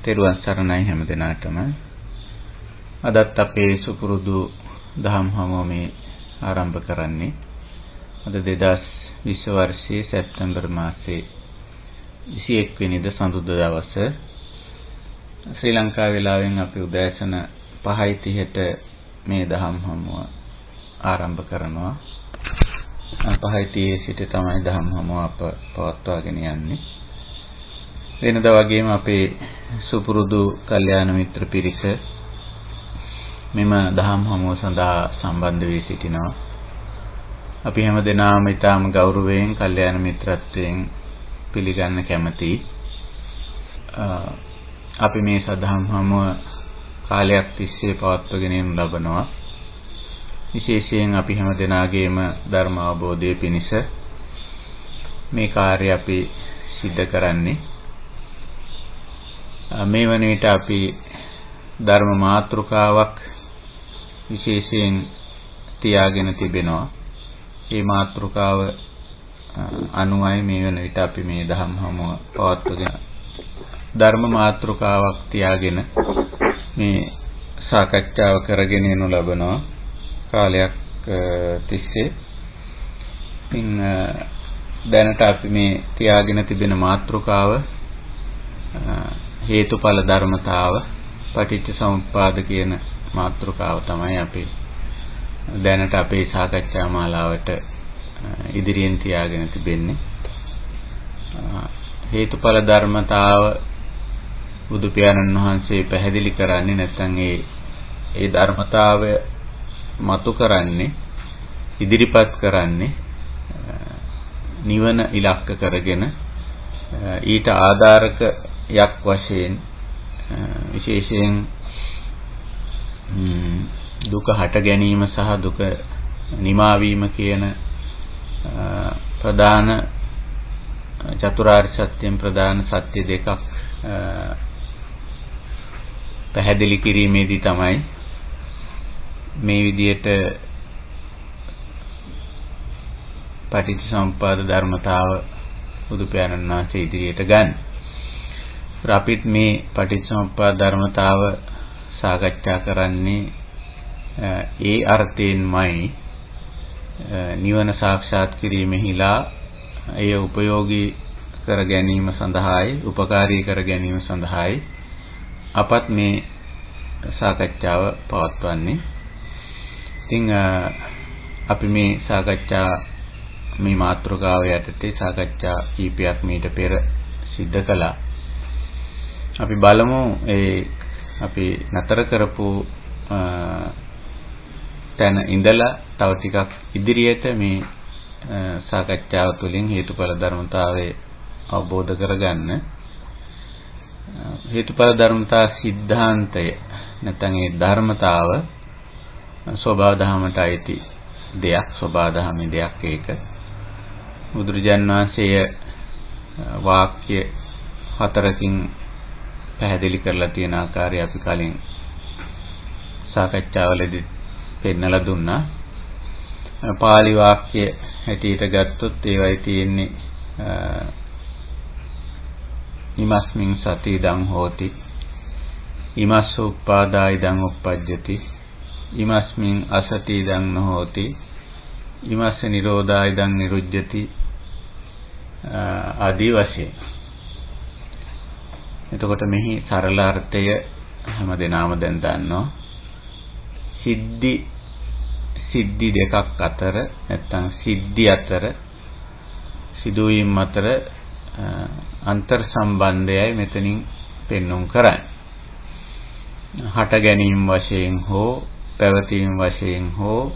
තෙරුවන් සරණයි හැම දිනාටම. අදත් අපේ සුපුරුදු දහම් හමුවේ ආරම්භ කරන්නේ. අද 2020 වර්ෂයේ සැප්තැම්බර් මාසයේ 21 වෙනිදා සඳුදා දවස ශ්‍රී ලංකා වේලාවෙන් අපි උදෑසන 5:30ට මේ දහම් හමුව ආරම්භ කරනවා. 5:30 සිට තමයි දහම් හමුව අප පවත්වාගෙන යන්නේ. වෙනදා වගේම අපේ සුපුරුදු කල්යාණ මිත්‍ර පිරිස මෙම දහම් හමුව සඳහා සම්බන්ධ වී සිටිනවා. අපි හැමදෙනාම ඊටාම ගෞරවයෙන් කල්යාණ මිත්‍රත්වයෙන් පිළිගන්න කැමැති. අපි මේ සදහම් හමුව කාලයක් තිස්සේ පවත්වාගෙන යනු ලබනවා. විශේෂයෙන් අපි හැමදෙනාගේම ධර්ම අවබෝධය පිණිස මේ කාර්යය අපි සිද්ධ කරන්නේ. මේ වන විට අපි ධර්ම මාතෘකාවක් විශේෂයෙන් තියාගෙන තිබෙනවා. මේ මාතෘකාව අනුවයි මේ වන විට අපි මේ දහම් හමුව පවත්වගෙන ධර්ම මාතෘකාවක් තියාගෙන මේ සාකච්ඡාව කරගෙන යනු ලබනවා කාලයක් තිස්සේ. ඉතින් දැනට අපි මේ තියාගෙන තිබෙන මාතෘකාව හේතුඵල ධර්මතාව පටිච්ච සමුප්පාද කියන මාතෘකාව තමයි අපි දැනට අපේ සාකච්ඡා මාලාවට ඉදිරියෙන් තියාගෙන තිබෙන්නේ. හේතුඵල ධර්මතාව බුදු පියාණන් වහන්සේ පැහැදිලි කරන්නේ නැත්නම් ඒ ධර්මතාවය මතු කරන්නේ ඉදිරිපත් කරන්නේ නිවන ඉලක්ක කරගෙන ඊට ආධාරක යක් වශයෙන් විශේෂයෙන් දුක හට ගැනීම සහ දුක නිමා වීම කියන ප්‍රධාන චතුරාර්ය සත්‍යයෙන් ප්‍රධාන සත්‍ය දෙකක් පැහැදිලි කිරීමේදී තමයි මේ විදියට පටිච්චසමුප්පාද ධර්මතාව බුදු පියාණන් වහන්සේ ඉදිරියට ගන්න. අපිත් මේ පටිච්චසමුප්පාද ධර්මතාව සාකච්ඡා කරන්නේ ඒ අර්ථයෙන්මයි නිවන සාක්ෂාත් කිරීමෙහිලා එය උපයෝගී කර ගැනීම සඳහායි උපකාරී කර ගැනීම සඳහායි අපත් මේ සාකච්ඡාව පවත්වන්නේ. ඉතින් අපි මේ සාකච්ඡා මේ මාතෘකාව යටතේ සාකච්ඡා කීපයක් මීට පෙර සිද්ධ කළා. අපි බලමු අපි නතර කරපු තැන ඉඳලා තව ටිකක් ඉදිරියට මේ සාකච්ඡාව තුළින් හේතුඵල ධර්මතාවය අවබෝධ කරගන්න. හේතුඵල ධර්මතා સિદ્ધාන්තය නැත්නම් ඒ ධර්මතාව ස්වභාව ධර්මයට අයිති දෙයක්, ස්වභාව ධර්මයේ දෙයක්. ඒක බුදුරජාන් වහන්සේ වාක්‍ය 4කින් පැහැදිලි කරලා තියෙන ආකාරය අපි කලින් සාකච්ඡාවලදී පෙන්නලා දුන්නා. පාලි වාක්‍ය හැටියට ගත්තොත් ඒවයි තියෙන්නේ ඉමස්මින් සති ඉදං හෝති, ඉමස්ස උප්පාදා ඉදං උප්පජ්ජති, ඉමස්මින් අසති ඉදං නොහෝති, ඉමස්ස නිරෝධා ඉදං නිරුජ්ජති ආදී වශයෙන්. එතකොට මෙහි සරල අර්ථය හැමදෙනාම දැන් දන්නවා. සිද්ධි දෙකක් අතර නැත්නම් සිද්ධි අතර සිදුවීම් අතර අන්තර් සම්බන්ධයයි මෙතනින් පෙන්වුම් කරන්නේ. හට ගැනීම වශයෙන් හෝ පැවතීම වශයෙන් හෝ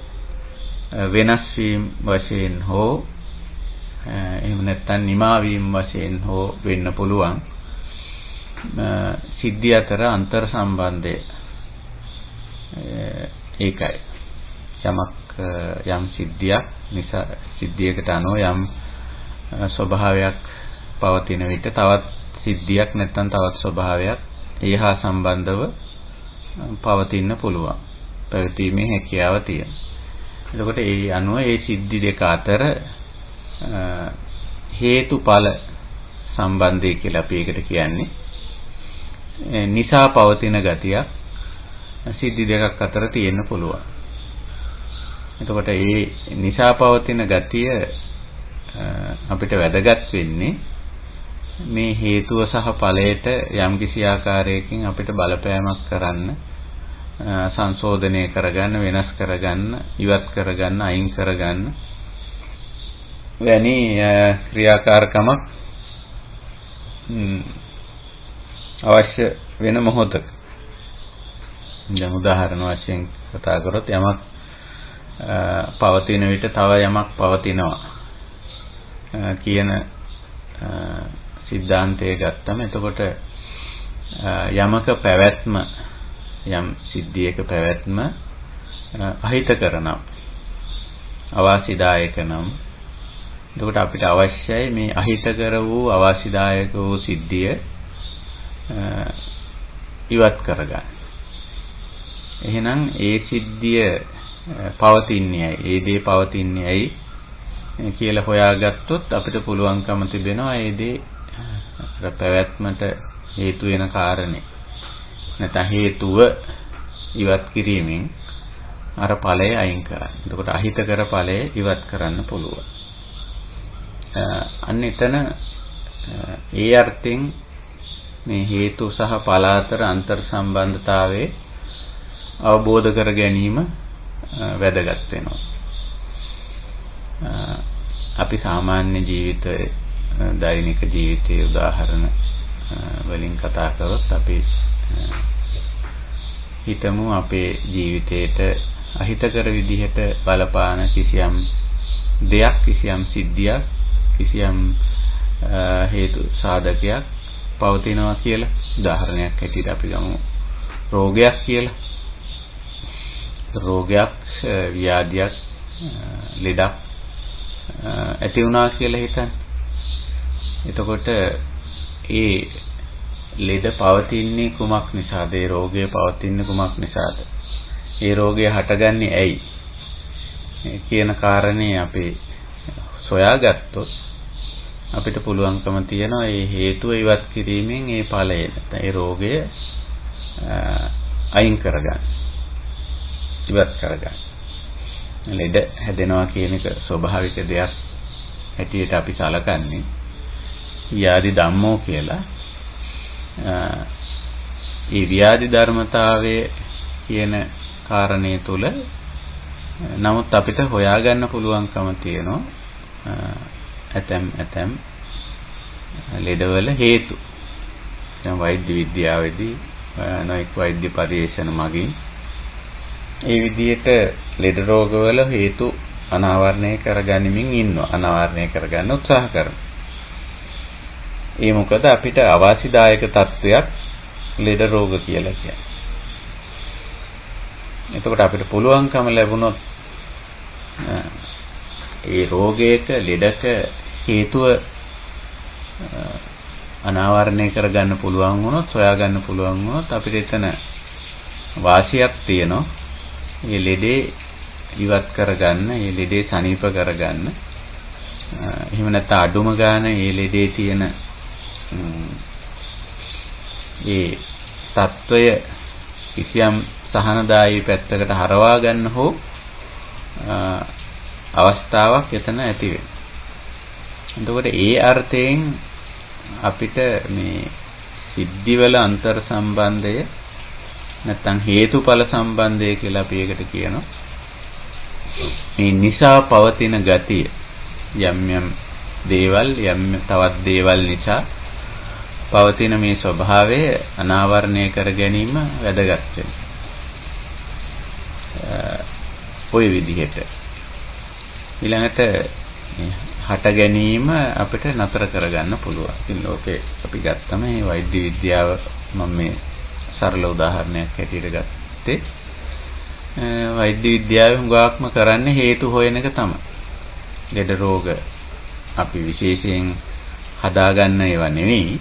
වෙනස් වීම වශයෙන් හෝ එහෙම නැත්නම් නිමා වීම වශයෙන් හෝ වෙන්න පුළුවන්. සිද්ධි අතර අන්තර් සම්බන්ධය ඒකයි. යම් සිද්ධියක් නිසා සිද්ධියකට අනුව යම් ස්වභාවයක් පවතින විට තවත් සිද්ධියක් නැත්නම් තවත් ස්වභාවයක් ඒහා සම්බන්ධව පවතින්න පුළුවන්. පැවතීමේ හැකියාව තියෙනවා. එතකොට ඒ අනුව ඒ සිද්ධි දෙක අතර හේතුඵල සම්බන්ධය කියලා අපි ඒකට කියන්නේ. නිසා පවතින ගතියක් සිද්ධි දෙකක් අතර තියෙන්න පුළුවන්. එතකොට මේ නිසා පවතින ගතිය අපිට වැදගත් වෙන්නේ මේ හේතුව සහ ඵලයට යම්කිසි ආකාරයකින් අපිට බලපෑමක් කරන්න, සංශෝධනය කරගන්න, වෙනස් කරගන්න, ඉවත් කරගන්න, අයින් කරගන්න වැනි ක්‍රියාකාරකමක් අවශ්‍ය වෙන මොහොතක. දැන් උදාහරණ වශයෙන් කතා කරොත් යමක් පවතින විට තව යමක් පවතිනවා කියන සිද්ධාන්තය ගත්තම එතකොට යමක පැවැත්ම, යම් සිද්ධියක පැවැත්ම අහිතකර නම්, අවාසිදායක නම්, එතකොට අපිට අවශ්‍යයි මේ අහිතකර වූ අවාසිදායක වූ සිද්ධිය ඉවත් කරගන්න. එහෙනම් ඒ සිද්ධිය පවතින්නේ ඇයි, ඒ දේ පවතින්නේ ඇයි කියලා හොයාගත්තොත් අපිට පුළුවන්කම තිබෙනවා ඒ දේ පැවැත්මට හේතු වෙන කාරණේ නැත්නම් හේතුව ඉවත් කිරීමෙන් අර ඵලය අයින් කරන්න. එතකොට අහිතකර ඵලය ඉවත් කරන්න පුළුවන්. අන්න එතන ඒ අර්ථයෙන් මේ හේතු සහ ඵල අතර අන්තර් සම්බන්ධතාවයේ අවබෝධ කර ගැනීම වැදගත් වෙනවා. අපි සාමාන්‍ය ජීවිතයේ දෛනික ජීවිතයේ උදාහරණ වලින් කතා කරොත් අපි හිතමු අපේ ජීවිතේට අහිතකර විදිහට බලපාන කිසියම් දෙයක්, කිසියම් සිද්ධියක්, කිසියම් හේතු සාධකයක් පවතිනවා කියලා. උදාහරණයක් හැටියට අපි ගමු රෝගයක් කියලා. රෝගයක්, ව්‍යාධියක්, ලෙඩක් ඇති වුණා කියලා හිතන්න. එතකොට ඒ ලෙඩ පවතින්නේ කුමක් නිසාද? ඒ රෝගය පවතින්නේ කුමක් නිසාද? ඒ රෝගය හටගන්නේ ඇයි කියන කාරණේ අපි සොයාගත්තොත් අපිට පුළුවන්කම තියෙනවා මේ හේතුව ඉවත් කිරීමෙන් ඒ ඵලය නැත්නම් ඒ රෝගය අයින් කරගන්න, ඉවත් කරගන්න. ලෙඩ හැදෙනවා කියන එක ස්වභාවික දෙයක් හැටියට අපි සලකන්නේ ව්‍යාධි ධම්මෝ කියලා. ඒ ව්‍යාධි ධර්මතාවයේ කියන කාරණේ තුල නමුත් අපිට හොයාගන්න පුළුවන්කම තියෙනවා ඇතැම් ලෙඩවල හේතු. දැන් වෛද්‍ය විද්‍යාවේදී නොඑක් වෛද්‍ය පරීක්ෂණ මගින් ඒ විදිහට ලෙඩ රෝගවල හේතු අනාවරණය කරගනිමින් ඉන්නවා. අනාවරණය කරගන්න උත්සාහ කරනවා. ඒ මොකද අපිට අවාසිදායක තත්වයක් ලෙඩ රෝග කියලා කියන්නේ. එතකොට අපිට පුළුවන්කම ලැබුණොත් ඒ රෝගයක ලෙඩක හේතුව අනාවරණය කරගන්න පුළුවන් වුණොත්, සොයාගන්න පුළුවන් වුණොත් අපිට එතන වාසියක් තියෙනවා. මේ ලෙඩේ ඉවත් කරගන්න, මේ ලෙඩේ සනීප කරගන්න. එහෙම නැත්නම් අඩුම ගන්න මේ ලෙඩේ තියෙන ඒ తত্ত্বය කිසියම් සහනදායී පැත්තකට හරවා ගන්න හෝ අවස්ථාවක් එතන ඇති වෙනවා. එතකොට ඒ අර්ථයෙන් අපිට මේ සිද්ධිවල අන්තර් සම්බන්ධය නැත්නම් හේතුඵල සම්බන්ධය කියලා අපි ඒකට කියනවා. මේ නිසා පවතින ගතිය යම් යම් දේවල්, යම් තවත් දේවල් නිසා පවතින මේ ස්වභාවය අනාවරණය කර ගැනීම වැදගත් වෙනවා. ওই විදිහට ඊළඟට හට ගැනීම අපිට නතර කරගන්න පුළුවන්. ඉතින් ලෝකේ අපි ගත්තම මේ වෛද්‍ය විද්‍යාව මම මේ සරල උදාහරණයක් හැටියට ගත්තේ. වෛද්‍ය විද්‍යාවේ හුඟක්ම කරන්නේ හේතු හොයන එක තමයි. ලෙඩ රෝග අපි විශේෂයෙන් හදාගන්න ඒවා නෙවෙයි.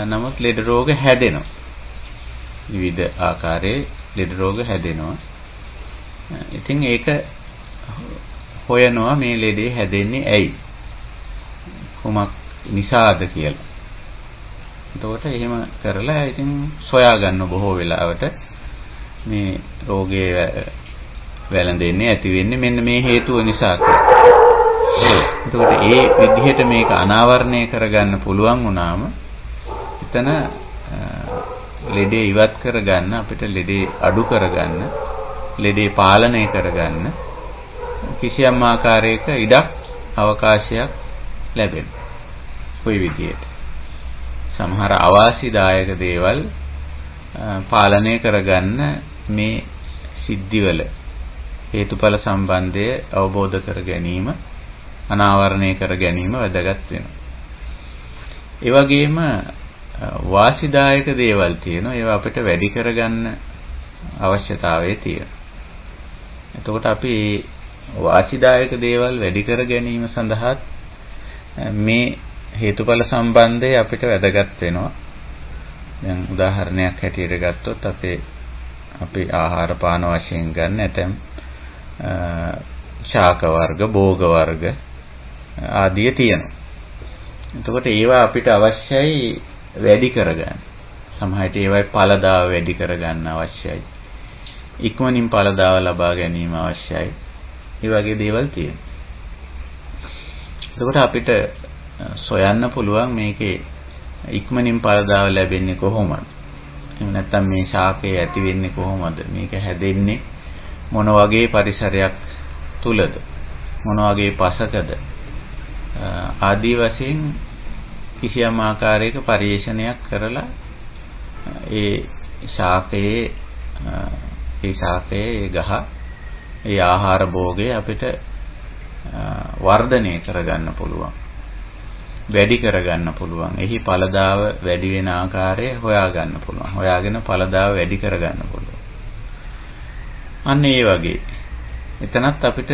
නමුත් ලෙඩ රෝග හැදෙනවා. විවිධ ආකාරයේ ලෙඩ රෝග හැදෙනවා. ඉතින් ඒක හොයනවා මේ ලෙඩේ හැදෙන්නේ ඇයි? කුමක් නිසාද කියලා. එතකොට එහෙම කරලා ඉතින් සොයා ගන්න බොහෝ වෙලාවට මේ රෝගේ වැළඳෙන්නේ ඇති වෙන්නේ මෙන්න මේ හේතුව නිසා කියලා. එතකොට ඒ විදිහට මේක අනාවරණය කරගන්න පුළුවන් වුණාම එතන ලෙඩේ ඉවත් කරගන්න අපිට ලෙඩේ අඩු කරගන්න ලෙඩේ පාලනය කරගන්න කිසියම් ආකාරයක ඉඩක් අවකාශයක් ලැබෙනවා. කොයි විදියට සමහර අවාසිදායක දේවල් පාලනය කරගන්න මේ සිද්ධිවල හේතුඵල සම්බන්ධය අවබෝධ කර ගැනීම අනාවරණය කර ගැනීම වැදගත් වෙනවා. ඒ වගේම වාසිදායක දේවල් තියෙනවා. ඒවා අපිට වැඩි කරගන්න අවශ්‍යතාවය තියෙනවා. එතකොට අපි වාසිදායක දේවල් වැඩි කර ගැනීම සඳහා මේ හේතුඵල සම්බන්ධය අපිට වැදගත් වෙනවා. දැන් උදාහරණයක් හැටියට ගත්තොත් අපේ ආහාර පාන වශයෙන් ගන්න ඇතැම් ශාක වර්ග, භෝග වර්ග ආදිය තියෙනවා. එතකොට ඒවා අපිට අවශ්‍යයි වැඩි කරගන්න. සමහරවිට ඒවායි ඵලදාව වැඩි කරගන්න අවශ්‍යයි. ඉක්මනින් ඵලදාව ලබා ගැනීම අවශ්‍යයි. ඒ වගේ දේවල් තියෙනවා. එතකොට අපිට සොයන්න පුළුවන් මේකේ ඉක්මනින් ඵලදාව ලැබෙන්නේ කොහොමද? එහෙම නැත්නම් මේ ශාකය ඇති වෙන්නේ කොහොමද? මේක හැදෙන්නේ මොන වගේ පරිසරයක් තුලද? මොන වගේ පසකද? ආදී වශයෙන් කිසියම් ආකාරයක පරිශ්‍රණයක් කරලා ඒ ශාකයේ ගහ ඒ ආහාර භෝගය අපිට වර්ධනය කරගන්න පුළුවන්. වැඩි කරගන්න පුළුවන්. එහි ඵලදාව වැඩි වෙන ආකාරය හොයා ගන්න පුළුවන්. හොයාගෙන ඵලදාව වැඩි කරගන්න පුළුවන්. අන්න ඒ වගේ. එතනත් අපිට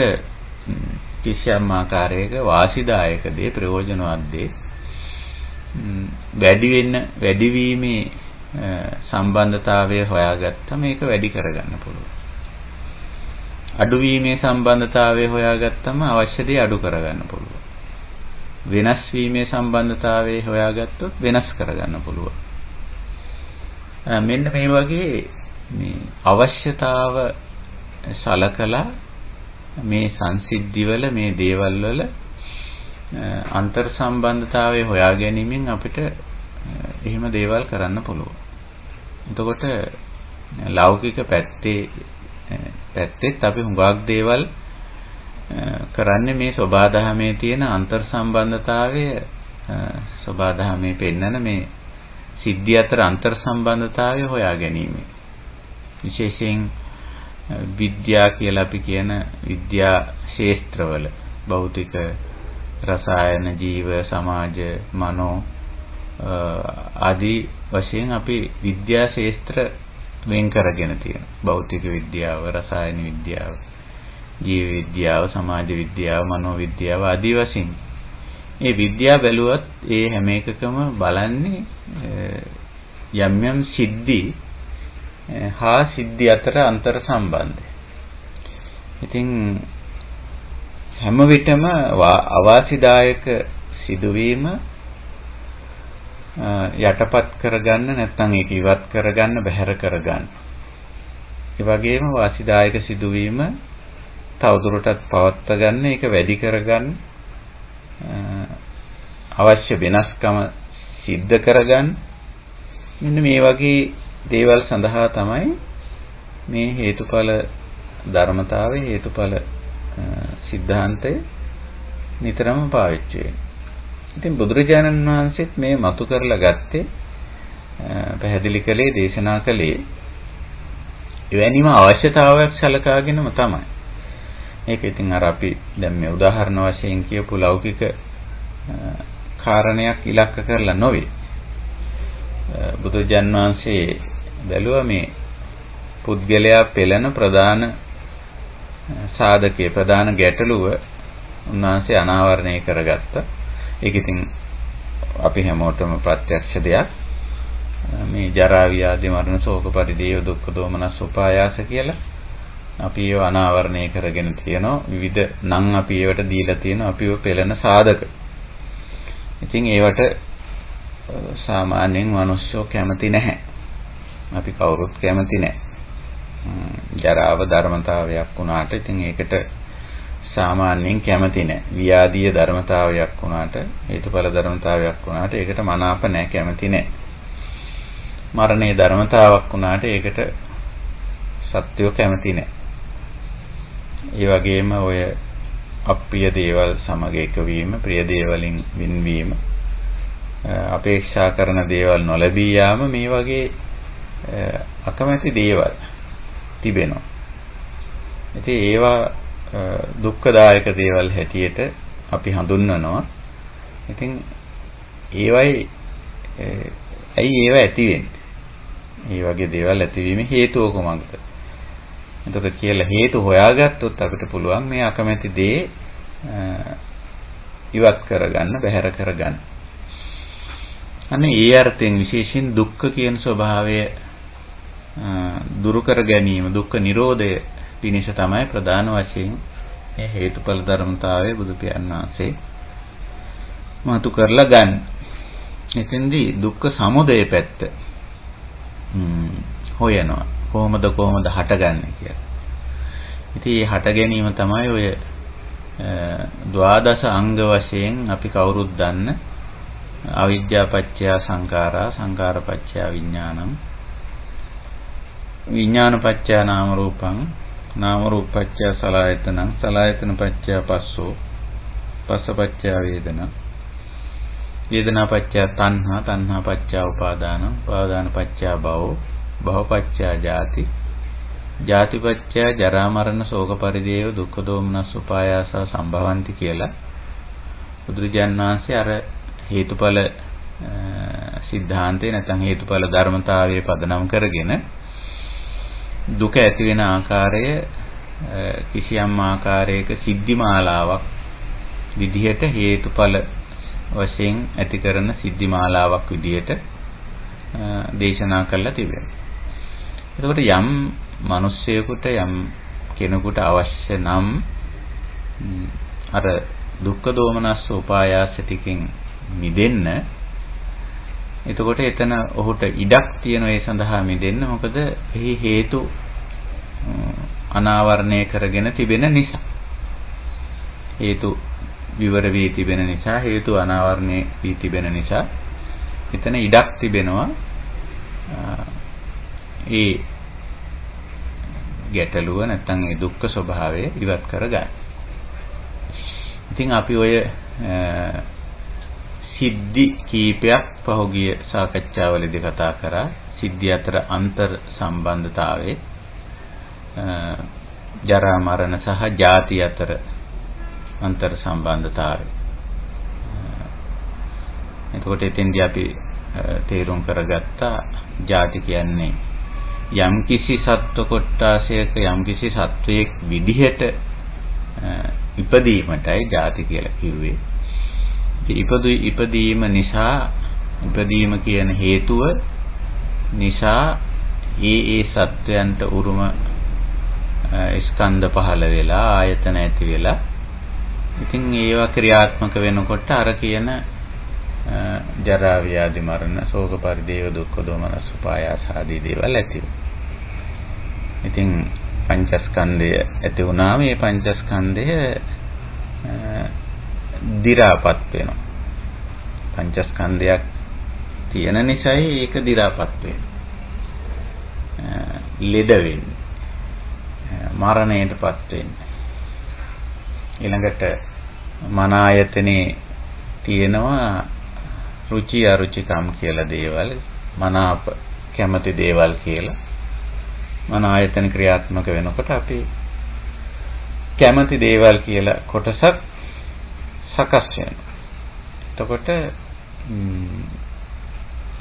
කිසියම් ආකාරයක වාසිදායක දේ ප්‍රයෝජනවත් දේ වැඩි වීමේ සම්බන්ධතාවය හොයාගත්තම මේක වැඩි කරගන්න පුළුවන්. අඩු වීමේ සම්බන්ධතාවය හොයාගත්තම අවශ්‍ය දේ අඩු කරගන්න පුළුවන්. වෙනස් වීමේ සම්බන්ධතාවය හොයාගත්තොත් වෙනස් කරගන්න පුළුවන්. මෙන්න මේ වගේ මේ අවශ්‍යතාව සලකලා මේ සංසිද්ධිවල මේ දේවල් වල අන්තර් සම්බන්ධතාවය හොයා ගැනීමෙන් අපිට එහෙම දේවල් කරන්න පුළුවන්. එතකොට ලෞකික පැත්තෙත් අපි හුඟක් දේවල් කරන්නේ මේ සබාධමයේ තියෙන අන්තර් සම්බන්ධතාවය සබාධමයේ පෙන්නන මේ සිද්ධි අතර අන්තර් සම්බන්ධතාවය හොයා ගැනීම. විශේෂයෙන් විද්‍යා කියලා අපි කියන විද්‍යා ශාස්ත්‍රවල භෞතික රසායන ජීව සමාජ මනෝ ආදී වශයෙන් අපි විද්‍යා ශාස්ත්‍ර වෙන් කරගෙන තියෙනවා. භෞතික විද්‍යාව, රසායන විද්‍යාව, ජීව විද්‍යාව, සමාජ විද්‍යාව, මනෝ විද්‍යාව ආදී වශයෙන්. මේ විද්‍යාව බැලුවත් ඒ හැම එකකම බලන්නේ යම් සිද්ධි හා සිද්ධි අතර අන්තර් සම්බන්ධය. ඉතින් හැම විටම අවාසිදායක සිදුවීම යටපත් කරගන්න නැත්නම් ඒක ඉවත් කරගන්න බැහැර කරගන්න. ඒ වගේම වාසිදායක සිදුවීම තවදුරටත් පවත්වා ගන්න ඒක වැඩි කරගන්න අවශ්‍ය වෙනස්කම සිද්ධ කරගන්න මෙන්න මේ වගේ දේවල් සඳහා තමයි මේ හේතුඵල ධර්මතාවය හේතුඵල සිද්ධාන්තය නිතරම පාවිච්චි වෙන්නේ. ඉතින් බුදුරජාණන් වහන්සේත් මේ මතු කරලා ගත්තේ පැහැදිලි කළේ දේශනා කළේ එවැනිම අවශ්‍යතාවයක් සලකාගෙනම තමයි. මේක ඉතින් අර අපි දැන් මේ උදාහරණ වශයෙන් කියපු ලෞකික කාරණයක් ඉලක්ක කරලා නොවේ. බුදුජන් වහන්සේ බැලුවා මේ පුද්ගලයා පෙළෙන ප්‍රධාන සාධකයේ ප්‍රධාන ගැටලුව උන්වහන්සේ අනාවරණය කරගත්තා. ඒක ඉතින් අපි හැමෝටම ප්‍රත්‍යක්ෂ දෙයක්. මේ ජරා ව්‍යාධි මරණ ශෝක පරිදේව දුක්ඛ දෝමනස් උපායාස කියලා අපි ඒව අනාවරණය කරගෙන තියෙනවා. විවිධ නම් අපි ඒවට දීලා තියෙනවා. අපි ඒව පෙළෙන සාධක. ඉතින් ඒවට සාමාන්‍යයෙන් මිනිස්සු කැමති නැහැ. අපි කවුරුත් කැමති නැහැ. ජරාව ධර්මතාවයක් වුණාට ඉතින් ඒකට සාමාන්‍යයෙන් කැමති නැහැ. ව්‍යාධිය ධර්මතාවයක් වුණාට හේතුඵල ධර්මතාවයක් වුණාට ඒකට මනාප නැහැ, කැමති නැහැ. මරණයේ ධර්මතාවක් වුණාට ඒකට සත්‍යෝ කැමති නැහැ. ඒ වගේම ඔය අප්‍රිය දේවල් සමග එකවීම, ප්‍රිය දේවලින් වින්වීම, අපේක්ෂා කරන දේවල් නොලැබී යාම, මේ වගේ අකමැති දේවල් තිබෙනවා. ඉතින් ඒවා දුක්ඛදායක දේවල් හැටියට අපි හඳුන්වනවා. ඉතින් ඒවයි ඇයි ඒවා ඇති වෙන්නේ? මේ වගේ දේවල් ඇතිවීමේ හේතුව කොහොමද? එතකොට කියලා හේතු හොයාගත්තොත් අපිට පුළුවන් මේ අකමැති දේ ඉවත් කරගන්න, බැහැර කරගන්න. අනේ ඒ අර්ථයෙන් විශේෂයෙන් දුක්ඛ කියන ස්වභාවය දුරු කර ගැනීම, දුක්ඛ නිරෝධය පිණිස තමයි ප්‍රධාන වශයෙන් මේ හේතුඵල ධර්මතාවය බුදු පියාණන් වහන්සේ මතු කරලා ගන්න. එතෙන්දී දුක්ඛ සමුදය පැත්ත හොයනවා. කොහොමද හටගන්නේ කියලා. ඉතින් මේ හට ගැනීම තමයි ඔය ද්වාදස අංග වශයෙන් අපි කවුරුත් දන්න අවිද්‍යා පත්‍ය සංඛාරා, සංඛාර පත්‍ය විඥානං, විඥාන පත්‍ය නාම රූපං, නාම රූප පත්‍ය සලආයතනං, සලආයතන පත්‍ය පස්සෝ, පස්ස පත්‍ය වේදනා, වේදනා පත්‍ය තණ්හා, තණ්හා පත්‍ය උපාදාන, උපාදාන පත්‍ය භව, භව පත්‍ය ජාති, ජාති පත්‍ය ජරා මරණ ශෝක පරිදේව දුක්ඛ දෝමනස් උපායාස සම්භවಂತಿ කියලා බුදුරජාණන් වහන්සේ අර හේතුඵල සිද්ධාන්තේ නැත්නම් හේතුඵල ධර්මතාවයේ පදනම් කරගෙන දුක ඇති වෙන ආකාරය කිසියම් ආකාරයක සිද්ධිමාලාවක් විදිහට හේතුඵල වශයෙන් ඇති කරන සිද්ධිමාලාවක් විදිහට දේශනා කළා තිබෙනවා. එතකොට යම් මිනිස්සෙකුට යම් කෙනෙකුට අවශ්‍ය නම් අර දුක්ඛ දෝමනස්ස උපායාස ටිකෙන් මිදෙන්න, එතකොට එතන ඔහුට ඉඩක් තියෙන ඒ සඳහා මිදෙන්න. මොකද එහි හේතු අනාවරණය කරගෙන තිබෙන නිසා, හේතු විවර වී තිබෙන නිසා, හේතු අනාවරණය වී තිබෙන නිසා එතන ඉඩක් තිබෙනවා ඒ ගැටලුව නැත්නම් ඒ දුක්ඛ ස්වභාවය ඉවත් කරගන්න. ඉතින් අපි ඔය සිද්ධි කීපයක් පහුගිය සාකච්ඡාවලදී කතා කරා. සිද්ධි අතර අන්තර් සම්බන්ධතාවයේ, ජරා මරණ සහ ජාති අතර අන්තර් සම්බන්ධතාවය. එතකොට එතෙන්දී අපි තේරුම් කරගත්තා ජාති කියන්නේ යම්කිසි සත්ව කොට්ටාසයක යම්කිසි සත්වයක් විදිහට ඉපදීමටයි ජාති කියලා කිව්වේ. ඉපදීම නිසා, ඉපදීම කියන හේතුව නිසා ඒ සත්වයන්ට උරුම ස්කන්ධ පහළ වෙලා, ආයතන ඇති වෙලා, ඉතින් ඒවා ක්‍රියාත්මක වෙනකොට අර කියන ජරා ව්‍යාධි මරණ ශෝක පරිදේව දුක්ඛ දෝමනස් උපායාස ආදී දේවල් ඇති වෙනවා. ඉතින් පංචස්කන්ධය ඇති වුණාම මේ පංචස්කන්ධය දි รา පත් වෙනවා. පංචස්කන්ධයක් තියෙන නිසායි ඒක දි รา පත් වෙන්නේ. ලෙඩ වෙන්නේ. මරණයටපත් වෙන්නේ. ඊළඟට මන ආයතනේ තියෙනවා රුචි අරුචිකම් කියලා දේවල්, මනාප කැමති දේවල් කියලා. මන ආයතන ක්‍රියාත්මක වෙනකොට අපි කැමති දේවල් කියලා කොටසක් සකස් වෙනවා. එතකොට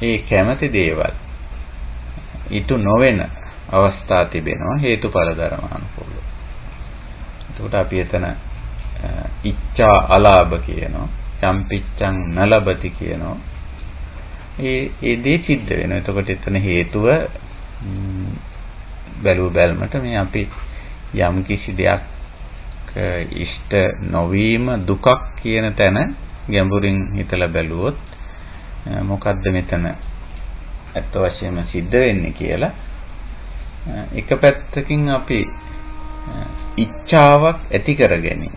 ඒ කැමති දේවල් ඊට නොවන අවස්ථා තිබෙනවා හේතුඵල ධර්මානුකූලව. එතකොට අපි එතන ඉච්ඡා අලාභ කියනවා, යම්පිච්ඡං නලබති කියනවා. ඒ දේ සිද්ධ වෙනවා. එතකොට එතන හේතුව බැලුව බැලමට මේ අපි යම් කිසි දෙයක් ඉෂ්ට නොවීම දුකක් කියන තැන ගැඹුරින් හිතලා බැලුවොත් මොකද්ද මෙතන ඇත්ත වශයෙන්ම සිද්ධ වෙන්නේ කියලා එක පැත්තකින් අපි ඉච්ඡාවක් ඇති කරගැනීම.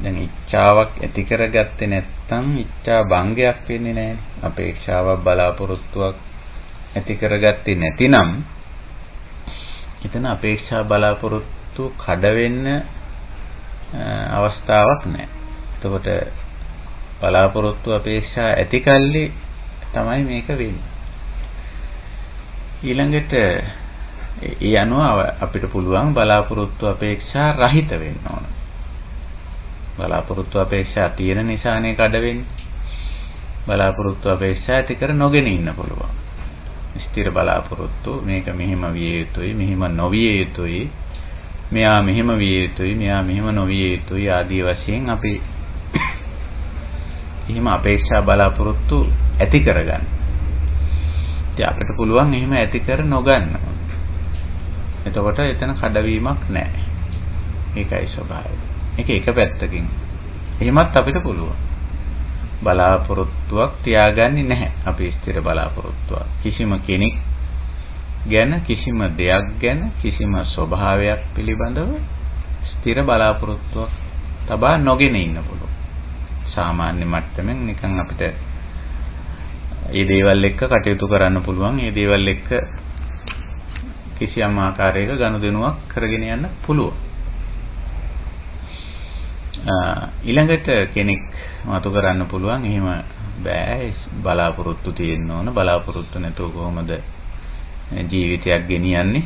දැන් ඉච්ඡාවක් ඇති කරගත්තේ නැත්නම් ඉච්ඡා භංගයක් වෙන්නේ නැහැ. අපේක්ෂාවක් බලාපොරොත්තුවක් ඇති කරගත්තේ නැතිනම් එතන අපේක්ෂා බලාපොරොත්තු කඩ වෙන්න අවස්ථාවක් නැහැ. එතකොට බලාපොරොත්තු අපේක්ෂා ඇති කල්ලි තමයි මේක වෙන්නේ. ඊළඟට ඒ අනුව අපිට පුළුවන් බලාපොරොත්තු අපේක්ෂා රහිත වෙන්න ඕන. බලාපොරොත්තු අපේක්ෂා තියෙන නිසානේ කඩ වෙන්නේ. බලාපොරොත්තු අපේක්ෂා ඇති කර නොගෙන ඉන්න පුළුවන්. ස්ථිර බලාපොරොත්තු මේක මෙහෙම විය යුතුයි, මෙහෙම නොවිය යුතුයි, මෙයා මෙහෙම විය යුතුයි, මෙයා මෙහෙම නොවිය යුතුයි ආදී වශයෙන් අපි එහෙම අපේක්ෂා බලාපොරොත්තු ඇති කරගන්න. ඉතින් අපිට පුළුවන් එහෙම ඇති කර නොගන්න. එතකොට එතන කඩවීමක් නැහැ. ඒකයි ස්වභාවය. ඒක එක පැත්තකින්. එහෙමත් අපිට පුළුවන්. බලාපොරොත්තුවක් තියාගන්නේ නැහැ. අපි ස්ථිර බලාපොරොත්තුවක්. කිසිම කෙනෙක් ගැන, කිසිම දෙයක් ගැන, කිසිම ස්වභාවයක් පිළිබඳව ස්ථිර බලාපොරොත්තුවක් තබා නොගෙන ඉන්න පුළුවන්. සාමාන්‍ය මට්ටමින් නිකන් අපිට මේ දේවල් එක්ක කටයුතු කරන්න පුළුවන්. මේ දේවල් එක්ක කිසියම් ආකාරයක ගනුදෙනුවක් කරගෙන යන්න පුළුවන්. ඊළඟට කෙනෙක් මතු කරන්න පුළුවන් එහෙම බෑ, බලාපොරොත්තු තියෙන්න ඕන, බලාපොරොත්තු නැතුව කොහොමද ජීවිතයක් ගෙනියන්නේ,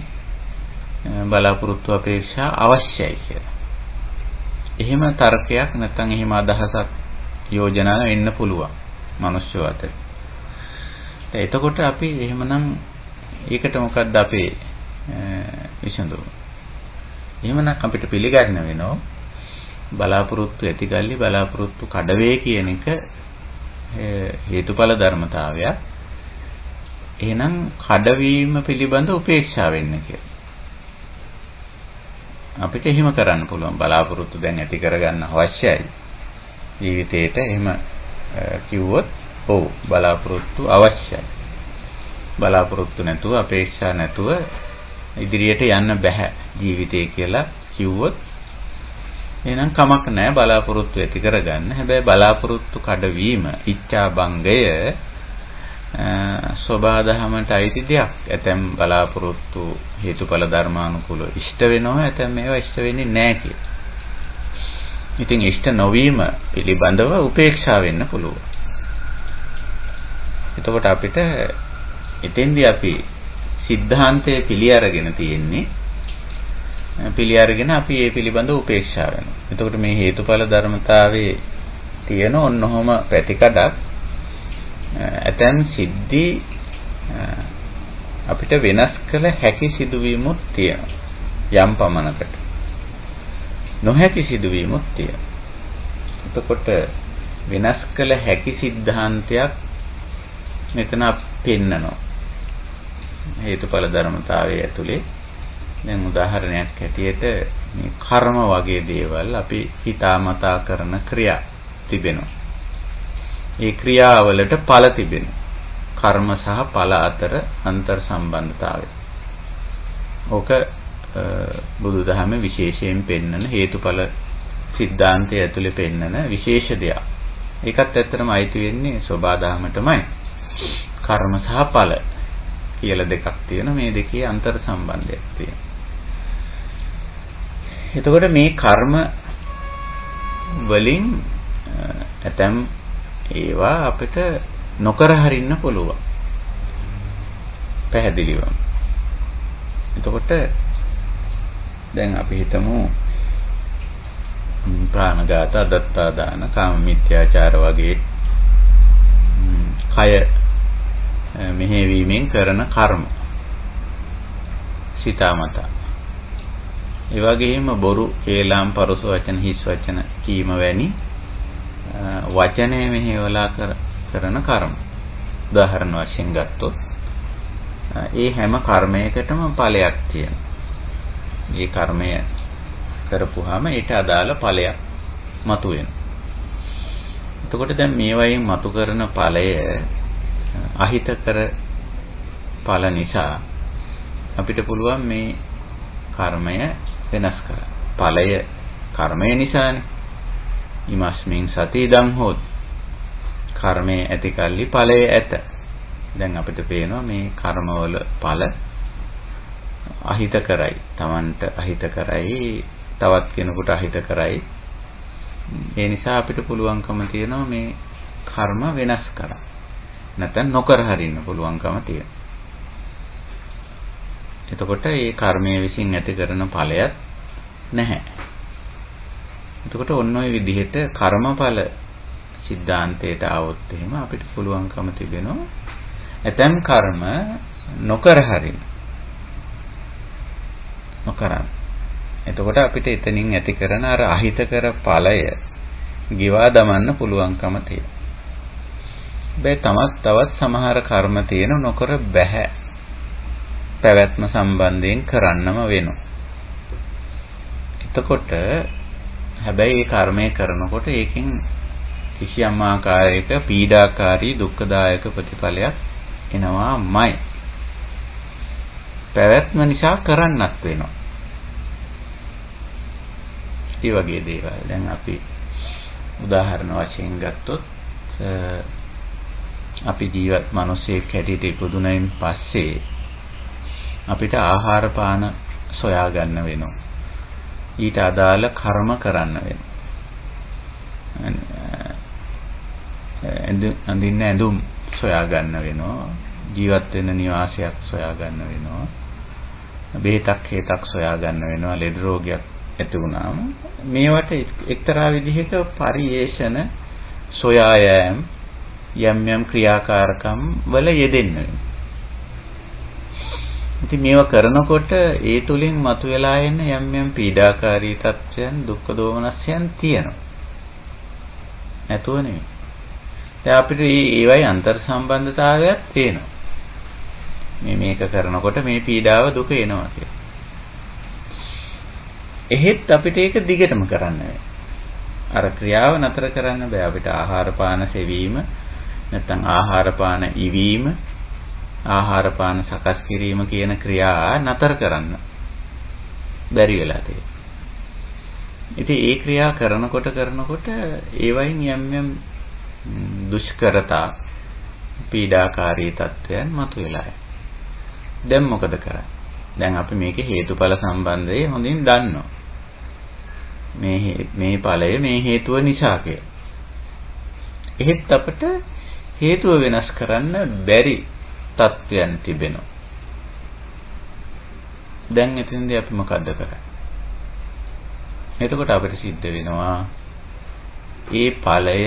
බලාපොරොත්තු අපේක්ෂා අවශ්‍යයි කියලා. එහෙම තර්කයක් නැත්නම් එහෙම අදහසක් යෝජනා වෙන්න පුළුවන් මිනිස්සු අතර. එතකොට අපි එහෙමනම් ඒකට මොකද්ද අපේ විසඳුම? එහෙමනම් අපිට පිළිගන්න වෙනවා බලාපොරොත්තු ඇතිගල්ලි බලාපොරොත්තු කඩවේ කියන එක හේතුඵල ධර්මතාවයක්. එහෙනම් කඩවීම පිළිබඳ උපේක්ෂා වෙන්න කියලා. අපිට එහෙම කරන්න පුළුවන්. බලාපොරොත්තු දැන් ඇති කරගන්න අවශ්‍යයි. ජීවිතේට එහෙම කිව්වොත් ඔව් බලාපොරොත්තු අවශ්‍යයි. බලාපොරොත්තු නැතුව අපේක්ෂා නැතුව ඉදිරියට යන්න බෑ ජීවිතේ කියලා කිව්වොත් එහෙනම් කමක් නැහැ බලාපොරොත්තු ඇති කරගන්න. හැබැයි බලාපොරොත්තු කඩවීම, ඉච්ඡා භංගය සබාධමයට අයිති දෙයක්. ඇතැම් බලාපොරොත්තු හේතුඵල ධර්මානුකූලව ඉෂ්ට වෙනවා, ඇතැම් ඒවා ඉෂ්ට වෙන්නේ නැහැ කියලා. ඉතින් ඉෂ්ට නොවීම පිළිබඳව උපේක්ෂා වෙන්න පුළුවන්. එතකොට අපිට එතෙන්දී අපි સિદ્ધාන්තය පිළි අරගෙන තියෙන්නේ. පිළි අරගෙන අපි ඒ පිළිබඳව උපේක්ෂා වෙනවා. එතකොට මේ හේතුඵල ධර්මතාවයේ තියෙන ඔන්නෝම පැතිකඩක් ඇතැම් සිද්ධි අපිට වෙනස් කළ හැකි සිදුවීමුත් තියෙනවා. යම් පමණකට නොහැකි සිදුවීමුත් තියෙනවා. එතකොට වෙනස් කළ හැකි સિદ્ધාන්තයක් මෙතන පෙන්නනවා. හේතුඵල ධර්මතාවයේ ඇතුලේ දැන් උදාහරණයක් හැටියට මේ කර්ම වගේ දේවල් අපි හිතාමතා කරන ක්‍රියා තිබෙනවා. ඒ ක්‍රියාවලට ඵල තිබෙනවා. කර්ම සහ ඵල අතර අන්තර් සම්බන්ධතාවය. ඕක බුදුදහමේ විශේෂයෙන් පෙන්වන හේතුඵල સિદ્ધාන්තය ඇතුලේ පෙන්වන විශේෂ දෙයක්. ඒකත් ඇත්තටම අයිති වෙන්නේ සබාධමයටමයි. කර්ම සහ ඵල කියලා දෙකක් තියෙනවා. මේ දෙකේ අන්තර් සම්බන්ධයක් තියෙනවා. එතකොට මේ කර්ම වලින් ඇතම් ඒවා අපිට නොකර හරින්න පුළුවන්. පැහැදිලිවම. එතකොට දැන් අපි හිතමු ප්‍රාණඝාත, අදත්තා දාන, කාම මිත්‍යාචාර වගේ කය මෙහෙවීමෙන් කරන කර්ම සිතාමතා. ඒ වගේම බොරු, කේලම්, පරුස වචන, හිස් වචන කීම වැනි වචනේ මෙහෙवला කරන කර්ම. උදාහරණ වශයෙන් ගත්තොත් ඒ හැම කර්මයකටම ඵලයක් තියෙනවා. මේ කර්මය කරපුවාම ඊට අදාළ ඵලයක් මතුවෙනවා. එතකොට දැන් මේ වයින් මතු කරන ඵලය අහිතකර ඵල නිසා අපිට පුළුවන් මේ කර්මය වෙනස් කරන්න. ඵලය කර්මය නිසානේ. ඉමස්මින් සති ඉදං හෝත්. කර්මයේ ඇති කල්ලි ඵලය ඇත. දැන් අපිට පේනවා මේ කර්මවල ඵල අහිත කරයි. Tamanට අහිත කරයි, තවත් කෙනෙකුට අහිත කරයි. ඒ නිසා අපිට පුළුවන්කම තියෙනවා මේ කර්ම වෙනස් කරන්න. නැත්නම් නොකර හරින්න පුළුවන්කම තියෙනවා. එතකොට මේ කර්මයේ විසින් ඇති කරන ඵලයක් නැහැ. එතකොට ඔන්න ඔය විදිහට කර්මඵල සිද්ධාන්තයට આવොත් එහෙම අපිට පුළුවන්කම තිබෙනවා ඇතැම් කර්ම නොකර හරින්න. නොකරන්න. එතකොට අපිට එතනින් ඇති කරන අර අහිතකර ඵලය ගිවා දමන්න පුළුවන්කම තියෙනවා. තවත් සමහර කර්ම තියෙන නොකර බෑ. පැවැත්ම සම්බන්ධයෙන් කරන්නම වෙනවා. එතකොට හැබැයි මේ කර්මය කරනකොට ඒකෙන් කිසියම් ආකාරයක පීඩාකාරී දුක්ඛදායක ප්‍රතිඵලයක් එනවාමයි. පැවැත්ම නිසා කරන්නත් වෙනවා. ඒ වගේ දේවල්. දැන් අපි උදාහරණ වශයෙන් ගත්තොත් අපි ජීවත් මිනිස්සෙක් හැටියට ඉපදුනයින් පස්සේ අපිට ආහාර පාන සොයා ගන්න වෙනවා. ඊට අදාළ කර්ම කරන්න වෙනවා. අඳින්න ඇඳුම් සොයා ගන්න වෙනවා. ජීවත් වෙන්න නිවාසයක් සොයා ගන්න වෙනවා. බෙහෙතක් හේතක් සොයා ගන්න වෙනවා. ලෙඩ රෝගයක් ඇති වුණාම මේවට එක්තරා විදිහක පරිේෂණ සොයා යෑම යම් ක්‍රියාකාරකම් වල යෙදෙන්න වෙනවා. ඉතින් මේවා කරනකොට ඒ තුලින් මතුවලා එන යම් පීඩාකාරී තත්ත්වයන් දුක්ඛ දෝමනස්යන් තියෙනවා. නැතුව නෙමෙයි. දැන් අපිට ඒවයි අන්තර් සම්බන්ධතාවයක් තියෙනවා. මේක කරනකොට මේ පීඩාව දුක එනවා කියලා. එහෙත් අපිට ඒක දිගටම කරන්න බෑ. අර ක්‍රියාව නතර කරන්න බෑ. අපිට ආහාර පාන සෙවීම නැත්නම් ආහාර පාන ඉවීම ආහාර පාන සකස් කිරීම කියන ක්‍රියා නතර කරන්න බැරි වෙලා තියෙනවා. ඉතින් ඒ ක්‍රියා කරනකොට ඒවයින් යම් දුෂ්කරතා පීඩාකාරී තත්ත්වයන් මතුවලා යනවා. දැන් මොකද කරන්නේ? දැන් අපි මේකේ හේතුඵල සම්බන්ධය හොඳින් දන්නවා. මේ ඵලය මේ හේතුව නිසා කියලා. එහෙත් අපිට හේතුව වෙනස් කරන්න බැරි තත්ත්වයන් තිබෙනවා. දැන් එතනදී අපි මොකද්ද කරන්නේ? එතකොට අපිට සිද්ධ වෙනවා ඒ ඵලය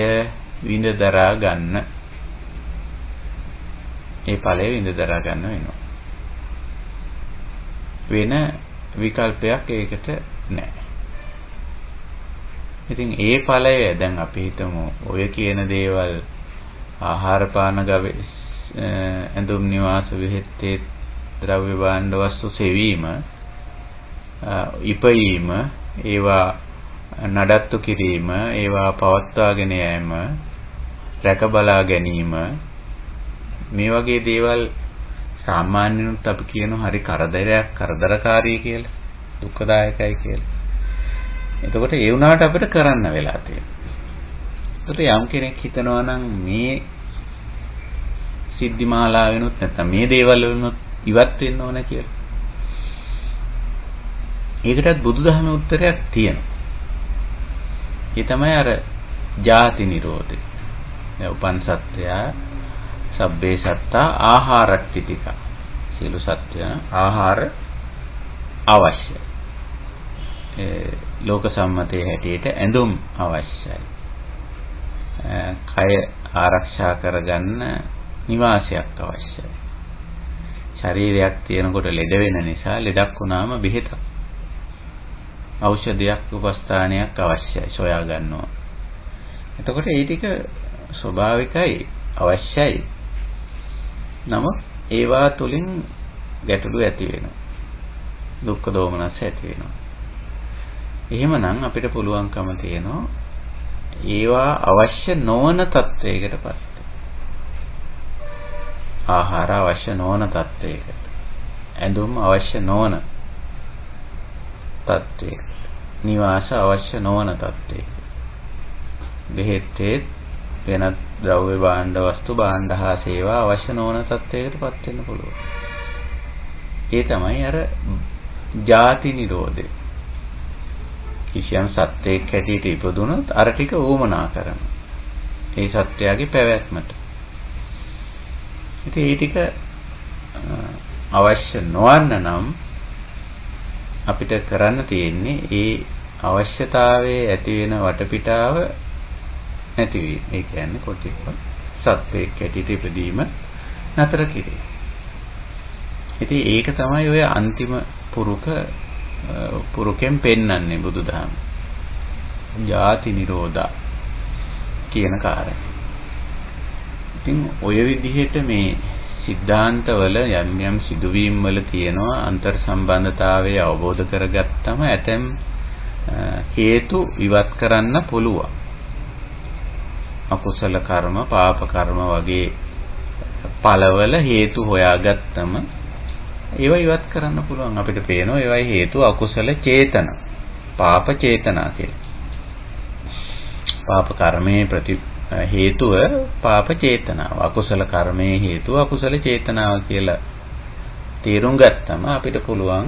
විඳ දරා ගන්න. ඒ ඵලය විඳ දරා ගන්න වෙනවා. වෙන විකල්පයක් ඒකට නැහැ. ඉතින් ඒ ඵලය දැන් අපි හිතමු ඔය කියන දේවල් ආහාර පාන ඇඳුම් නිවාස විහෙත්තේ ද්‍රව්‍ය භාණ්ඩ වස්තු සෙවීම ඉපයීම ඒවා නඩත්තු කිරීම ඒවා පවත්වාගෙන යෑම රැක බලා ගැනීම මේ වගේ දේවල් සාමාන්‍යනොත් අපි කියනවා හරි කරදරකාරී කියලා දුක්ඛදායකයි කියලා. එතකොට ඒ වුණාට අපිට කරන්න වෙලා තියෙනවා. එතකොට යම් කෙනෙක් හිතනවා නම් මේ සිද්ධි මාලාවෙනුත් නැත්නම් මේ දේවල් වලුත් ඉවත් වෙන්න ඕන කියලා. ඒකටත් බුදුදහමේ උත්තරයක් තියෙනවා. ඒ තමයි අර ජාති නිරෝධය. දැන් උපන් සත්‍යය සබ්බේ සත්තා ආහාරට්ඨිතික. සියලු සත්‍යයන් ආහාර අවශ්‍යයි. ලෝක සම්මතයේ හැටියට ඇඳුම් අවශ්‍යයි. කය ආරක්ෂා කරගන්න නිවාසයක් අවශ්‍යයි. ශරීරයක් තියෙනකොට ලෙඩ වෙන නිසා ලෙඩක් වුණාම බෙහෙතක් ඖෂධයක් උපස්ථානයක් අවශ්‍යයි සොයා ගන්නවා. එතකොට ඒ ටික ස්වභාවිකයි අවශ්‍යයි. නමුත් ඒවා තුලින් ගැටලු ඇති වෙනවා. දුක්ඛ දෝමනස් ඇති වෙනවා. එහෙමනම් අපිට පුළුවන්කම තියෙනවා ඒවා අවශ්‍ය නොවන තත්වයකටපත්. ආහාර අවශ්‍ය නොවන තත්වයකට. ඇඳුම් අවශ්‍ය නොවන තත්වයකට. නිවාස අවශ්‍ය නොවන තත්වයකට. බෙහෙත් වෙනත් ද්‍රව්‍ය භාණ්ඩ වස්තු භාණ්ඩ හා සේවා අවශ්‍ය නොවන තත්වයකටපත් වෙන්න පුළුවන්. ඒ තමයි අර ජාති නිරෝධය. කිසියම් සත්‍යයක් හැටියට ඉපදුනොත් අර ටික ඕමනා කරන. ඒ සත්‍යයගේ පැවැත්මට. ඉතින් ඒ ටික අවශ්‍ය නොවන්න නම් අපිට කරන්න තියෙන්නේ ඒ අවශ්‍යතාවයේ ඇති වෙන වටපිටාව නැති වීම. ඒ කියන්නේ කොටිප සත්‍යයක් හැටියට ඉපදීම නතර කිරීම. ඉතින් ඒක තමයි ඔය අන්තිම පුරුකෙන් පෙන්වන්නේ බුදුදහම. ජාති නිරෝධා කියන කාරණය. ඉතින් ඔය විදිහට මේ සිද්ධාන්තවල යම් යම් සිදුවීම් වල තියෙනවා අන්තර් සම්බන්ධතාවය අවබෝධ කරගත්තම ඇතැම් හේතු ඉවත් කරන්න පුළුවන්. අකුසල කර්ම, පාප කර්ම වගේ ඵලවල හේතු හොයාගත්තම ඒවා ඉවත් කරන්න පුළුවන්. අපිට පේනවා ඒවයි හේතු අකුසල චේතන, පාප චේතනා කියලා. පාප කර්මයේ හේතුව පාප චේතනාව, අකුසල කර්මයේ හේතුව අකුසල චේතනාව කියලා තේරුම් ගත්තම අපිට පුළුවන්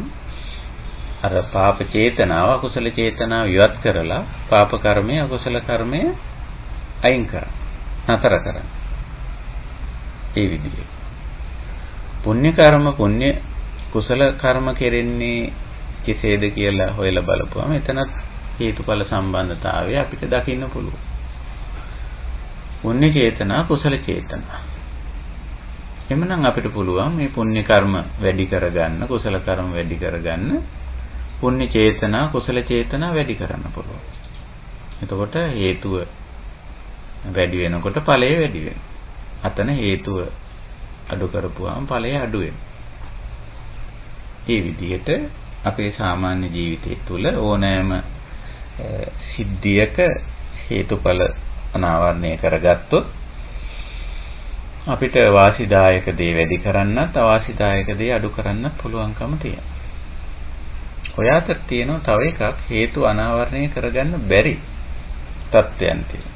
අර පාප චේතනාව අකුසල චේතනාව ඉවත් කරලා පාප කර්මයේ අකුසල කර්මයේ අයින් කරන්න, නතර කරන්න. ඒ විදිහට පුණ්‍ය කර්ම පුණ්‍ය කුසල කර්ම කෙරෙන්නේ කෙසේද කියලා හොයලා බලපුවම එතනත් හේතුඵල සම්බන්ධතාවය අපිට දකින්න පුළුවන්. පුණ්‍ය චේතනා කුසල චේතනා. එhmenan අපිට පුළුවන් මේ පුණ්‍ය කර්ම වැඩි කරගන්න, කුසල කර්ම වැඩි කරගන්න, පුණ්‍ය චේතනා කුසල චේතනා වැඩි කරන්න පුළුවන්. එතකොට හේතුව වැඩි වෙනකොට ඵලය වැඩි වෙනවා. අතන හේතුව අඩු කරපුවාම ඵලය අඩු වෙනවා. මේ විදිහට අපේ සාමාන්‍ය ජීවිතය තුළ ඕනෑම සිද්ධියක හේතුඵල අනාවරණය කරගත්තොත් අපිට වාසිදායක දේ වැඩි කරන්නත් අවාසිදායක දේ අඩු කරන්නත් පුළුවන්කම තියෙනවා. ඔය අතර තියෙනවා තව එකක් හේතු අනාවරණය කරගන්න බැරි තත්ත්වයන් තියෙනවා.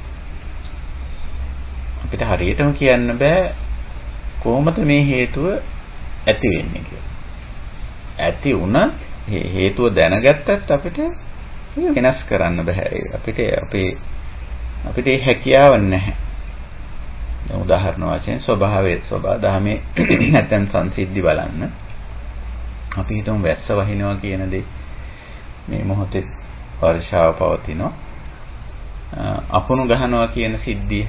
අපිට හරියටම කියන්න බෑ කොහොමද මේ හේතුව ඇති වෙන්නේ කියලා. ඇති වුණත් හේතුව දැනගත්තත් අපිට වෙනස් කරන්න බෑ. අපිට ඒ හැකියාව නැහැ. උදාහරණ වශයෙන් ස්වභාව ධර්මයේ නැත්නම් සංසිද්ධි බලන්න. අපි හිතමු වැස්ස වහිනවා කියන දේ. මේ මොහොතේ වර්ෂාව පවතිනවා. අකුණු ගහනවා කියන සිද්ධිය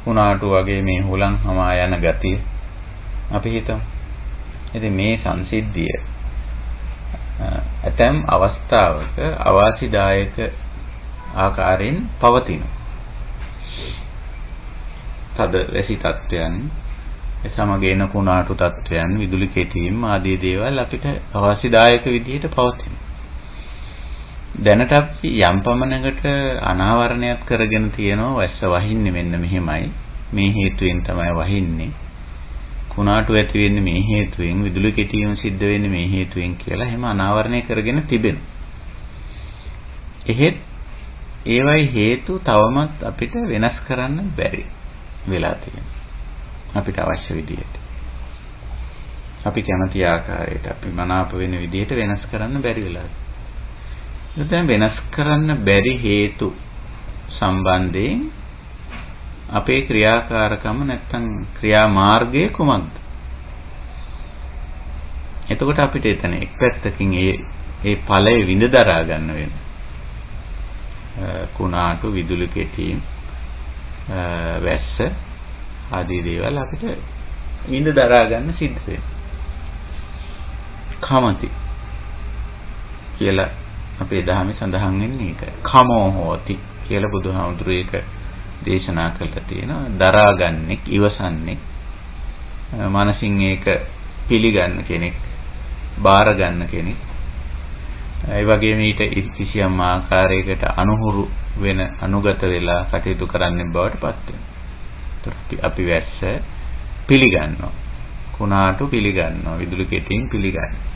කුණාටු වගේ මේ හුලං හමා යන ගතිය අපි හිතමු. ඉතින් මේ සංසිද්ධිය ඇතැම් අවස්ථාවක අවාසිදායක ආකාරයෙන් පවතිනවා. තද වැසි තත්වයන්, සමගේන කුණාටු තත්වයන්, විදුලි කෙටීම් ආදී දේවල් අපිට අවාසිදායක විදිහට පවතිනවා. දැනට අපි යම් පමණකට අනාවරණයක් කරගෙන තියෙනවා වැස්ස වහින්නේ මෙන්න මෙහෙමයි. මේ හේතුවෙන් තමයි වහින්නේ. කුණාටු ඇති වෙන්නේ මේ හේතුවෙන්, විදුලි කෙටීම සිද්ධ වෙන්නේ මේ හේතුවෙන් කියලා එහෙම අනාවරණය කරගෙන තිබෙනවා. එහෙත් ඒවයි හේතු තවමත් අපිට වෙනස් කරන්න බැරි වෙලා තියෙනවා. අපිට අවශ්‍ය විදිහට. අපි කැමති ආකාරයට අපි මනාප වෙන විදිහට වෙනස් කරන්න බැරි වෙලා තියෙනවා. දැන් වෙනස් කරන්න බැරි හේතු සම්බන්ධයෙන් අපේ ක්‍රියාකාරකම නැත්තම් ක්‍රියා මාර්ගය කුමක්ද? එතකොට අපිට එතන එක් පැත්තකින් ඒ ඵලය විඳ දරා ගන්න වෙනවා. කුණාටු, විදුලි කෙටීම්, වැස්ස ආදී දේවල් අපිට විඳ දරා ගන්න සිද්ධ වෙනවා. කමති කියලා අපේ ධර්මයේ සඳහන් වෙන්නේ ඒක. කමෝ හෝති කියලා බුදුහාමුදුරුවෝ ඒක දේශනා කළා තියෙනවා. දරාගන්නෙක්, ඉවසන්නෙක්, මනසින් ඒක පිළිගන්න කෙනෙක්, බාර ගන්න කෙනෙක්. ඒ වගේම ඊට කිසියම් ආකාරයකට අනුහුරු වෙන අනුගත වෙලා කටයුතු කරන්න බවට පත් වෙනවා. අපි වැස්ස පිළිගන්නවා. කුණාටු පිළිගන්නවා. විදුලි කෙටින් පිළිගන්නවා.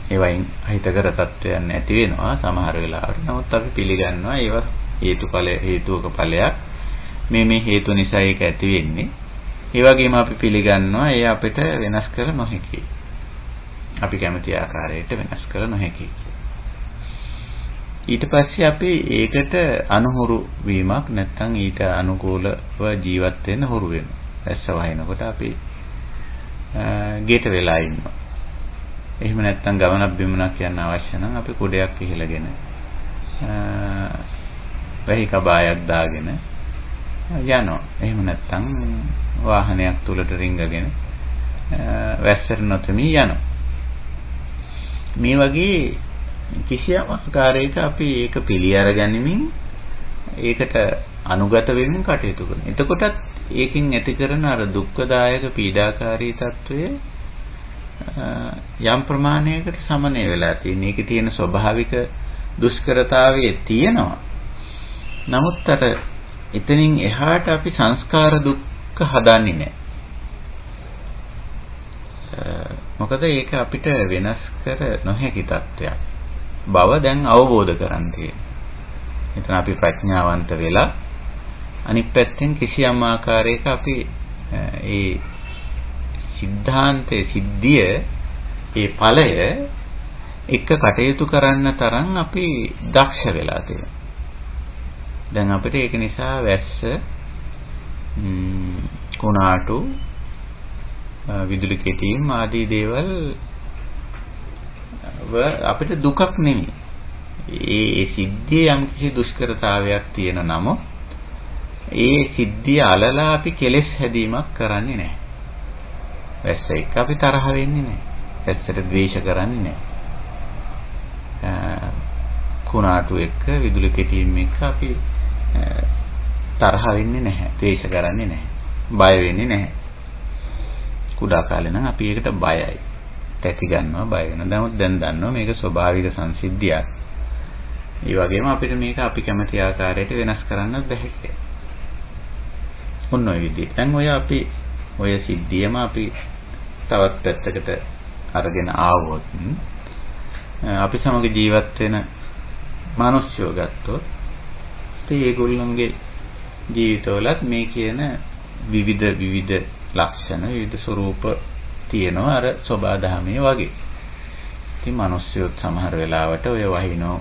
ඒවයින් අහිතකර තත්ත්වයන් නැති වෙනවා සමහර වෙලාවට. නමුත් අපි පිළිගන්නවා ඒවා හේතුක ඵලයක්. මේ හේතු නිසා ඒක ඇති වෙන්නේ. ඒ වගේම අපි පිළිගන්නවා ඒ අපිට වෙනස් කර නොහැකි. අපි කැමති ආකාරයට වෙනස් කර නොහැකි. ඊට පස්සේ අපි ඒකට අනුහුරු වීමක් නැත්නම් ඊට අනුකූලව ජීවත් වෙන්න හුරු වෙනවා. වැස්ස වහිනකොට අපි ගෙට වෙලා ඉන්නවා. එහෙම නැත්නම් ගමනක් බිමනක් යන්න අවශ්‍ය නම් අපි කුඩයක් ඉහළගෙන වැහි කබායක් දාගෙන යනවා. එහෙම නැත්නම් වාහනයක් තුලට රිංගගෙන වැස්සට නොතෙමී යනවා. මේ වගේ කිසියම් ආකාරයක අපි ඒක පිළි අරගනිමින් ඒකට අනුගත වෙමින් කටයුතු කරනවා. එතකොටත් ඒකෙන් ඇති කරන අර දුක්ඛදායක පීඩාකාරී తত্ত্বය යම් ප්‍රමාණයකට සමනය වෙලා තියෙන. ඒකේ තියෙන ස්වභාවික දුෂ්කරතාවයේ තියෙනවා. නමුත් අර එතනින් එහාට අපි සංස්කාර දුක්ඛ හදන්නේ නැහැ. මොකද ඒක අපිට වෙනස් කර නොහැකි තත්ත්වයක් බව දැන් අවබෝධ කරගන්න තියෙනවා. එතන අපි ප්‍රඥාවන්ත වෙලා අනිත් පැත්තෙන් කිසියම් ආකාරයක අපි ඒ සිද්ධාන්තයේ සිද්ධිය ඒ ඵලය එක කටයුතු කරන්න තරම් අපි දක්ෂ වෙලා තියෙනවා. දැන් අපිට ඒක නිසා වැස්ස කුණාටු විදුලි කෙටීම් ආදී දේවල් අපිට දුකක් නෙමෙයි. ඒ සිද්ධියේ යම් කිසි දුෂ්කරතාවයක් තියෙන නම ඒ සිද්ධිය අලලා අපි කෙලෙස් හැදීමක් කරන්නේ නැහැ. වැස්ස එක්ක අපි තරහ වෙන්නේ නැහැ. වැස්සට ද්වේෂ කරන්නේ නැහැ. කුණාටු එක්ක විදුලි කෙටීම් එක්ක අපි තරහ වෙන්නේ නැහැ. ද්වේෂ කරන්නේ නැහැ. බය වෙන්නේ නැහැ. කුඩා කාලේ නම් අපි ඒකට බයයි. තැති ගන්නවා බය වෙනවා. නමුත් දැන් දන්නවා මේක ස්වභාවික සංසිද්ධියක්. ඒ වගේම අපිට මේක අපි කැමති ආකාරයට වෙනස් කරන්න බැහැ කියලා. ඔන්න ඔය විදිහට. දැන් අපි ඔය සිද්ධියම අපි තවත් පැත්තකට අරගෙන ආවොත් අපි සමග ජීවත් වෙන මිනිස්සුયો ගත්තොත් ඒගොල්ලන්ගේ ජීවිතවලත් මේ කියන විවිධ ලක්ෂණ විවිධ ස්වરૂප තියෙනවා අර සබා දහමේ වගේ. ඉතින් මිනිස්සුયો සමහර වෙලාවට ඔය වහිනෝ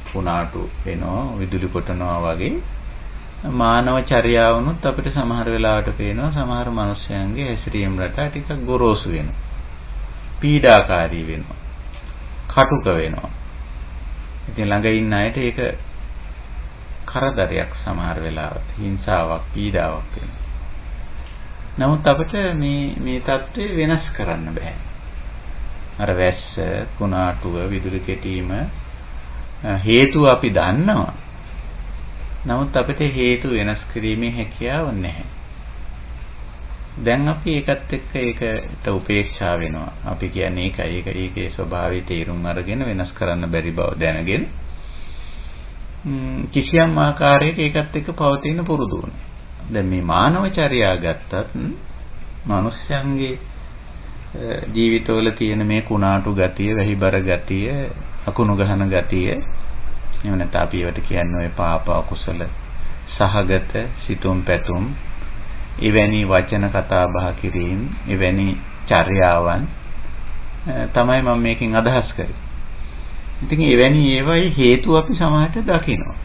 පුනාටු වෙනවා විදුලි කොටනවා වගේ මානව චර්යාවනොත් අපිට සමහර වෙලාවට පේනවා සමහර මිනිස්යන්ගේ හැසිරීම රටා ටිකක් ගොරෝසු වෙනවා. පීඩාකාරී වෙනවා. කටුක වෙනවා. ඉතින් ළඟ ඉන්න අයට ඒක කරදරයක් සමහර වෙලාවට හිංසාවක් පීඩාවක් වෙනවා. නමුත් අපිට මේ தත්ත්වය වෙනස් කරන්න බෑ. අර වැස්ස කුණාටුව විදුලි කෙටීම හේතුව අපි දන්නවා. නමුත් අපිට හේතු වෙනස් කිරීමේ හැකියාව නැහැ. දැන් අපි ඒකත් එක්ක ඒකට උපේක්ෂා වෙනවා. අපි කියන්නේ ඒකේ ස්වභාවය තේරුම් අරගෙන වෙනස් කරන්න බැරි බව දැනගෙන කිසියම් ආකාරයක ඒකත් එක්ක පවතින පුරුදු වුණා. දැන් මේ මානව චර්යා ගත්තත් මිනිස්යන්ගේ ජීවිතවල තියෙන මේ කුණාටු ගතිය, වැහිබර ගතිය, අකුණු ගහන ගතිය එහෙම නැත්නම් අපි ඒවට කියන්නේ ඔය පාප අකුසල සහගත සිතුම් පැතුම් එවැනි වචන කතා බහ කිරීම එවැනි චර්යාවන් තමයි මම මේකෙන් අදහස් කරේ. ඉතින් එවැනි ඒවායි හේතු අපි සමාජයට දකිනවා.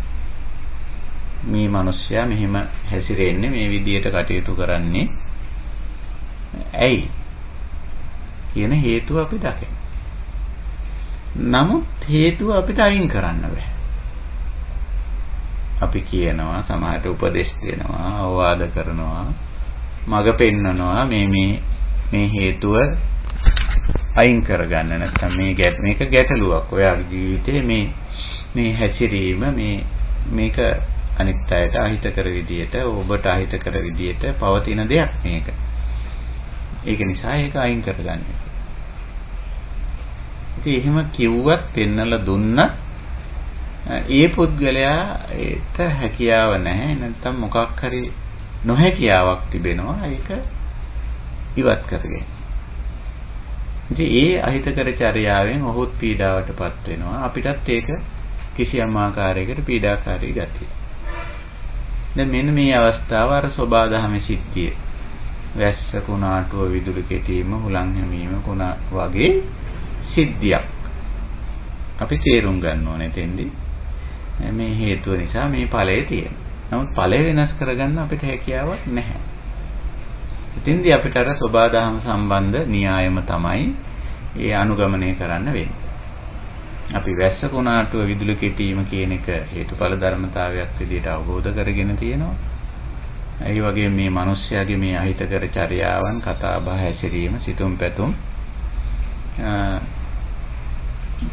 මේ මිනිස්සයා මෙහෙම හැසිරෙන්නේ මේ විදියට කටයුතු කරන්නේ ඇයි කියන හේතුව අපි දකිනවා. නමුත් හේතුව අපිට අයින් කරන්න බෑ. අපි කියනවා සමාජයට උපදෙස් දෙනවා අවවාද කරනවා මඟ පෙන්නනවා මේ හේතුව අයින් කරගන්න නැත්නම් මේක ගැටලුවක් ඔයාගේ ජීවිතේ මේ හැසිරීම මේක අනිත් අයට අහිතකර විදියට ඔබට අහිතකර විදියට පවතින දෙයක් මේක. ඒක නිසා ඒක අයින් කරගන්න. ඉතින් එහෙම කිව්වත් පෙන්නලා දුන්නත් ඒ පුද්ගලයාට හැකියාව නැහැ නැත්නම් මොකක් හරි නොහැකියාවක් තිබෙනවා ඒක ඉවත් කරගෙන. ඉතින් ඒ අහිතකර චර්යාවෙන් ඔහුත් පීඩාවටපත් වෙනවා. අපිටත් ඒක කිසියම් ආකාරයකට පීඩාකාරී ගතිය. දැන් මෙන්න මේ අවස්ථාව අර සෝබාදහමේ සිද්ධිය. වැස්ස කුණාටුව විදුලි කෙටීම හුලං හැමීම කුණ වගේ සිද්ධියක්. අපි තේරුම් ගන්න ඕනේ තෙන්දී. මේ හේතුව නිසා මේ ඵලය තියෙනවා. නමුත් ඵලය වෙනස් කරගන්න අපිට හැකියාවක් නැහැ. ඉතින්දී අපිට අර සෝබාදහම සම්බන්ධ න්‍යායම තමයි ඒ අනුගමනය කරන්න වෙන්නේ. අපි වැස්ස කුණාටුව විදුලි කෙටීම කියන එක හේතුඵල ධර්මතාවයක් විදිහට අවබෝධ කරගෙන තියෙනවා. ඒ වගේ මේ මිනිස්යාගේ මේ අහිතකර චර්යාවන් කතා බහ හැසිරීම සිතුම් පැතුම්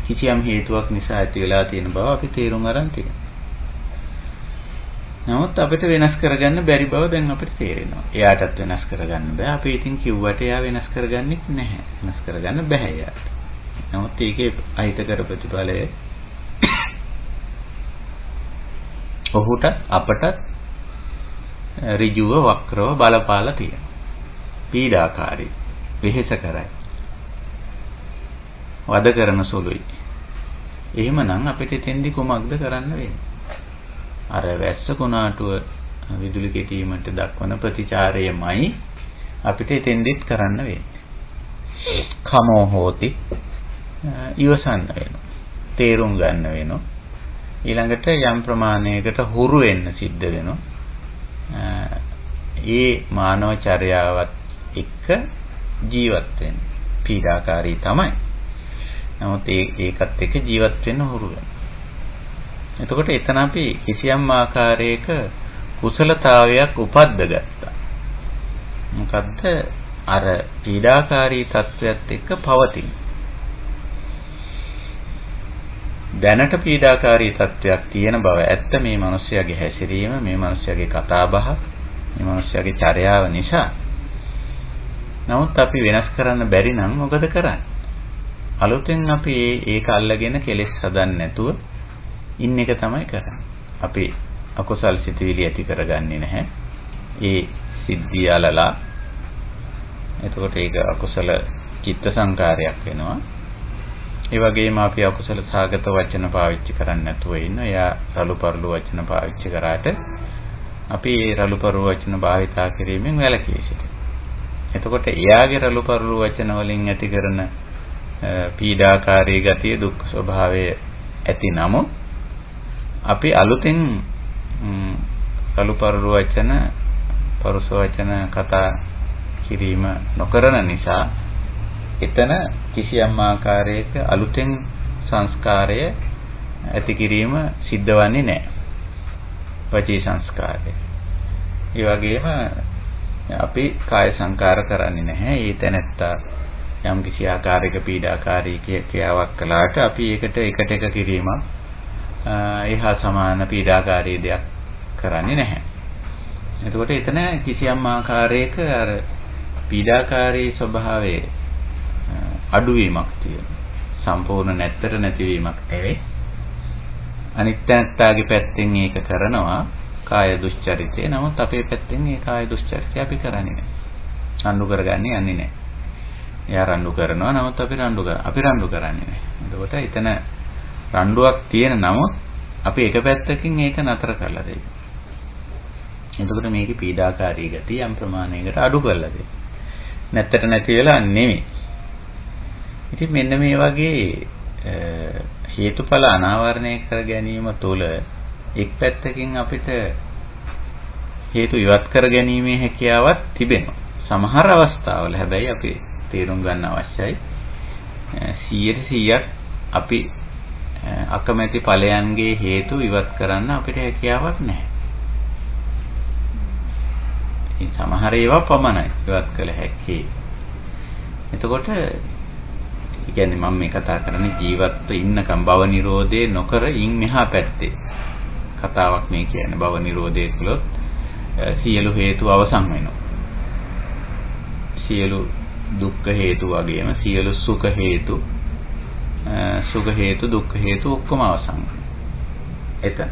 කිසියම් හේතුවක් නිසා ඇති වෙලා තියෙන බව අපි තේරුම් අරන් තියෙනවා. නමුත් අපිට වෙනස් කරගන්න බැරි බව දැන් අපිට තේරෙනවා. එයාටත් වෙනස් කරගන්න බෑ. අපි ඉතින් කිව්වට එයා වෙනස් කරගන්නෙත් නැහැ. වෙනස් කරගන්න බෑ එයාට. නමුත් ඒකේ අහිතකර ප්‍රතිඵලය ඔහුට අපට ඍජුව වක්‍රව බලපාලා තියෙනවා. පීඩාකාරී, වෙහෙස කරයි. වද කරන සුළුයි. එහෙමනම් අපිට එතෙන්දි කුමක්ද කරන්න වෙන්නේ? අර වැස්ස කුණාටුව විදුලි කෙටීමට දක්වන ප්‍රතිචාරයමයි අපිට එතෙන්දිත් කරන්න වෙන්නේ. කමෝ හෝති ඉවසන්න වෙනවා. තේරුම් ගන්න වෙනවා. ඊළඟට යම් ප්‍රමාණයකට හුරු වෙන්න සිද්ධ වෙනවා. ඒ මානව චර්යාවත් එක්ක ජීවත් වෙන්න පීඩාකාරී තමයි. නමුත් ඒකත් එක්ක ජීවත් වෙන්න හුරු වෙනවා. එතකොට එතන අපි කිසියම් ආකාරයක කුසලතාවයක් උපද්දගත්තා. මොකද්ද? අර පීඩාකාරී තත්වයක් එක්ක පවතින. දැනට පීඩාකාරී තත්වයක් තියෙන බව ඇත්ත මේ මිනිස්යාගේ හැසිරීම, මේ මිනිස්යාගේ කතාබහ, මේ මිනිස්යාගේ චර්යාව නිසා. නමුත් අපි වෙනස් කරන්න බැරි නම් මොකද කරන්නේ? අලුතෙන් අපි ඒක අල්ලගෙන කෙලෙස් හදන්න නැතුව ඉන්න එක තමයි කරන්නේ. අපි අකුසල් සිතුවිලි ඇති කරගන්නේ නැහැ. ඒ සිද්ධිය අලලා. එතකොට ඒක අකුසල චිත්ත සංකාරයක් වෙනවා. ඒ වගේම අපි අකුසල සාගත වචන පාවිච්චි කරන්නේ නැතුව ඉන්න. එයා රළුපරළු වචන පාවිච්චි කරාට අපි ඒ රළුපරළු වචන භාවිතා කිරීමෙන් වැළකී සිටිනවා. එතකොට එයාගේ රළුපරළු වචන වලින් ඇති කරන පීඩාකාරී ගතිය දුක් ස්වභාවය ඇති නමුත් අපි අලුතෙන් රළුපරළු වචන පරුස වචන කතා කිරීම නොකරන නිසා එතන කිසියම් ආකාරයක අලුතෙන් සංස්කාරය ඇති කිරීම සිද්ධ වන්නේ නැහැ. වචී සංස්කාරය. ඒ වගේම අපි කාය සංකාර කරන්නේ නැහැ. ඒ තැනත්තා යම් කිසි ආකාරයක පීඩාකාරී ක්‍රියාවක් කළාට අපි ඒකට එක කිරීමක් එහා සමාන පීඩාකාරී දෙයක් කරන්නේ නැහැ. එතකොට එතන කිසියම් ආකාරයක අර පීඩාකාරී ස්වභාවයේ අඩුවීමක් තියෙනවා. සම්පූර්ණ නැත්තර නැතිවීමක් නෙවෙයි. අනිත්‍යත්වයේ පැත්තෙන් ඒක කරනවා කාය දුස්චරිතය. නමුත් අපේ පැත්තෙන් ඒ කාය දුස්චරිතය අපි කරන්නේ නැහැ. රණ්ඩු කරගන්නේ යන්නේ නැහැ. එයා රණ්ඩු කරනවා. නමුත් අපි රණ්ඩු කරන්නේ නැහැ. එතකොට එතන රණ්ඩුවක් තියෙන නමුත් අපි එක පැත්තකින් ඒක නතර කරලා දෙයි. එතකොට මේකේ පීඩාකාරී ගතිය යම් ප්‍රමාණයකට අඩු කරලා දෙයි. නැත්තට නැති වෙලා නෙමෙයි. ඉතින් මෙන්න මේ වගේ හේතුඵල අනාවරණය කර ගැනීම තුළ එක් පැත්තකින් අපිට හේතු ඉවත් කර ගැනීමේ හැකියාවක් තිබෙනවා. සමහර අවස්ථාවල හැබැයි අපි තේරුම් ගන්න අවශ්‍යයි 100% අපි අකමැති ඵලයන්ගේ හේතු ඉවත් කරන්න අපිට හැකියාවක් නැහැ. ඉතින් සමහර ඒවා පමණයි ඉවත් කළ හැකි. එතකොට කියන්නේ මම මේ කතා කරන්නේ ජීවත්ව ඉන්නකම් භව නිරෝධේ නොකර ඉන් මෙහා පැත්තේ කතාවක් මේ කියන්නේ. භව නිරෝධයේ තුලත් සියලු හේතු අවසන් වෙනවා. සියලු දුක්ඛ හේතු වගේම සියලු සුඛ හේතු දුක්ඛ හේතු ඔක්කොම අවසන් වෙනවා. එතන.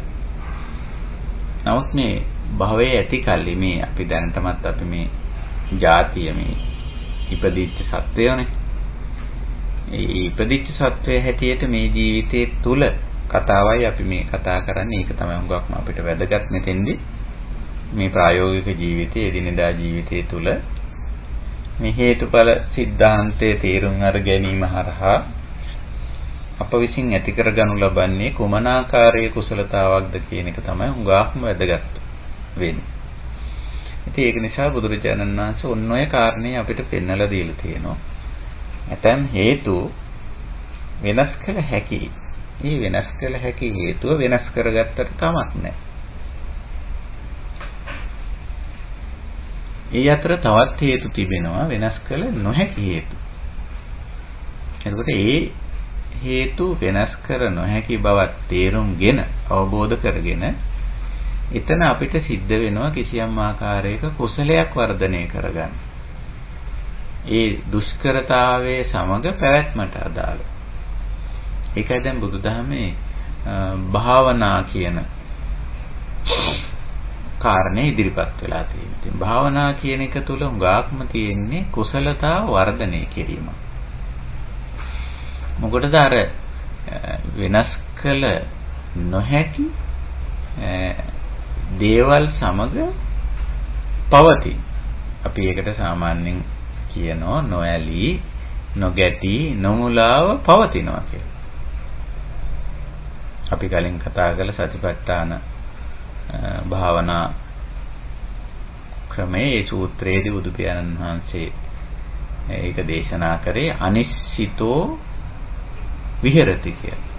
නමුත් මේ භවයේ ඇති කල්ලි මේ අපි දැනටමත් අපි මේ ජාතිය මේ ඉපදිච්ච සත්වයෝනේ. ඒ ඉපදිච්ච සත්වය හැටියට මේ ජීවිතයේ තුල කතාවයි අපි මේ කතා කරන්නේ. ඒක තමයි හුඟක්ම අපිට වැදගත් මෙතෙන්දී. මේ ප්‍රායෝගික ජීවිතයේ එදිනෙදා ජීවිතයේ තුල මේ හේතුඵල સિદ્ધාන්තයේ තේරුම් අර ගැනීම හරහා අප විසින් ඇති කරගනු ලබන්නේ කුමන ආකාරයේ කුසලතාවක්ද කියන එක තමයි හුඟක්ම වැදගත් වෙන්නේ. ඉතින් ඒක නිසා බුදුරජාණන් වහන්සේ ඔන්න ඔය කාරණේ අපිට පෙන්වලා දීලා තියෙනවා. ඇතැම් හේතු වෙනස් කළ හැකි. මේ වෙනස් කළ හැකි හේතුව වෙනස් කරගත්තට කමක් නැහැ. ඒ අතර තවත් හේතු තිබෙනවා වෙනස් කළ නොහැකි හේතු. එතකොට ඒ හේතු වෙනස් කර නොහැකි බවත් තේරුම්ගෙන අවබෝධ කරගෙන එතන අපිට සිද්ධ වෙනවා කිසියම් ආකාරයක කුසලයක් වර්ධනය කරගන්න. ඒ දුෂ්කරතාවයේ සමග පැවැත්මට අදාළ. ඒකයි දැන් බුදුදහමේ භාවනා කියන කාරණේ ඉදිරිපත් වෙලා තියෙන්නේ. ඉතින් භාවනා කියන එක තුල උගාක්ම තියෙන්නේ කුසලතා වර්ධනය කිරීම. මොකටද අර වෙනස් කළ නොහැකි දේවල් සමග පවතින. අපි ඒකට සාමාන්‍යයෙන් කියනවා නොඇලී නොගැටි නොමුලාව පවතිනවා කියලා. අපි කලින් කතා කළ සතිපට්ඨාන භාවනා ක්‍රමයේ සූත්‍රයේදී බුදු පියාණන් වහන්සේ ඒක දේශනා කරේ අනිශ්චිතෝ විහෙරති කියලා.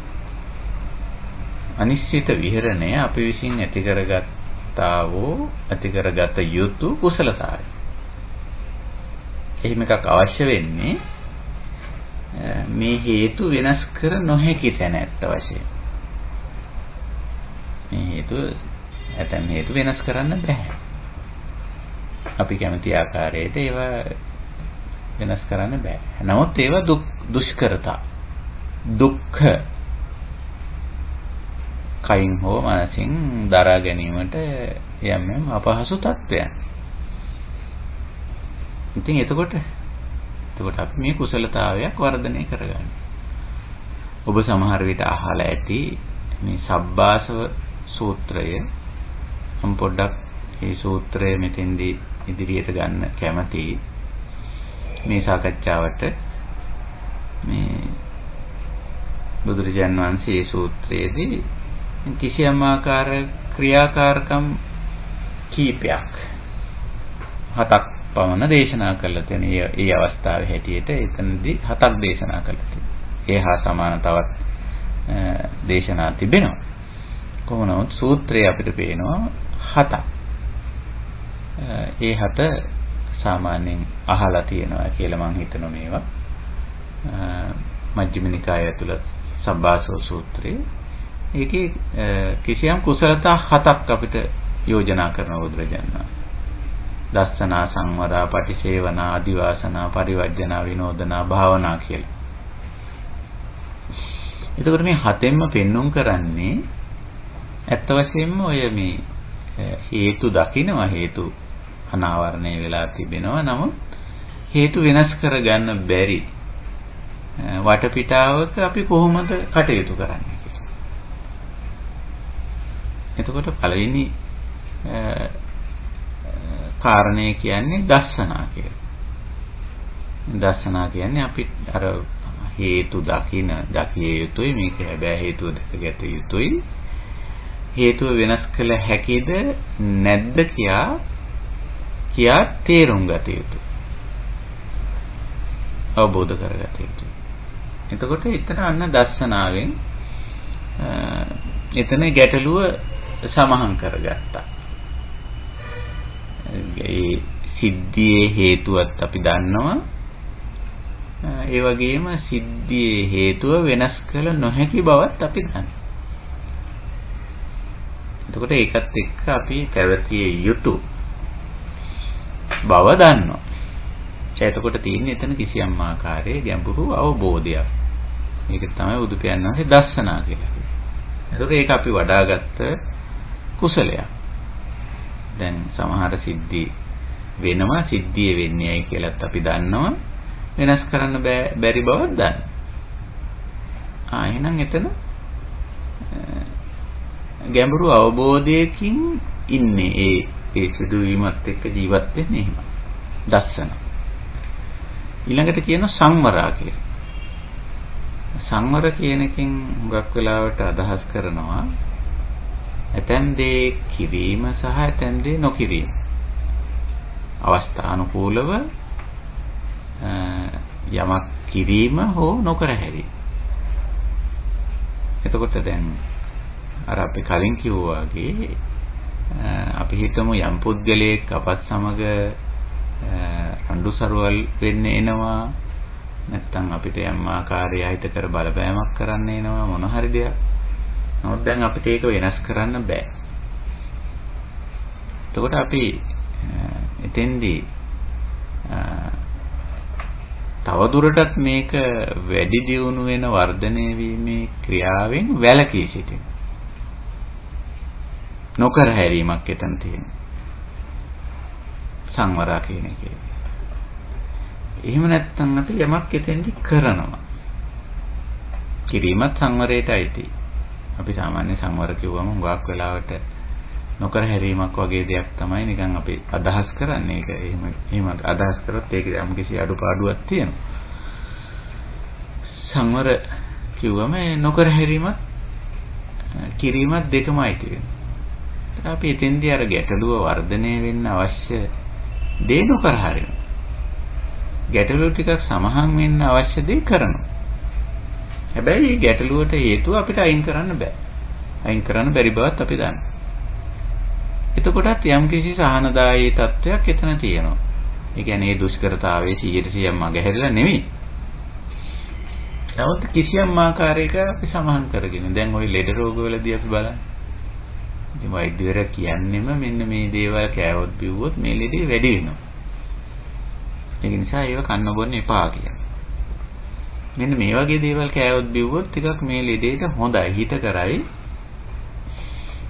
අනිශ්චිත විහෙරණය අපි විසින් ඇති කරගත යුතු කුසලතාවය. එහෙම එකක් අවශ්‍ය වෙන්නේ මේ හේතු වෙනස් කර නොහැකි තැන ඇත්ත වශයෙන්. මේ ඇතැම් හේතු වෙනස් කරන්න බෑ. අපි කැමති ආකාරයට ඒවා වෙනස් කරන්න බෑ. නමුත් ඒවා දුෂ්කරතා දුක්ඛ කයින් හෝ මනසින් දරා ගැනීමට යම් අපහසු තත්ත්වයන්. ඉතින් එතකොට අපි මේ කුසලතාවයක් වර්ධනය කරගන්න. ඔබ සමහර විට අහලා ඇති මේ සබ්බාසව සූත්‍රය. මම පොඩ්ඩක් මේ සූත්‍රය මෙතෙන්දී ඉදිරියට ගන්න කැමතියි. මේ සාකච්ඡාවට මේ බුදුරජාණන් වහන්සේ මේ සූත්‍රයේදී කිසියම් ආකාර ක්‍රියාකාරකම් කීපයක් 7ක් පමණ දේශනා කළා තියෙන. ඒ අවස්ථාවේ හැටියට එතනදී 7ක් දේශනා කළා තියෙනවා. ඒ හා සමාන තවත් දේශනා තිබෙනවා. කොහොම නමුත් සූත්‍රය අපිට පේනවා 7ක්. ඒ 7 සාමාන්‍යයෙන් අහලා තියෙනවා කියලා මම හිතනවා මේවා. මජ්ක්‍ධිම නිකාය ඇතුළත සබ්බාසව සූත්‍රයේ ඒකේ කිසියම් කුසලතා 7ක් අපිට යෝජනා කරන බුදුරජාණන් වහන්සේ. දස්සනා සංවරා පටිසේවනා ආදිවාසනා පරිවර්ජනා විනෝදනා භාවනා කියලා. එතකොට මේ 7ෙන්ම පෙන්눔 කරන්නේ ඇත්ත වශයෙන්ම ඔය මේ හේතු දකින්නවා හේතු අනාවරණය වෙලා තිබෙනවා. නමුත් හේතු වෙනස් කරගන්න බැරි වටපිටාවක අපි කොහොමද කටයුතු කරන්නේ කියලා. එතකොට පළවෙනි කාරණේ කියන්නේ දස්සනා කියලා. දස්සනා කියන්නේ අපි අර හේතු දකිය යුතුයි. මේක හැබැයි හේතුව දැකගත යුතුයි. හේතුව වෙනස් කළ හැකිද නැද්ද කියා තේරුම් ගත යුතුයි. අවබෝධ කරගත යුතුයි. එතකොට එතන අන්න දස්සනාවෙන් එතන ගැටලුව සමහන් කරගත්තා. ඒ සිද්ධියේ හේතුවත් අපි දන්නවා. ඒ වගේම සිද්ධියේ හේතුව වෙනස් කළ නොහැකි බවත් අපි දන්නවා. එතකොට ඒකත් එක්ක අපි පැවතිය යුතු බව දන්නවා. එතකොට තියෙන්නේ එතන කිසියම් ආකාරයේ ගැඹුරු අවබෝධයක්. මේක තමයි බුදු පියාණන් වහන්සේ දස්සනා කියලා කියන්නේ. ඒක අපි වඩාගත්ත කුසලයක්. දැන් සමහර සිද්ධි වෙනවා සිද්ධිය වෙන්නේ ඇයි කියලාත් අපි දන්නවා වෙනස් කරන්න බැරි බවක් දන්නවා. එහෙනම් එතන ගැඹුරු අවබෝධයකින් ඉන්නේ ඒ සිදුවීමත් එක්ක ජීවත් වෙන්නේ එහෙම. දස්සන. ඊළඟට කියන සංවරා කියලා. සංවර කියන එකෙන් හුඟක් වෙලාවට අදහස් කරනවා ඇතැම් දේ කිරීම සහ ඇතැම් දේ නොකිරීම. අවස්ථානුකූලව යමක් කිරීම හෝ නොකර හැරීම. එතකොට දැන් අර අපි කලින් කිව්වා වගේ අපි හිතමු යම් පුද්ගලයෙක් අපත් සමග රණ්ඩු සරුවල් වෙන්න එනවා නැත්නම් අපිට යම් ආකාරයේ හිතකර බලපෑමක් කරන්න එනවා මොන හරි දෙයක්. නමුත් දැන් අපිට ඒක වෙනස් කරන්න බෑ. එතකොට අපි එතෙන්දී තවදුරටත් මේක වැඩි දියුණු වෙන වර්ධනය වීමේ ක්‍රියාවෙන් වැළකී සිටින. නොකර හැරීමක් එතන තියෙනවා. සංවරා කියන එකේ. එහෙම නැත්නම් අපි යමක් එතෙන්දි කරනවා. කිරීමත් සංවරයටයි තියෙන්නේ. අපි සාමාන්‍ය සංවර කිව්වම හුඟක් වෙලාවට නොකර හැරීමක් වගේ දෙයක් තමයි නිකන් අපි අදහස් කරන්නේ. ඒක එහෙම අදහස් කරොත් ඒක යම් කිසි අඩුපාඩුවක් තියෙනවා. සංවර කිව්වම නොකර හැරීමත් කිරීමත් දෙකමයි තියෙන්නේ. අපි එතෙන්දී අර ගැටලුව වර්ධනය වෙන්න අවශ්‍ය දේ නොකර හරිනවා. ගැටලුව ටිකක් සමහන් වෙන්න අවශ්‍ය දේ කරනවා. හැබැයි මේ ගැටලුවට හේතුව අපිට අයින් කරන්න බෑ. අයින් කරන්න බැරි බවත් අපි දන්නවා. එතකොටත් යම්කිසි සහනදායී තත්වයක් එතන තියෙනවා. ඒ කියන්නේ මේ දුෂ්කරතාවයේ 100% මගහැරලා නෙමෙයි. නමුත් කිසියම් ආකාරයක අපි සමහන් කරගෙන දැන් ওই ලෙඩ රෝගවලදී අපි බලන්න. ඉතින් වෛද්‍යවරයා කියන්නේම මෙන්න මේ දේවල් කෑවොත් බිව්වොත් මේ ලෙඩේ වැඩි වෙනවා. ඒක නිසා ඒව කන්න බොන්න එපා කියලා. මෙන්න මේ වගේ දේවල් කෑවොත් බිව්වොත් ටිකක් මේ ලෙඩේට හොඳයි හිත කරයි.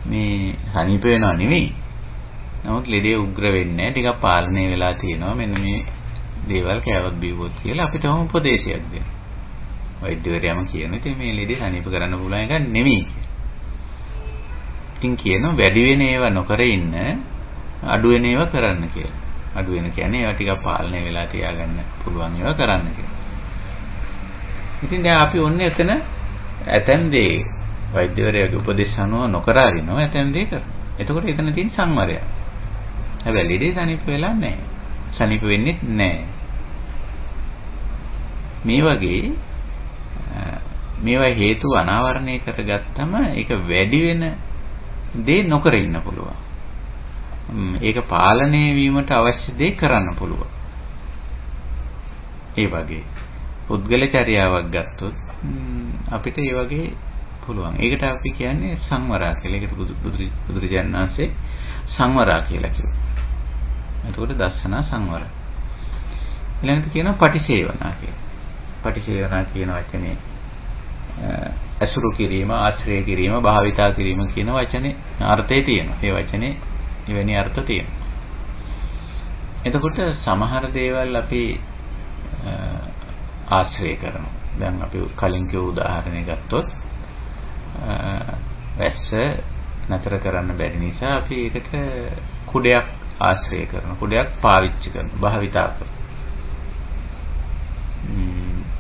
මේ සනීප වෙනවා නෙවෙයි. නමුත් ලෙඩේ උග්‍ර වෙන්නේ නැහැ. ටිකක් පාලනය වෙලා තියෙනවා. මෙන්න මේ දේවල් කෑවොත් බිව්වොත් කියලා අපිට هم උපදේශයක් දෙනවා. වෛද්‍යවරයාම කියන ඉතින් මේ ලෙඩේ සනීප කරන්න පුළුවන් එකක් නෙවෙයි. ඉතින් කියනවා වැඩි වෙන ඒවා නොකර ඉන්න අඩු වෙන ඒවා කරන්න කියලා. අඩු වෙන කියන්නේ ඒවා ටිකක් පාලනය වෙලා තියාගන්න පුළුවන් ඒවා කරන්න කියලා. ඉතින් දැන් අපි ඔන්නේ එතන ඇතැම් දේ වෛද්‍යවරයාගේ උපදේශ අනුව නොකර අරිනවා ඇතැම් දේ කරනවා. එතකොට එතන තියෙන සංවරය. හැබැයි ලෙඩේ සනීප වෙලා නැහැ. සනීප වෙන්නේ නැහැ. මේ වගේ මේවා හේතු අනාවරණය කරගත්තම ඒක වැඩි වෙන දේ නොකර ඉන්න පුළුවන්. ඒක පාලනය වීමට අවශ්‍ය දේ කරන්න පුළුවන්. ඒ වගේ පුද්ගල චර්යාවක් ගත්තොත් අපිට ඒ වගේ පුළුවන්. ඒකට අපි කියන්නේ සංවරා කියලා. ඒකට බුදුරජාණන් වහන්සේ සංවරා කියලා කිව්වා. එතකොට දස්සනා සංවර. ඊළඟට කියනවා පටිසේවනා කියලා. පටිසේවනා කියන වචනේ අසුරු කිරීම, ආශ්‍රය කිරීම, භාවිතා කිරීම කියන වචනේ අර්ථය තියෙනවා. ඒ වචනේ එවැනි අර්ථ තියෙනවා. එතකොට සමහර දේවල් අපි ආශ්‍රය කරනවා. දැන් අපි කලින් කිව්ව උදාහරණය ගත්තොත් වැස්ස නතර කරන්න බැරි නිසා අපි ඒකට කුඩයක් ආශ්‍රය කරනවා. කුඩයක් පාවිච්චි කරනවා, භාවිතා කරනවා.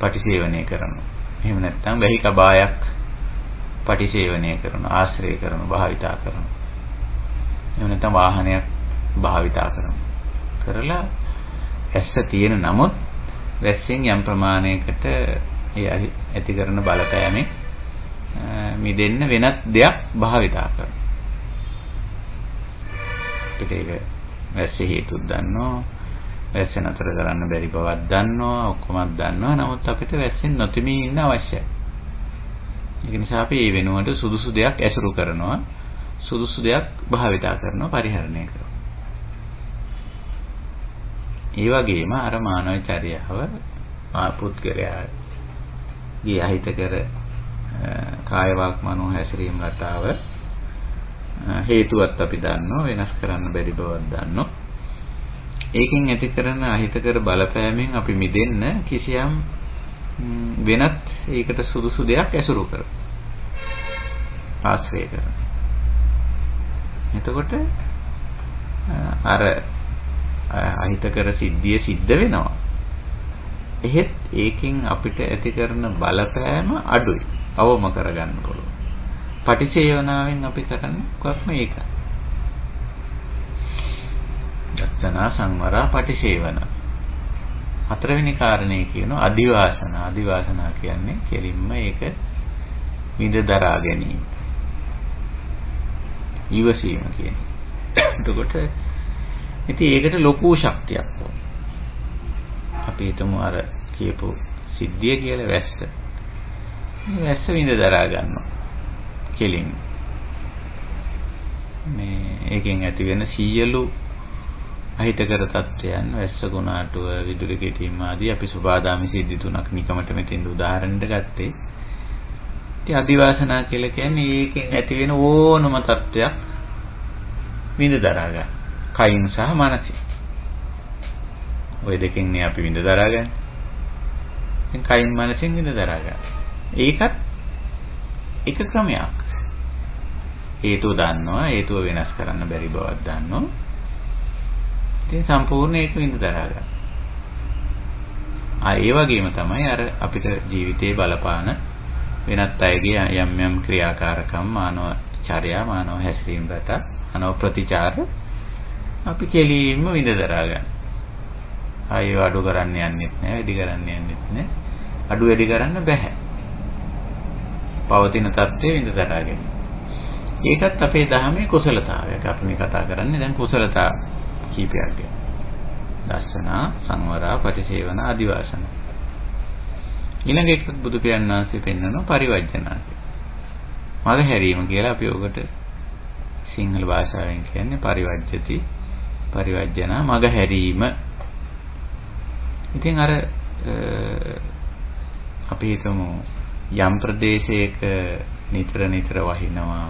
පටිසේවනය කරනවා. එහෙම නැත්නම් වැහි කබායක් පටිසේවනය කරනවා, ආශ්‍රය කරනවා, භාවිතා කරනවා. එහෙම නැත්නම් වාහනයක් භාවිතා කරනවා. කරලා ඇස්ස තියෙන නමුත් වැස්සෙන් යම් ප්‍රමාණයකට ඒ ඇති කරන බලපෑමෙන් මිදෙන්න වෙනත් දෙයක් භාවිතා කරනවා. ඒක වැස්සේ හේතුත් දන්නවා. වැස්ස නතර කරන්න බැරි බවක් දන්නවා. ඔක්කොමත් දන්නවා. නමුත් අපිට වැස්සෙන් නොතෙමී ඉන්න අවශ්‍යයි. ඒක නිසා අපි මේ වෙනුවට සුදුසු දෙයක් ඇසුරු කරනවා. සුදුසු දෙයක් භාවිතා කරනවා, පරිහරණය කරනවා. ඒ වගේම අර මානව චර්යාව පුද්ගලයාගේ අහිතකර කාය වාක් මනෝ හැසිරීම රටාව හේතුවත් අපි දන්නවා, වෙනස් කරන්න බැරි බවක් දන්නවා. ඒකෙන් ඇති කරන අහිතකර බලපෑමෙන් අපි මිදෙන්න කිසියම් වෙනත් ඒකට සුදුසු දෙයක් ඇසුරු කරමු. ආශ්‍රය කරමු. එතකොට අර අහිතකර සිද්ධිය සිද්ධ වෙනවා. එහෙත් ඒකෙන් අපිට ඇති කරන බලපෑම අඩුයි. අවම කරගන්න පුළුවන්. පටිච්චේවනාවෙන් අපි කරන්නේ කොහොම මේක. දස්සනා සංවරා පටිච්චේවන. හතරවෙනි කාරණේ කියනවා අදිවාසන. අදිවාසනා කියන්නේ කෙලින්ම ඒක විඳ දරා ගැනීම. ඊවසීම කියන්නේ. එතකොට ඉතින් ඒකට ලොකු ශක්තියක් ඕන. අපි හිතමු අර කියපු සිද්ධිය කියලා වැස්ස. මේ වැස්ස විඳ දරා ගන්නවා. කෙලින්. මේ ඒකෙන් ඇති වෙන සියලු අහිතකර තත්ත්වයන් වැස්ස ගුණාටුව විදුලි කෙටීම ආදී අපි සුබාදාමි සිද්ධි තුනක් නිකමට මෙතෙන් උදාහරණයක් ගත්තේ. ඉතින් අදිවාසනා කියලා කියන්නේ ඒකෙන් ඇති වෙන ඕනම තත්ත්වයක් විඳ දරා ගන්න. කයින් සහ මනසින්. ওই දෙකෙන්නේ අපි විඳ දරා ගන්න. ඉතින් කයින් මනසින් විඳ දරා ගන්න. ඒකත් එක ක්‍රමයක්. හේතුව දන්නවා, හේතුව වෙනස් කරන්න බැරි බවක් දන්නවා. ඉතින් සම්පූර්ණ ඒක විඳ දරා ගන්න. ඒ වගේම තමයි අර අපිට ජීවිතේ බලපාන වෙනත් අයගේ යම් යම් ක්‍රියාකාරකම්, මානව චර්යා, මානව හැසිරීම රටා, මානව ප්‍රතිචාර අපි කෙලින්ම විඳ දරා ගන්න. ආයෙ අඩු කරන්න යන්නෙත් නැහැ, වැඩි කරන්න යන්නෙත් නැහැ. අඩු වැඩි කරන්න බෑ. පවතින தත්ත්වය විඳ දරා ගැනීම. ඒකත් අපේ ධර්මයේ කුසලතාවයක්. අපි මේ කතා කරන්නේ දැන් කුසලතා කීපයක් ගැන. දස්සනා, සංවරා, පටිසේවන, ආදිවාසන. ඊළඟ එකක් බුදු පියාණන් වහන්සේ පෙන්වනවා පරිවර්ජනා. මග හැරීම කියලා අපි ඔකට සිංහල භාෂාවෙන් කියන්නේ පරිවර්ජති, පරිවර්ජනා, මග හැරීම. ඉතින් අර අපි හිතමු යම් ප්‍රදේශයක නිතර නිතර වහිනවා,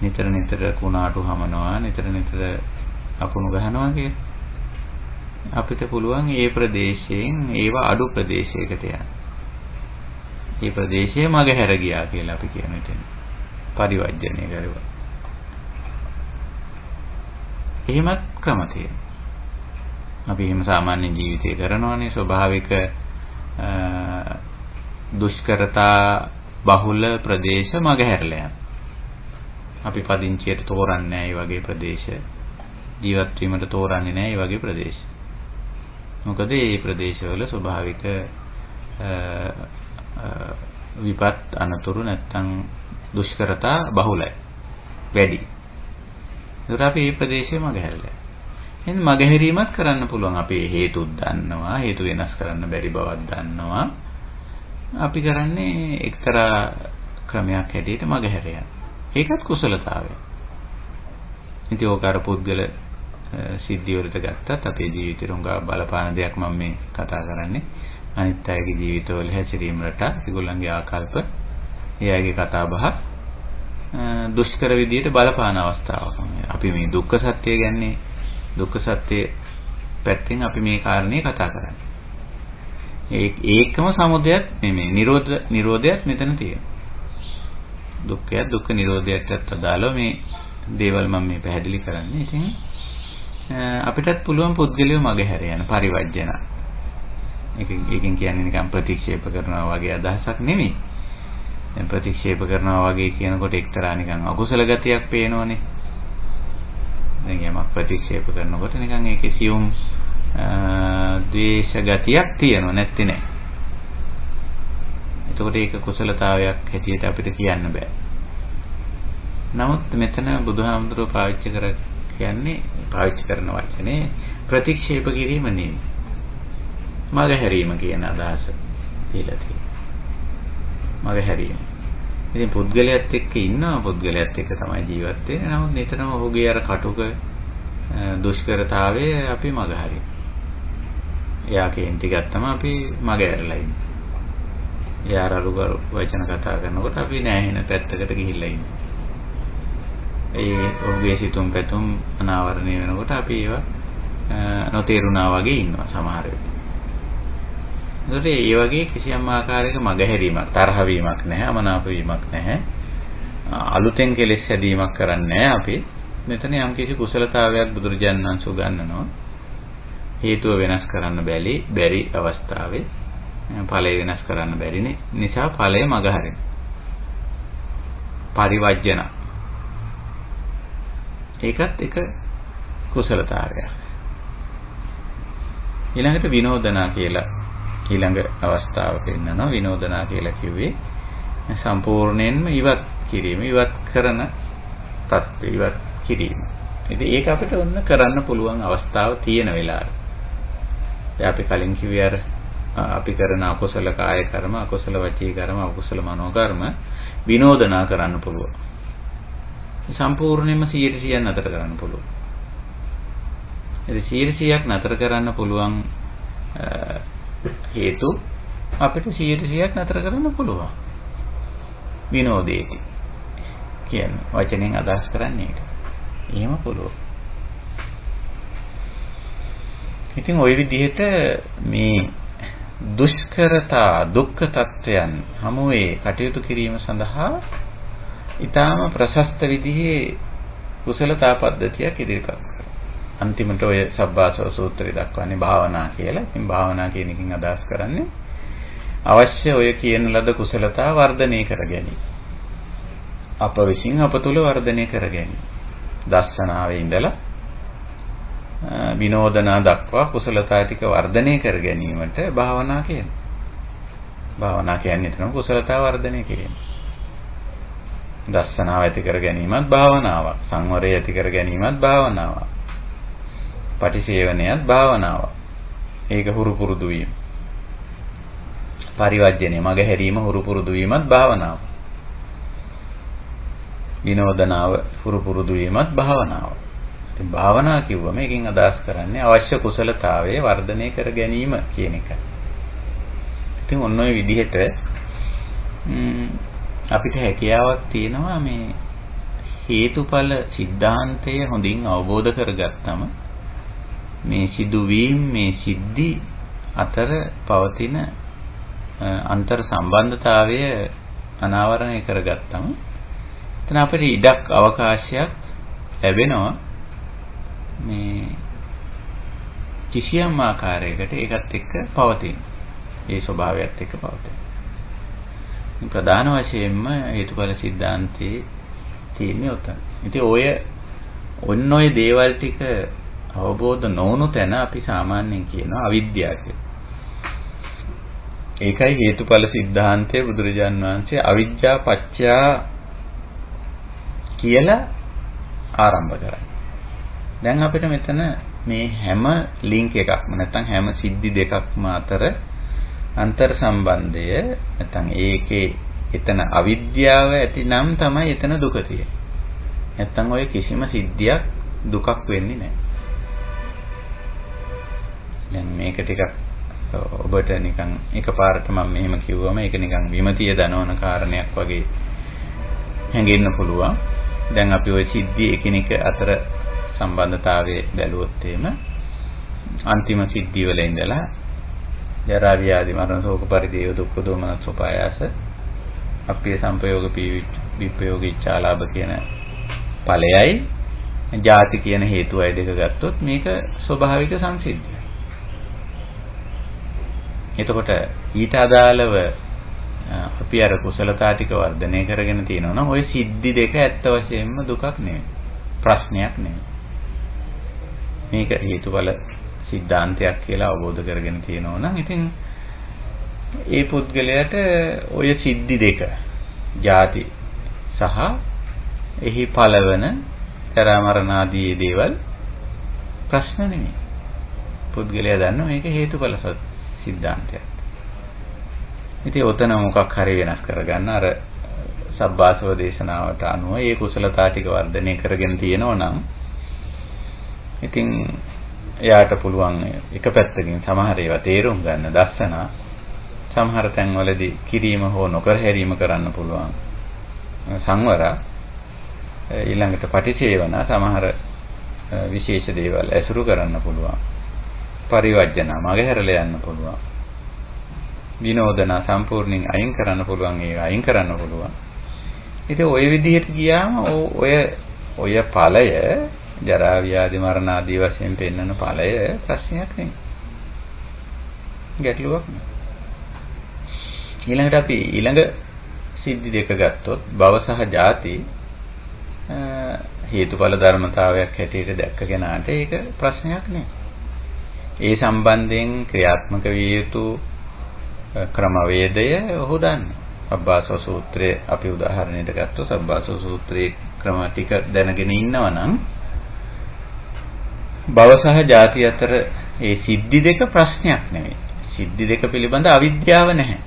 නිතර නිතර කුණාටු හමනවා, නිතර නිතර අකුණු ගහනවා කියලා. අපිට පුළුවන් ඒ ප්‍රදේශයෙන් ඒව අඩු ප්‍රදේශයකට යන්න. ඒ ප්‍රදේශයේ මග හැර ගියා කියලා අපි කියන විදිහට පරිවර්ජනය කරුවා. එහෙමත් ක්‍රම තියෙනවා. අපි එහෙම සාමාන්‍ය ජීවිතය කරනවානේ ස්වභාවික දුෂ්කරතා බහුල ප්‍රදේශ මග හැරලා යන. අපි පදිංචියට තෝරන්නේ නැහැ මේ වගේ ප්‍රදේශ. ජීවත් වීමට තෝරන්නේ නැහැ මේ වගේ ප්‍රදේශ. මොකද මේ ප්‍රදේශවල ස්වභාවික විපත් අනතුරු නැත්තම් දුෂ්කරතා බහුලයි. වැඩි. ඒකට අපි මේ ප්‍රදේශෙ මග හැරලා. එහෙනම් මග හැරීමක් කරන්න පුළුවන්. අපි හේතුත් දන්නවා, හේතු වෙනස් කරන්න බැරි බවක් දන්නවා. අපි කරන්නේ එක්තරා ක්‍රමයක් හැටියට මග හැර යන. ඒකත් කුසලතාවය. ඉතින් ඕක අර පුද්ගල සිද්ධි වලට ගත්තත් අපේ ජීවිතේ උඟා බලපාන දෙයක් මම මේ කතා කරන්නේ. අනිත් අයගේ ජීවිතවල හැසිරීම රටා, ඒගොල්ලන්ගේ ආකල්ප, ඒ අයගේ කතා බහ දුෂ්කර විදියට බලපාන අවස්ථාවක්. අපි මේ දුක්ඛ සත්‍ය කියන්නේ දුක්ඛ සත්‍ය පැත්තෙන් අපි මේ කාරණේ කතා කරන්නේ. ඒකම සමුදයත් මේ නිරෝධයත් මෙතන තියෙනවා. දුක්ඛය දුක්ඛ නිරෝධයටත් අදාළව මේ දේවල් මම මේ පැහැදිලි කරන්නේ. ඉතින් අපිටත් පුළුවන් පුද්ගලියව මග හැර යන පරිවර්ජන. ඒකෙන් කියන්නේ නිකන් ප්‍රතික්ෂේප කරනවා වගේ අදහසක් නෙමෙයි. දැන් ප්‍රතික්ෂේප කරනවා වගේ කියනකොට එක්තරා නිකන් අකුසල ගතියක් පේනවනේ. දැන් යමක් ප්‍රතික්ෂේප කරනකොට නිකන් ඒකේ සියුම් ද්වේෂ ගතියක් තියෙනවා නැත්te නෑ. එතකොට ඒක කුසලතාවයක් හැටියට අපිට කියන්න බෑ. නමුත් මෙතන බුදුහාමුදුරුවෝ පාවිච්චි කරන වචනේ ප්‍රතික්ෂේප කිරීම නෙමෙයි. මග හැරීම කියන අදහස දීලා තියෙනවා. මග හැරීම. ඉතින් පුද්ගලයාත් එක්ක ඉන්නවා, පුද්ගලයාත් එක්ක තමයි ජීවත් වෙන්නේ. නමුත් නිතරම ඔහුගේ අර කටුක දුෂ්කරතාවයේ අපි මග හරිනවා. එයා කේන්ති ගත්තම අපි මග ඇරලා ඉන්නේ. යාරලු වචන කතා කරනකොට අපි නැහැ පැත්තකට ගිහිල්ලා ඉන්නේ. ඒ ඔහුගේ සිතුම් පැතුම් අනාවරණය වෙනකොට අපි ඒවා නොතේරුණා වගේ ඉන්නවා සමහර වෙලාවට. ඒකට ඒ වගේ කිසියම් ආකාරයක මගහැරීමක්, තරහ වීමක් නැහැ, අමනාප වීමක් නැහැ. අලුතෙන් කෙලෙස් හැදීමක් කරන්නේ නැහැ අපි. මෙතන යම් කිසි කුසලතාවයක් බුදුරජාණන් වහන්සේ උගන්වනවා. හේතුව වෙනස් කරන්න බැරි අවස්ථාවේ ඵලය වෙනස් කරන්න බැරි නිසා ඵලය මගහරින. පරිවර්ජන. ඒකත් එක කුසලතාවයක්. ඊළඟට විනෝදනා කියලා ඊළඟ අවස්ථාව පෙන්නනවා. විනෝදනා කියලා කිව්වේ සම්පූර්ණයෙන්ම ඉවත් කිරීම, ඉවත් කරන තත්ත්වය, ඉවත් කිරීම. ඉතින් ඒක අපිට ඔන්න කරන්න පුළුවන් අවස්ථාව තියෙන වෙලාවට. දැන් අපි කලින් කිව්වේ අර අපි කරන අකුසල කාය කර්ම, අකුසල වචී කර්ම, අකුසල මනෝ කර්ම විනෝදනා කරන්න පුළුවන්. සම්පූර්ණයෙන්ම 100% නතර කරන්න පුළුවන්. ඉතින් 100%ක් නතර කරන්න පුළුවන් හේතු අපිට 100%ක් නතර කරන්න පුළුවන්. විනෝදේටි කියන්නේ වචනෙන් අදහස් කරන්නේ ඒක. එහෙම පුළුවන්. ඉතින් ওই විදිහට මේ දුෂ්කරතා දුක්ඛ තත්වයන් හමුවේ කටයුතු කිරීම සඳහා ඊටාම ප්‍රශස්ත විදිහේ කුසලතා පද්ධතියක් ඉදිරිපත් කරනවා. අන්තිමට ඔය සබ්බාසව සූත්‍රය දක්වන්නේ භාවනා කියලා. ඉතින් භාවනා කියන එකකින් අදහස් කරන්නේ අවශ්‍ය ඔය කියන ලද කුසලතා වර්ධනය කර ගැනීම. අප විසින් අප තුල වර්ධනය කර ගැනීම. දස්සනාවේ ඉඳලා විනෝදනා දක්වා කුසලතා ටික වර්ධනය කර ගැනීමට භාවනා කියනවා. භාවනා කියන්නේ එතන කුසලතා වර්ධනය කිරීම. දස්සනාව ඇති කර ගැනීමත් භාවනාවක්. සංවරය ඇති කර ගැනීමත් භාවනාවක්. පටිසේවනයත් භාවනාවක්. ඒක හුරු පුරුදු වීම. පරිවර්ජණය මගහැරීම හුරු පුරුදු වීමත් භාවනාවක්. විනෝදනාව හුරු පුරුදු වීමත් භාවනාවක්. ඉතින් භාවනා කිව්වම මේකෙන් අදහස් කරන්නේ අවශ්‍ය කුසලතාවයේ වර්ධනය කර ගැනීම කියන එක. ඉතින් ඔන්න ඔය විදිහට අපිට හැකියාවක් තියෙනවා මේ හේතුඵල સિદ્ધාන්තය හොඳින් අවබෝධ කරගත්තම මේ සිදුවීම් මේ සිද්ධි අතර පවතින අන්තර් සම්බන්ධතාවය අනාවරණය කරගත්තම එතන අපිට ඉඩක් අවකාශයක් ලැබෙනවා මේ කිසියම් ආකාරයකට ඒකත් එක්ක පවතින. ඒ ස්වභාවයත් එක්ක පවතින. ප්‍රධාන වශයෙන්ම හේතුඵල સિદ્ધාන්තයේ තියෙන්නේ උතන. ඉතින් ඔන්න ඔය දේවල් ටික අවබෝධ නොවුණු තැන අපි සාමාන්‍යයෙන් කියනවා අවිද්‍යාව කියලා. ඒකයි හේතුඵල સિદ્ધාන්තයේ බුදුරජාන් වහන්සේ අවිජ්ජා පත්‍යා කියලා ආරම්භ කරන්නේ. දැන් අපිට මෙතන මේ හැම ලින්ක් එකක්ම නැත්නම් හැම සිද්ධි දෙකක්ම අතර අන්තර් සම්බන්ධය නැත්නම් ඒකේ එතන අවිද්‍යාව ඇතිනම් තමයි එතන දුක තියෙන්නේ. නැත්නම් ඔය කිසිම සිද්ධියක් දුකක් වෙන්නේ නැහැ. දැන් මේක ටිකක් ඔබට නිකන් එකපාරට මම මෙහෙම කිව්වම ඒක නිකන් විමතිය දනවන කාරණයක් වගේ හැඟෙන්න පුළුවන්. දැන් අපි ওই සිද්ධි එකිනෙක අතර සම්බන්ධතාවයේ බැලුවොත් එහෙම අන්තිම සිද්ධිය වල ඉඳලා ජරා ව්‍යාධි මරණ ශෝක පරිදේව දුක්ඛ දෝමන සුපායාස අපේ සංපයෝග විපයෝග ඉච්ඡාලාභ කියන ඵලයයි ජාති කියන හේතුවයි දෙක ගත්තොත් මේක ස්වභාවික සංසිද්ධිය. එතකොට ඊට අදාළව අපි අර කුසලතා ටික වර්ධනය කරගෙන තියෙනවා නම් ওই සිද්ධි දෙක ඇත්ත වශයෙන්ම දුකක් නෙවෙයි. ප්‍රශ්නයක් නෙවෙයි. මේක හේතුඵල સિદ્ધාන්තයක් කියලා අවබෝධ කරගෙන තියෙනවා නම් ඉතින් ඒ පුද්ගලයාට ඔය සිද්ධි දෙක ජාති සහ එහි පළවන ජරා මරණ ආදී දේවල් ප්‍රශ්න නෙවෙයි. පුද්ගලයා දන්නවා මේක හේතුඵල સિદ્ધාන්තයක්. ඉතින් ඔතන මොකක් හරි වෙනස් කරගන්න අර සබ්බාසව දේශනාවට අනුව ඒ කුසලතා ටික වර්ධනය කරගෙන තියෙනවා නම් ඉතින් එයාට පුළුවන් එක පැත්තකින් සමහර ඒවා තේරුම් ගන්න දස්සනා සමහර තැන්වලදී කිරීම හෝ නොකර හැරීම කරන්න පුළුවන්. සංවර ඊළඟට පටිසේවන සමහර විශේෂ දේවල් ඇසුරු කරන්න පුළුවන්. පරිවර්ජන මගහැරලා යන්න පුළුවන්. විනෝදන සම්පූර්ණයෙන් අයින් කරන්න පුළුවන්. ඒක අයින් කරන්න පුළුවන්. ඉතින් ওই විදිහට ගියාම ඔය ඵලය ජරා ව්‍යාධි මරණ ආදී වශයෙන් පෙන්වන ඵලය ප්‍රශ්නයක් නෙමෙයි. ගැටලුවක් නෙමෙයි. ඊළඟට අපි ඊළඟ සිද්ධි දෙක ගත්තොත් භව සහ ජාති හේතුඵල ධර්මතාවයක් හැටියට දැක්ක කෙනාට ඒක ප්‍රශ්නයක් නෙමෙයි. ඒ සම්බන්ධයෙන් ක්‍රියාත්මක විය යුතු ක්‍රමවේදය ඔහු දන්නේ. සබ්බාසව සූත්‍රයේ අපි උදාහරණයට ගත්තොත් සබ්බාසව සූත්‍රයේ ක්‍රම ටික දැනගෙන ඉන්නවා නම් භව සහ ජාති අතර ඒ සිද්ධි දෙක ප්‍රශ්නයක් නෙමෙයි. සිද්ධි දෙක පිළිබඳ අවිද්‍යාව නැහැ.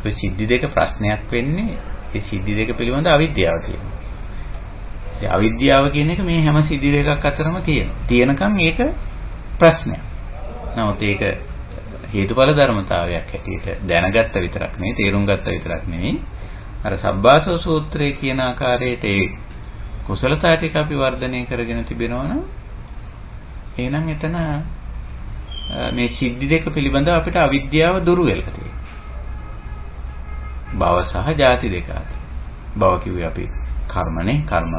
ඒ සිද්ධි දෙක ප්‍රශ්නයක් වෙන්නේ ඒ සිද්ධි දෙක පිළිබඳ අවිද්‍යාව තියෙනවා. ඒ අවිද්‍යාව කියන එක මේ හැම සිද්ධි දෙකක් අතරම තියෙනවා. තියෙනකම් ඒක ප්‍රශ්නයක්. නමුත් ඒක හේතුඵල ධර්මතාවයක් හැටියට දැනගත්ත විතරක් නෙවෙයි, තේරුම් ගත්ත විතරක් නෙවෙයි. අර සබ්බාසව සූත්‍රයේ කියන ආකාරයට ඒ කුසලතා ටික අපි වර්ධනය කරගෙන තිබෙනවා නම් එහෙනම් එතන මේ සිද්ධි දෙක පිළිබඳව අපිට අවිද්‍යාව දුරු වෙලා තියෙනවා. භව සහ ජාති දෙක අතර. භව කිව්වේ අපි කර්මනේ, කර්ම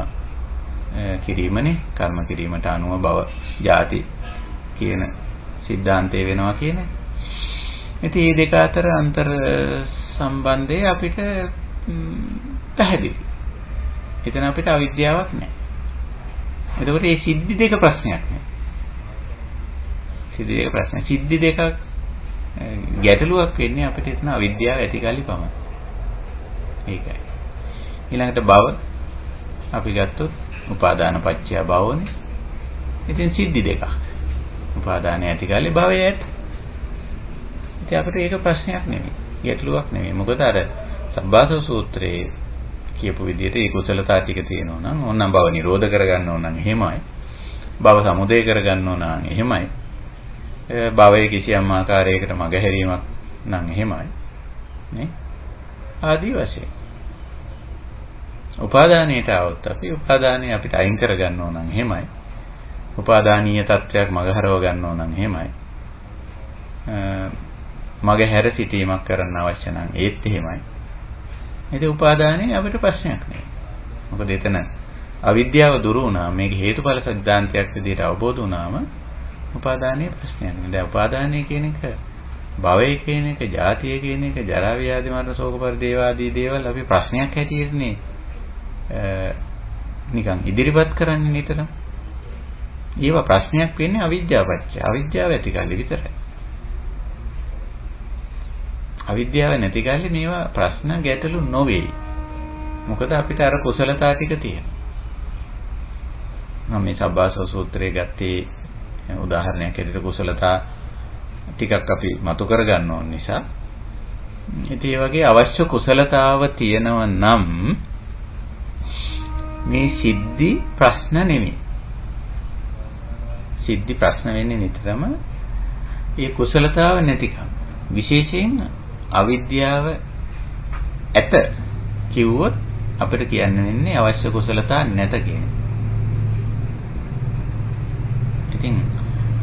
කිරීමනේ, කර්ම කිරීමට අනුව භව ජාති කියන સિદ્ધාන්තය වෙනවා කියන්නේ. ඉතින් මේ දෙක අතර අන්තර් සම්බන්ධය අපිට පැහැදිලි. එතන අපිට අවිද්‍යාවක් නැහැ. එතකොට මේ සිද්ධි දෙක ප්‍රශ්නයක් නෑ. සිද්ධි දෙක ප්‍රශ්න. සිද්ධි දෙකක් ගැටලුවක් වෙන්නේ අපිට එතන අවිද්‍යාව ඇතිකල්ලි පමණයි. ඒකයි. ඊළඟට භව අපි ගත්තොත් උපාදාන පත්‍ය භවනේ. ඉතින් සිද්ධි දෙකක්. උපාදානය ඇතිකල්ලි භවය ඇති. ඉතින් අපිට ඒක ප්‍රශ්නයක් නෙමෙයි. ගැටලුවක් නෙමෙයි. මොකද අර සබ්බාසව සූත්‍රයේ කියපු විදිහට ඒ කුසලතා ටික තියෙනවා නම් ඕනනම් භව නිරෝධ කරගන්න ඕන නම් එහෙමයි. භව සමුදය කරගන්න ඕන නම් එහෙමයි. භවයේ කිසියම් ආකාරයකට මගහැරීමක් නම් එහෙමයි. නේ? ආදී වශයෙන්. උපාදානයට આવොත් අපි උපාදානය අපිට අයින් කරගන්න ඕන නම් එහෙමයි. උපාදානීය තත්වයක් මගහරව ගන්න ඕන නම් එහෙමයි. මගහැර සිටීමක් කරන්න අවශ්‍ය නම් ඒත් එහෙමයි. ඉතින් උපාදානයේ අපිට ප්‍රශ්නයක් නෑ. මොකද එතන අවිද්‍යාව දුරු වුණා මේක හේතුඵල සිද්ධාන්තයක් විදිහට අවබෝධ වුණාම උපාදානයේ ප්‍රශ්නයක් නෑ. දැන් උපාදානය කියන එක භවය කියන එක, ජාතිය කියන එක, ජරා ව්‍යාධි මරණ ශෝක පරිදේව ආදී දේවල් අපි ප්‍රශ්නයක් හැටියටනේ නිකන් ඉදිරිපත් කරන්නේ නිතරම. ඒවා ප්‍රශ්නයක් වෙන්නේ අවිද්‍යාව පත්‍ය. අවිද්‍යාව ඇතිකල්ලි විතරයි. අවිද්‍යාව නැති කල්ලි මේවා ප්‍රශ්න ගැටලු නොවේ. මොකද අපිට අර කුසලතා ටික තියෙනවා. මම මේ සබ්බාසව සූත්‍රයේ ගත්තේ උදාහරණයක් ඇරෙට කුසලතා ටිකක් අපි මතු කරගන්න ඕන නිසා. ඉතින් ඒ වගේ අවශ්‍ය කුසලතාව තියෙනව නම් මේ සිද්ධි ප්‍රශ්න නෙමෙයි. සිද්ධි ප්‍රශ්න වෙන්නේ නිතරම ඒ කුසලතාව නැතිකම. විශේෂයෙන් අවිද්‍යාව ඇත කිව්වොත් අපිට කියන්න වෙන්නේ අවශ්‍ය කුසලතා නැත කියන. ඉතින්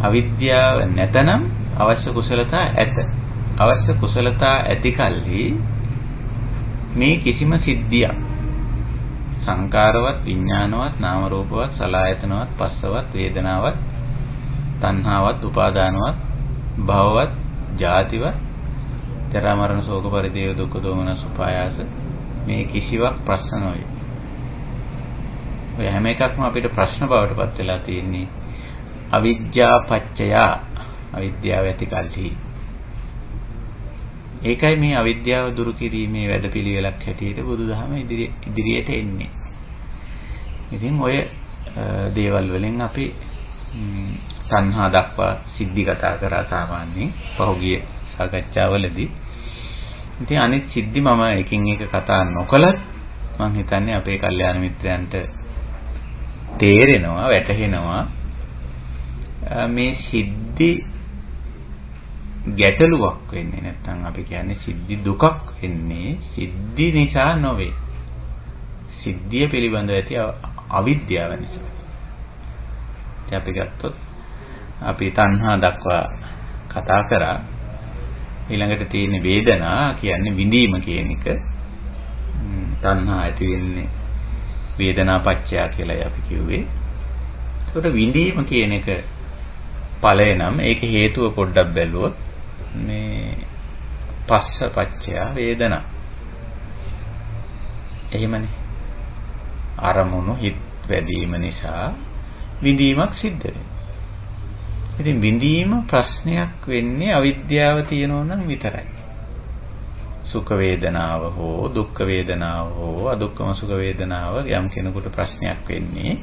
අවිද්‍යාව නැතනම් අවශ්‍ය කුසලතා ඇත. අවශ්‍ය කුසලතා ඇති කල්හි මේ කිසිම සිද්ධියක් සංකාරවත්, විඥානවත්, නාම රූපවත්, සලආයතනවත්, පස්සවත්, වේදනාවත්, තණ්හාවත්, උපාදානවත්, භවවත්, ජාතිවත්, ජරා මරණ ශෝක පරිදේව දුක්ඛ දෝමනස් උපායාස මේ කිසිවක් ප්‍රශ්න නොවේ. ඔය හැම එකක්ම අපිට ප්‍රශ්න බවට පත් වෙලා තියෙන්නේ අවිද්‍යා පත්‍යය, අවිද්‍යාව ඇති කල්හි. ඒකයි මේ අවිද්‍යාව දුරු කිරීමේ වැඩපිළිවෙලක් හැටියට බුදුදහම ඉදිරියට එන්නේ. ඉතින් ඔය දේවල් වලින් අපි තණ්හා දක්වා සිද්ධි කතා කරා සාමාන්‍යයෙන් පහුගිය සාකච්ඡාවලදී. ඉතින් අනිත් සිද්ධි මම එකින් එක කතා නොකලත් මම හිතන්නේ අපේ කල්යාණ මිත්‍රයන්ට තේරෙනවා, වැටහෙනවා මේ සිද්ධි ගැටලුවක් වෙන්නේ නැත්නම් අපි කියන්නේ සිද්ධි දුකක් වෙන්නේ සිද්ධි නිසා නොවේ. සිද්ධිය පිළිබඳව ඇති අවිද්‍යාව නිසා. දැන් අපි ගත්තොත් අපි තණ්හා දක්වා කතා කරා. ඊළඟට තියෙන වේදනා කියන්නේ විඳීම කියන එක. තණ්හා ඇති වෙන්නේ වේදනා පත්‍ය කියලායි අපි කිව්වේ. ඒකට විඳීම කියන එක ඵලය නම් ඒක හේතුව පොඩ්ඩක් බැලුවොත් මේ පස්ස පත්‍ය වේදනා. එහෙමනේ. අරමුණු හිත වැඩිම නිසා විඳීමක් සිද්ධ වෙනවා. ඉතින් විඳීම ප්‍රශ්නයක් වෙන්නේ අවිද්‍යාව තියෙනවා නම් විතරයි. සුඛ වේදනාව හෝ දුක්ඛ වේදනාව හෝ අදුක්ඛම සුඛ වේදනාව යම් කෙනෙකුට ප්‍රශ්නයක් වෙන්නේ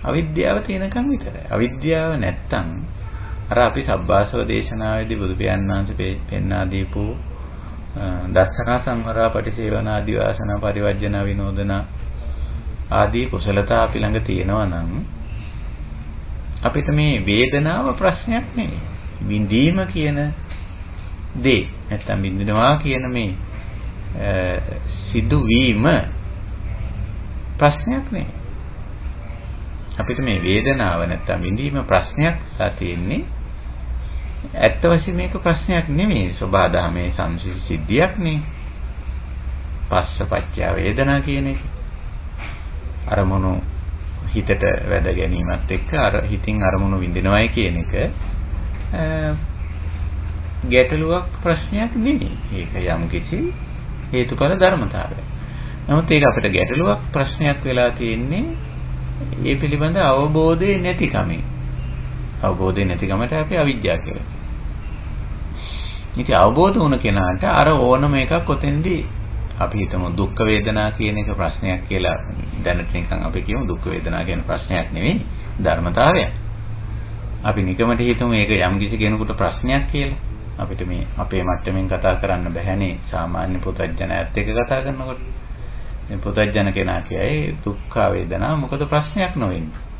අවිද්‍යාව තියෙනකන් විතරයි. අවිද්‍යාව නැත්තම් අර අපි සබ්බාසව දේශනාවේදී බුදු පියාණන් වහන්සේ පෙන්වා දීපු දස්සනා සංවරා පටිසේවනා ආදිවාසනා පරිවර්ජන විනෝදන ආදී කුසලතා අපි ළඟ තියෙනවා නම් අපිට මේ වේදනාව ප්‍රශ්නයක් නෙවෙයි. විඳීම කියන දේ නැත්තම් විඳිනවා කියන මේ සිදුවීම ප්‍රශ්නයක් නෙවෙයි. අපිට මේ වේදනාව නැත්තම් විඳීම ප්‍රශ්නයක් තියෙන්නේ ඇත්ත වශයෙන්ම මේක ප්‍රශ්නයක් නෙවෙයි. සබහාදහමේ සංසිද්ධියක් නේ. පස්සපච්චය වේදනා කියන එක. අරමුණු හිතට වැද ගැනීමත් එක්ක අර හිතින් අරමුණු විඳිනවයි කියන එක ගැටලුවක් ප්‍රශ්නයක් නෙවෙයි. ඒක යම් කිසි හේතුඵල ධර්මතාවයක්. නමුත් ඒක අපිට ගැටලුවක් ප්‍රශ්නයක් වෙලා තියෙන්නේ ඒ පිළිබඳ අවබෝධය නැතිකමෙන්. අවබෝධය නැතිකමට අපි අවිද්‍යාව කියලා. ඉතින් අවබෝධ වුණ කෙනාට අර ඕනම එකක් ඔතෙන්දී අපි හිතමු දුක් වේදනා කියන එක ප්‍රශ්නයක් කියලා දැනට නිකන් අපි කියමු දුක් වේදනා කියන ප්‍රශ්නයක් නෙවෙයි ධර්මතාවයක්. අපි නිකමට හිතමු මේක යම් කිසි කෙනෙකුට ප්‍රශ්නයක් කියලා. අපිට මේ අපේ මට්ටමින් කතා කරන්න බැහැනේ සාමාන්‍ය පුතඥයත් එක්ක කතා කරනකොට. මේ පුතඥ කෙනා කියයි දුක් වේදනා මොකද ප්‍රශ්නයක් නොවෙන්නේ.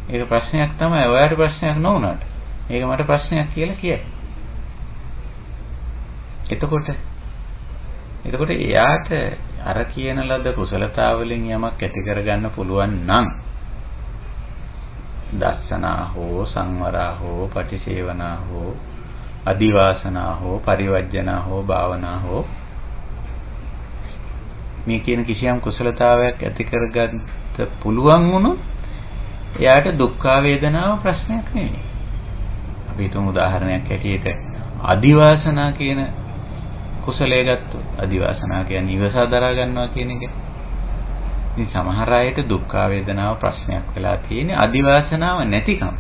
ඒක ප්‍රශ්නයක් තමයි ඔයාලට ප්‍රශ්නයක් නොවුනට. ඒක මට ප්‍රශ්නයක් කියලා කියයි. එතකොට එයාට අර කියන ලද කුසලතාවලින් යමක් ඇති කරගන්න පුළුවන් නම් දස්සනා හෝ සංවරා හෝ පටිසේවනා හෝ අදිවාසනා හෝ පරිවර්ජනා හෝ භාවනා හෝ මේ කියන කිසියම් කුසලතාවයක් ඇති කරගන්න පුළුවන් වුණොත් එයාට දුක් වේදනාව ප්‍රශ්නයක් නෙවෙයි. අපි හිතමු උදාහරණයක් ඇටියට අදිවාසනා කියන කුසලයේ ගත්තොත් අදිවාසනා කියන්නේ ඉවසා දරා ගන්නවා කියන එක. ඉතින් සමහර අයට දුක් වේදනාව ප්‍රශ්නයක් වෙලා තියෙන්නේ අදිවාසනාව නැතිකම.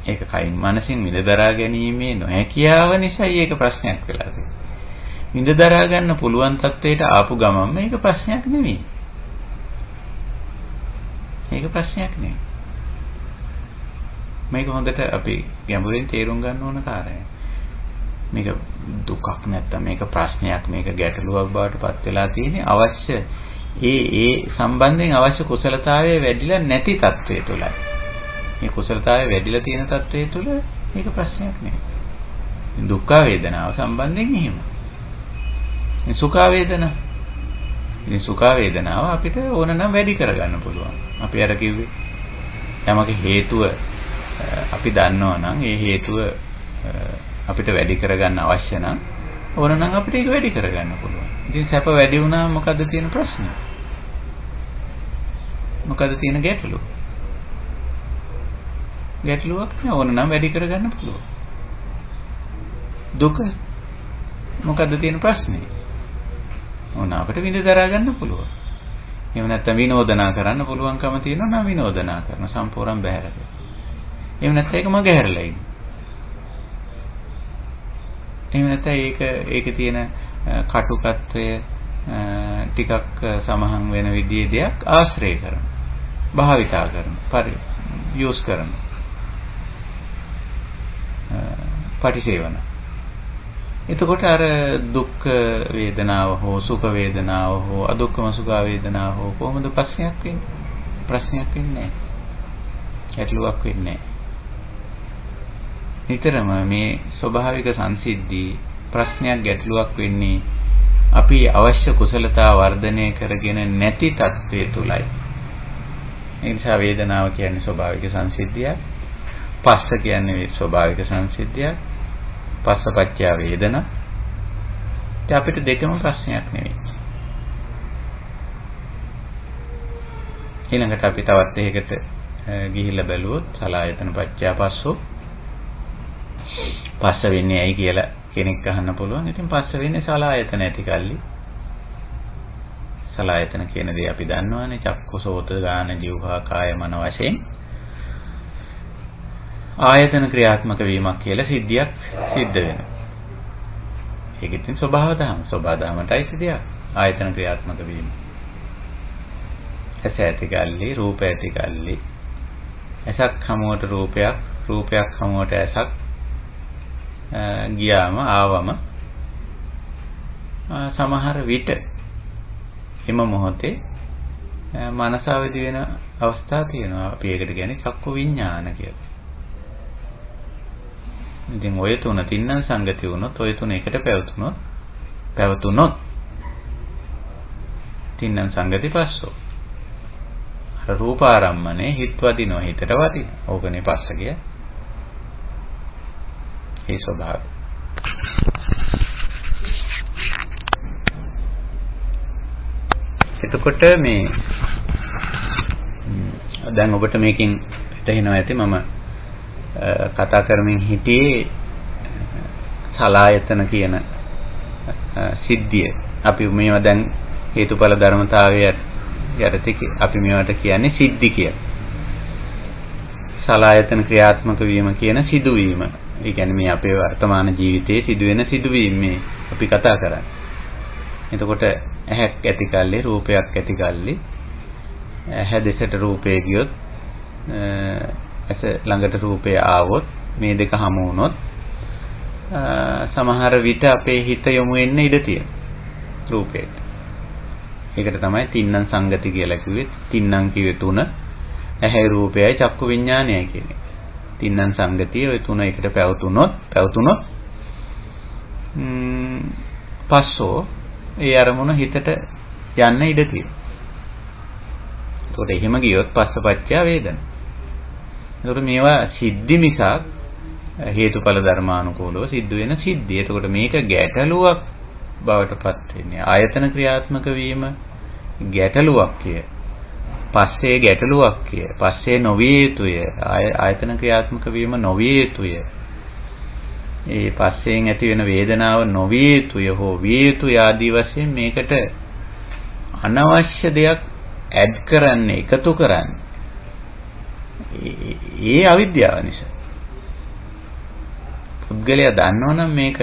ඒක කයින් මනසින් විඳදරා ගැනීමේ නොහැකියාව නිසායි ඒක ප්‍රශ්නයක් වෙලා තියෙන්නේ. විඳදරා ගන්න පුළුවන් තත්වයට ආපු ගමන් මේක ප්‍රශ්නයක් නෙවෙයි. මේක ප්‍රශ්නයක් නෙවෙයි. මේක හොඳට අපි ගැඹුරින් තේරුම් ගන්න ඕන කාරණයක්. මේක දුකක් නැත්තම් මේක ප්‍රශ්නයක් මේක ගැටලුවක් බවට පත් වෙලා තියෙන්නේ අවශ්‍ය ඒ සම්බන්ධයෙන් අවශ්‍ය කුසලතාවය වැඩිලා නැති තත්වය තුලයි. මේ කුසලතාවය වැඩිලා තියෙන තත්වය තුල මේක ප්‍රශ්නයක් නෙවෙයි. දුක් වේදනාව සම්බන්ධයෙන් එහෙම. මේ සුඛ වේදනා. ඉතින් සුඛ වේදනාව අපිට ඕන නම් වැඩි කරගන්න පුළුවන්. අපි අර කිව්වේ යමක හේතුව අපි දන්නවා නම් ඒ හේතුව අපිට වැඩි කරගන්න අවශ්‍ය නම් ඕන නම් අපිට ඒක වැඩි කරගන්න පුළුවන්. ඉතින් සැප වැඩි වුණාම මොකද්ද තියෙන ප්‍රශ්නේ? මොකද්ද තියෙන ගැටලුව? ගැටලුවක් නෑ ඕන නම් වැඩි කරගන්න පුළුවන්. දුක මොකද්ද තියෙන ප්‍රශ්නේ? ඕන අපිට විඳ දරා ගන්න පුළුවන්. එහෙම නැත්නම් විනෝදනා කරන්න පුළුවන්කම තියෙනවා නම් විනෝදනා කරන සම්පූර්ණ බැහැර කරනවා. එහෙම නැත්නම් ඒක මග හැරලා ඉන්න. එහෙම නැත්නම් ඒකේ තියෙන කටුකත්වය ටිකක් සමහන් වෙන විදිහේ දෙයක් ආශ්‍රය කරන. භාවිතා කරන. යූස් කරන. පටිසේවන. එතකොට අර දුක් වේදනාව හෝ සුඛ වේදනාව හෝ අදුක්ඛම සුඛ වේදනාව හෝ කොහොමද ප්‍රශ්නයක් වෙන්නේ? ප්‍රශ්නයක් වෙන්නේ නැහැ. ගැටලුවක් වෙන්නේ නැහැ. නිතරම මේ ස්වභාවික සංසිද්ධි ප්‍රශ්නයක් ගැටලුවක් වෙන්නේ අපි අවශ්‍ය කුසලතා වර්ධනය කරගෙන නැති තත්ත්වයේ තුලයි. ඒ නිසා වේදනාව කියන්නේ ස්වභාවික සංසිද්ධියක්. පස්ස කියන්නේ ස්වභාවික සංසිද්ධියක්. පස්සපච්චය වේදනා. ඒ අපිට දෙකම ප්‍රශ්නයක් නෙවෙයි. ඊළඟට අපි තවත් එකකට ගිහිල්ලා බැලුවොත් සලආයතන පච්චය පස්සෝ. පස්ස වෙන්නේ ඇයි කියලා කෙනෙක් අහන්න පුළුවන්. ඉතින් පස්ස වෙන්නේ සලආයතන ඇති කල්ලි. සලආයතන කියන දේ අපි දන්නවානේ. චක්කු සෝත ගාන જીවහා කාය මන වශයෙන් ආයතන ක්‍රියාත්මක වීමක් කියලා සිද්ධියක් සිද්ධ වෙනවා. ඒක ඉතින් ස්වභාව ධර්මයටයි සිද්ධියක්. ආයතන ක්‍රියාත්මක වීම. ඇස ඇති කල්ලි, රූප ඇති කල්ලි. ඇසක් හමුවට රූපයක්, රූපයක් හමුවට ඇසක් ගියාම ආවම සමහර විට එම මොහොතේ මනස අවදි වෙන අවස්ථා තියෙනවා. අපි ඒකට කියන්නේ චක්කු විඥාන කියලා. ඉතින් ඔය තුන තින්නම් සංගති වුණොත් ඔය තුන එකට පැවතුනොත් තින්නම් සංගති පස්සෝ. අර රූපාරම්මනේ හිත වදිනවා, හිතට වදිනවා. ඕකනේ පස්ස කිය. ඒ ස්වභාවය. එතකොට මේ දැන් ඔබට මේකෙන් හිතෙනවා ඇති මම කතා කරමින් හිටියේ සලායතන කියන සිද්ධිය. අපි මේවා දැන් හේතුඵල ධර්මතාවය යටතේ අපි මේවට කියන්නේ සිද්ධි කියලා. සලායතන ක්‍රියාත්මක වීම කියන සිදුවීම. ඒ කියන්නේ මේ අපේ වර්තමාන ජීවිතයේ සිදුවෙන සිදුවීම් මේ අපි කතා කරන්නේ. එතකොට ඇහැක් ඇති කල්ලි, රූපයක් ඇති කල්ලි, ඇහැ දෙසට රූපේ ගියොත්, ඇස ළඟට රූපය ආවොත්, මේ දෙක හමු වුණොත් සමහර විට අපේ හිත යොමු වෙන්න ඉඩ තියෙනවා රූපයට. ඒකට තමයි තින්නම් සංගති කියලා කිව්වේ. තින්නම් කිව්වේ තුන. ඇහැ රූපයයි චක්කු විඥානයයි කියන්නේ. තින්නම් සංගතිය ඔය තුන එකට පැවතුනොත් පස්සෝ ඒ අරමුණ හිතට යන්න ඉඩ තියෙනවා. ඒකට එහෙම ගියොත් පස්සපච්චය වේදනා. ඒකට මේවා සිද්ධි මිසක් හේතුඵල ධර්මානුකූලව සිද්ධ වෙන සිද්ධි. ඒකට මේක ගැටලුවක් බවට පත් වෙන්නේ. ආයතන ක්‍රියාත්මක වීම ගැටලුවක් කිය. පස්සේ ගැටලුවක් කිය. පස්සේ නොවිය යුතුය. ආයතන ක්‍රියාත්මක වීම නොවිය යුතුය. ඒ පස්සෙන් ඇති වෙන වේදනාව නොවිය යුතුය හෝ විය යුතුය ආදී වශයෙන් මේකට අනවශ්‍ය දෙයක් ඇඩ් කරන්නේ, එකතු කරන්නේ. ඒ අවිද්‍යාව නිසා. පුද්ගලයා දන්නවනම් මේක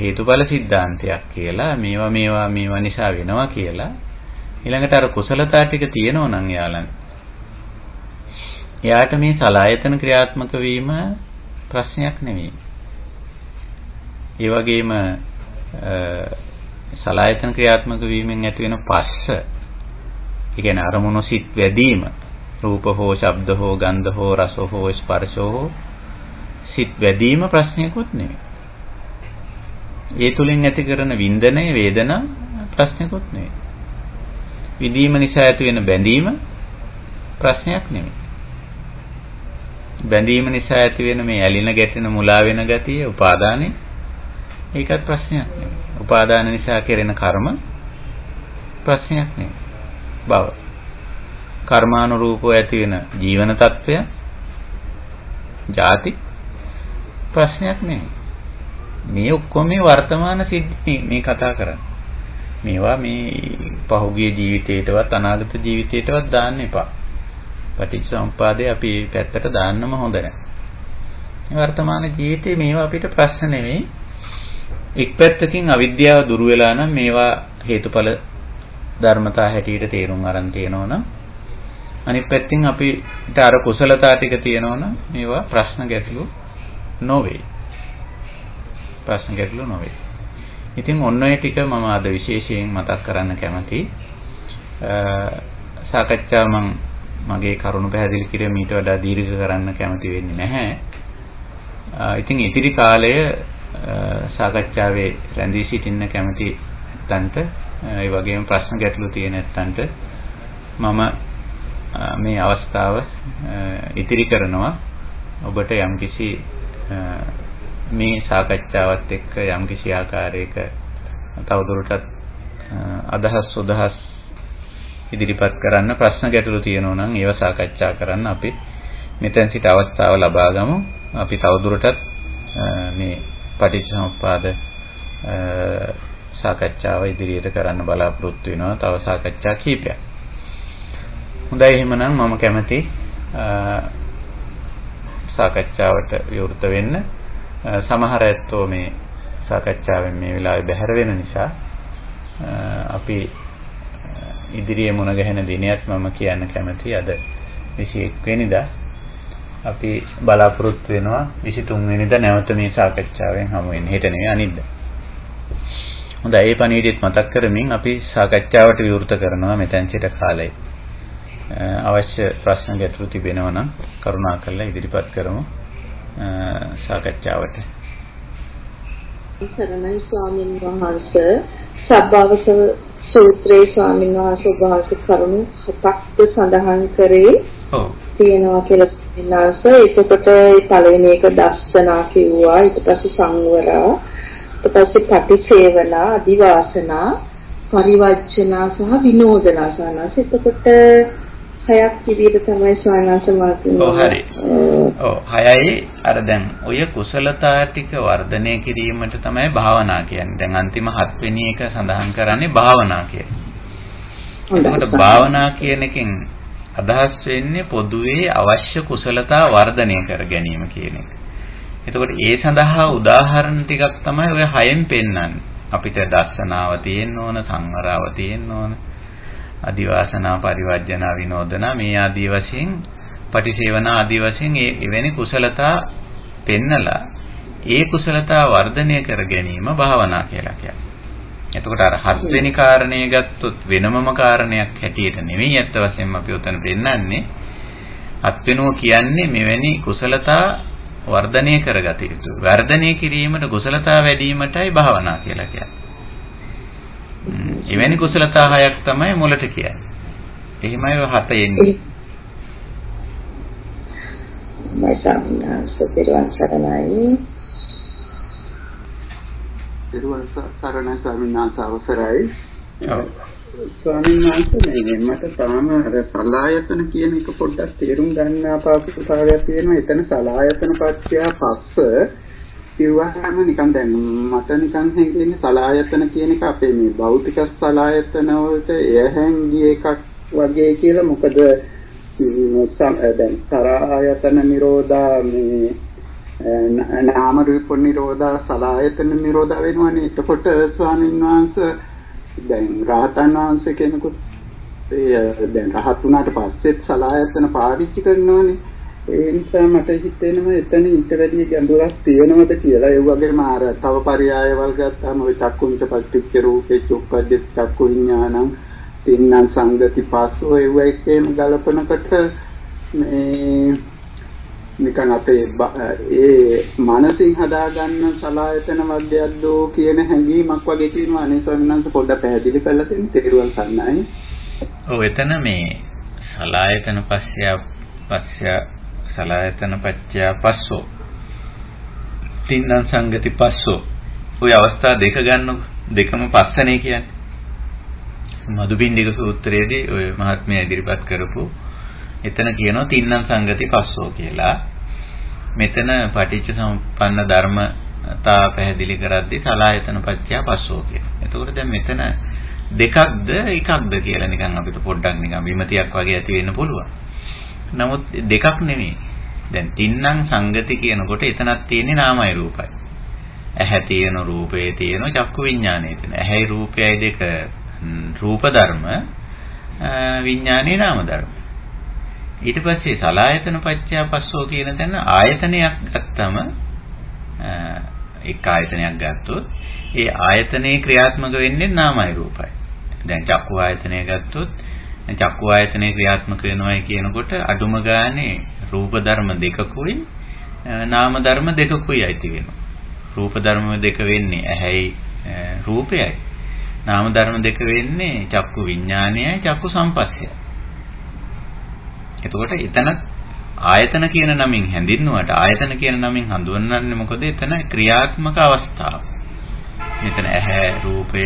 හේතුඵල સિદ્ધාන්තයක් කියලා, මේවා නිසා වෙනවා කියලා. ඊළඟට අර කුසලතා ටික තියෙනවා නම් එයාට මේ සලායතන ක්‍රියාත්මක වීම ප්‍රශ්නයක් නෙවෙයි. ඒ වගේම සලායතන ක්‍රියාත්මක වීමෙන් ඇති වෙන පස්ස, ඒ කියන්නේ අරමුණු සිත් වැදීම, රූප හෝ ශබ්ද හෝ ගන්ධ හෝ රස හෝ ස්පර්ශ හෝ සිත් වැදීම ප්‍රශ්නයක්වත් නෙවෙයි. ඒ තුලින් ඇති කරන වින්දනය වේදනා ප්‍රශ්නයක්වත් නෙවෙයි. විදීම නිසා ඇති වෙන බැඳීම ප්‍රශ්නයක් නෙවෙයි. බැඳීම නිසා ඇති වෙන මේ ඇලින ගැටෙන මුලා වෙන ගතිය උපාදානෙ ඒකත් ප්‍රශ්නයක් නෙවෙයි. උපාදාන නිසා කෙරෙන කර්ම ප්‍රශ්නයක් නෙවෙයි. බව කර්මානුරූපව ඇති වෙන ජීවන తত্ত্বය ಜಾති ප්‍රශ්නයක් නෙවෙයි. මේ ඔක්කොම මේ වර්තමාන සිද්ධි මේ කතා කරන්නේ. මේවා මේ පහුගිය ජීවිතේටවත් අනාගත ජීවිතේටවත් දාන්න එපා. පටිච්චසමුප්පාදේ අපි මේ පැත්තට දාන්නම හොඳ නැහැ. මේ වර්තමාන ජීවිතේ මේවා අපිට ප්‍රශ්න නෙවෙයි. එක් පැත්තකින් අවිද්‍යාව දුරු වෙලා නම් මේවා හේතුඵල ධර්මතා හැටියට තේරුම් අරන් තියෙනවා නම්, අනිත් පැත්තෙන් අපිට අර කුසලතා ටික තියෙනවා නම් මේවා ප්‍රශ්න ගැටලු නොවේ. ඉතින් ඔන්න ඔය ටික මම අද විශේෂයෙන් මතක් කරන්න කැමතියි. සාකච්ඡාව මගේ කරුණු පැහැදිලි කිරීම ඊට වඩා දීර්ඝ කරන්න කැමති වෙන්නේ නැහැ. ඉතින් ඉතිරි කාලය සාකච්ඡාවේ රැඳී සිටින්න කැමති නැත්තන්ට ඒ වගේම ප්‍රශ්න ගැටලු තියෙන නැත්තන්ට මම මේ අවස්ථාව ඉතිරි කරනවා. ඔබට යම්කිසි මේ සාකච්ඡාවත් එක්ක යම්කිසි ආකාරයක තවදුරටත් අදහස් ඉදිරිපත් කරන්න ප්‍රශ්න ගැටලු තියෙනවා නම් ඒව සාකච්ඡා කරන්න අපි මෙතෙන් සිට අවස්ථාව ලබා ගමු. අපි තවදුරටත් මේ පටිච්චසමුප්පාද සාකච්ඡාව ඉදිරියට කරන්න බලාපොරොත්තු වෙනවා. තව සාකච්ඡා කීපයක්. හොඳයි, එහෙමනම් මම කැමති සාකච්ඡාවට විවෘත වෙන්න. සමහර ඇත්තෝ මේ සාකච්ඡාවෙන් මේ වෙලාවේ බැහැර වෙන නිසා අපි ඉදිරියේ මුණ ගැහෙන දිනයත් මම කියන්න කැමති. අද 21 වෙනිදා අපි බලාපොරොත්තු වෙනවා 23 වෙනිදා නැවත මේ සාකච්ඡාවෙන් හමු වෙන්න. හෙට නෙවෙයි අනිද්දා. හොඳයි, ඒ පණිවිඩයත් මතක් කරමින් අපි සාකච්ඡාවට විවෘත කරනවා මෙතෙන් සිට කාලේ. අවශ්‍ය ප්‍රශ්න ගැටළු තිබෙනවා නම් කරුණාකරලා ඉදිරිපත් කරමු සාකච්ඡාවට. සරණයි ස්වාමීන් වහන්සේ. සබ්බවස සූත්‍රයේ ස්වාමීන් වහන්සේ භාෂිත කරුණු 7ක් සඳහන් කරේ තියෙනවා කියලා විනාශ. ඒකට පළවෙනි එක දස්සනා කිව්වා, ඊට පස්සේ සංවරා, ඊට පස්සේ පටිසේවනා, අදිවාසනා, පරිවර්ජනා සහ විනෝදනා සනස. එතකොට හයක් විදිහට තමයි ස්වාමීන් වහන්සේ හරි. හයයි අර දැන් ඔය කුසලතා ටික වර්ධනය කිරීමට තමයි භාවනා කියන්නේ. දැන් අන්තිම 7 වෙනි එක සඳහන් කරන්නේ භාවනා කියන්නේ. එතකොට භාවනා කියන එකෙන් අදහස් වෙන්නේ පොදුවේ අවශ්‍ය කුසලතා වර්ධනය කර ගැනීම කියන එක. එතකොට ඒ සඳහා උදාහරණ ටිකක් තමයි ඔය 6න් පෙන්වන්නේ. අපිට දස්සනාව තියෙන්න ඕන, සංවරාව තියෙන්න ඕන, අදිවාසනා, පරිවර්ජනා, විනෝදනා මේ ආදී වශයෙන්, පටිසේවනා ආදී වශයෙන් එවැනි කුසලතා පෙන්නලා ඒ කුසලතා වර්ධනය කර ගැනීම භාවනා කියලා කියන්නේ. එතකොට අර 7 වෙනි කාරණේ ගත්තොත් වෙනමම කාරණයක් හැටියට නෙවෙයි අත්ත වශයෙන්ම අපි උතන පෙන්නන්නේ. 7 වෙනුව කියන්නේ මෙවැනි කුසලතා වර්ධනය කරගත යුතු. වර්ධනය කිරීමට කුසලතා වැඩි වීමටයි භාවනා කියලා කියන්නේ. එවැනි කුසලතා 6ක් තමයි මුලට කියන්නේ. එහෙමයි ඔය 7 එන්නේ. මයිසම්නා සතරවන් සරණයි. පෙරවන් සරණයි ස්වාමීන් වහන්සේ අවසරයි. ස්වාමීන් වහන්සේ මට තාම අර සලායතන කියන එක පොඩ්ඩක් තේරුම් ගන්න අපහසුතාවයක් තියෙනවා. එතන සලායතන පත්‍ය පස්ස කිව්වහම නිකන් දැන් මට නිකන් හිතෙන්නේ සලායතන කියන එක අපේ මේ භෞතික සලායතන වලට එහැංගිය එකක් වගේ කියලා. මොකද දැන් සලායතන නිරෝධා මේ නාම රූප නිරෝධා සලායතන නිරෝධා වෙනවනේ. එතකොට ස්වාමීන් වහන්සේ දැන් රහතන් වහන්සේ කෙනෙකුට දැන් රහත් වුණාට පස්සෙත් සලායතන පාවිච්චි කරනවානේ. ඒ නිසා මට හිතෙනවා එතන ඊට වැඩි ගැඹුරක් තියෙනවද කියලා. ඒ වගේම අර තව පරයයවල් ගත්තාම ඔය චක්කුංච පටිච්ච රූපේ චුක්කද්ද චක්කු විඥානං තින්නම් සංගති පස්සෝ ඒව එක්කම ගලපනකොට මේ නිකන් අපේ ඒ මානසින් හදාගන්න සලායතන වර්ගයක්දෝ කියන හැඟීමක් වගේ තියෙනවා. අනේ ස්වාමීන් වහන්සේ පොඩ්ඩක් පැහැදිලි කරලා දෙන්න. තේරුවන් ගන්නයි. ඔව්, එතන මේ සලායතන පස්ය සලායතන පච්චය පස්සෝ තින්නම් සංගති පස්සෝ ඔය අවස්ථා දෙක ගන්නකො. දෙකම පස්සනේ කියන්නේ. මදුබින්දික සූත්‍රයේදී ඔය මහත්මයා ඉදිරිපත් කරපු එතන කියනවා තින්නම් සංගති පස්සෝ කියලා. මෙතන පටිච්ච සමුප්පන්න ධර්මතා පැහැදිලි කරද්දී සලායතන පච්චය පස්සෝ කියනවා. එතකොට දැන් මෙතන දෙකක්ද එකක්ද කියලා නිකන් අපිට පොඩ්ඩක් නිකන් විමතියක් වගේ ඇති වෙන්න පුළුවන්. නමුත් දෙකක් නෙමෙයි. දැන් තින්නම් සංගති කියනකොට එතනක් තියෙන්නේ නාමයි රූපයි. ඇහැ තියෙන, රූපේ තියෙන, චක්කු විඥානය තියෙන. ඇහැයි රූපයයි දෙක රූප ධර්ම, විඥානේ නාම ධර්ම. ඊට පස්සේ සලායතන පච්චය පස්සෝ කියන තැන ආයතනයක් ගත්තම එක් ආයතනයක් ගත්තොත් ඒ ආයතනයේ ක්‍රියාත්මක වෙන්නේ නාමයි රූපයි. දැන් චක්කු ආයතනය ගත්තොත් චක්කු ආයතනයේ ක්‍රියාත්මක වෙනවයි කියනකොට අඩුම ගානේ රූප ධර්ම දෙකකුයි නාම ධර්ම දෙකකුයි ඇති වෙනවා. රූප ධර්ම දෙක වෙන්නේ ඇහැයි රූපයයි. නාම ධර්ම දෙක වෙන්නේ චක්කු විඥානයයි චක්කු සංපස්සයයි. එතකොට එතන ආයතන කියන නමින් හැඳින්නුවට ආයතන කියන නමින් හඳුන්වන්නේ මොකද? එතන ක්‍රියාත්මක අවස්ථාව. මෙතන ඇහැ රූපය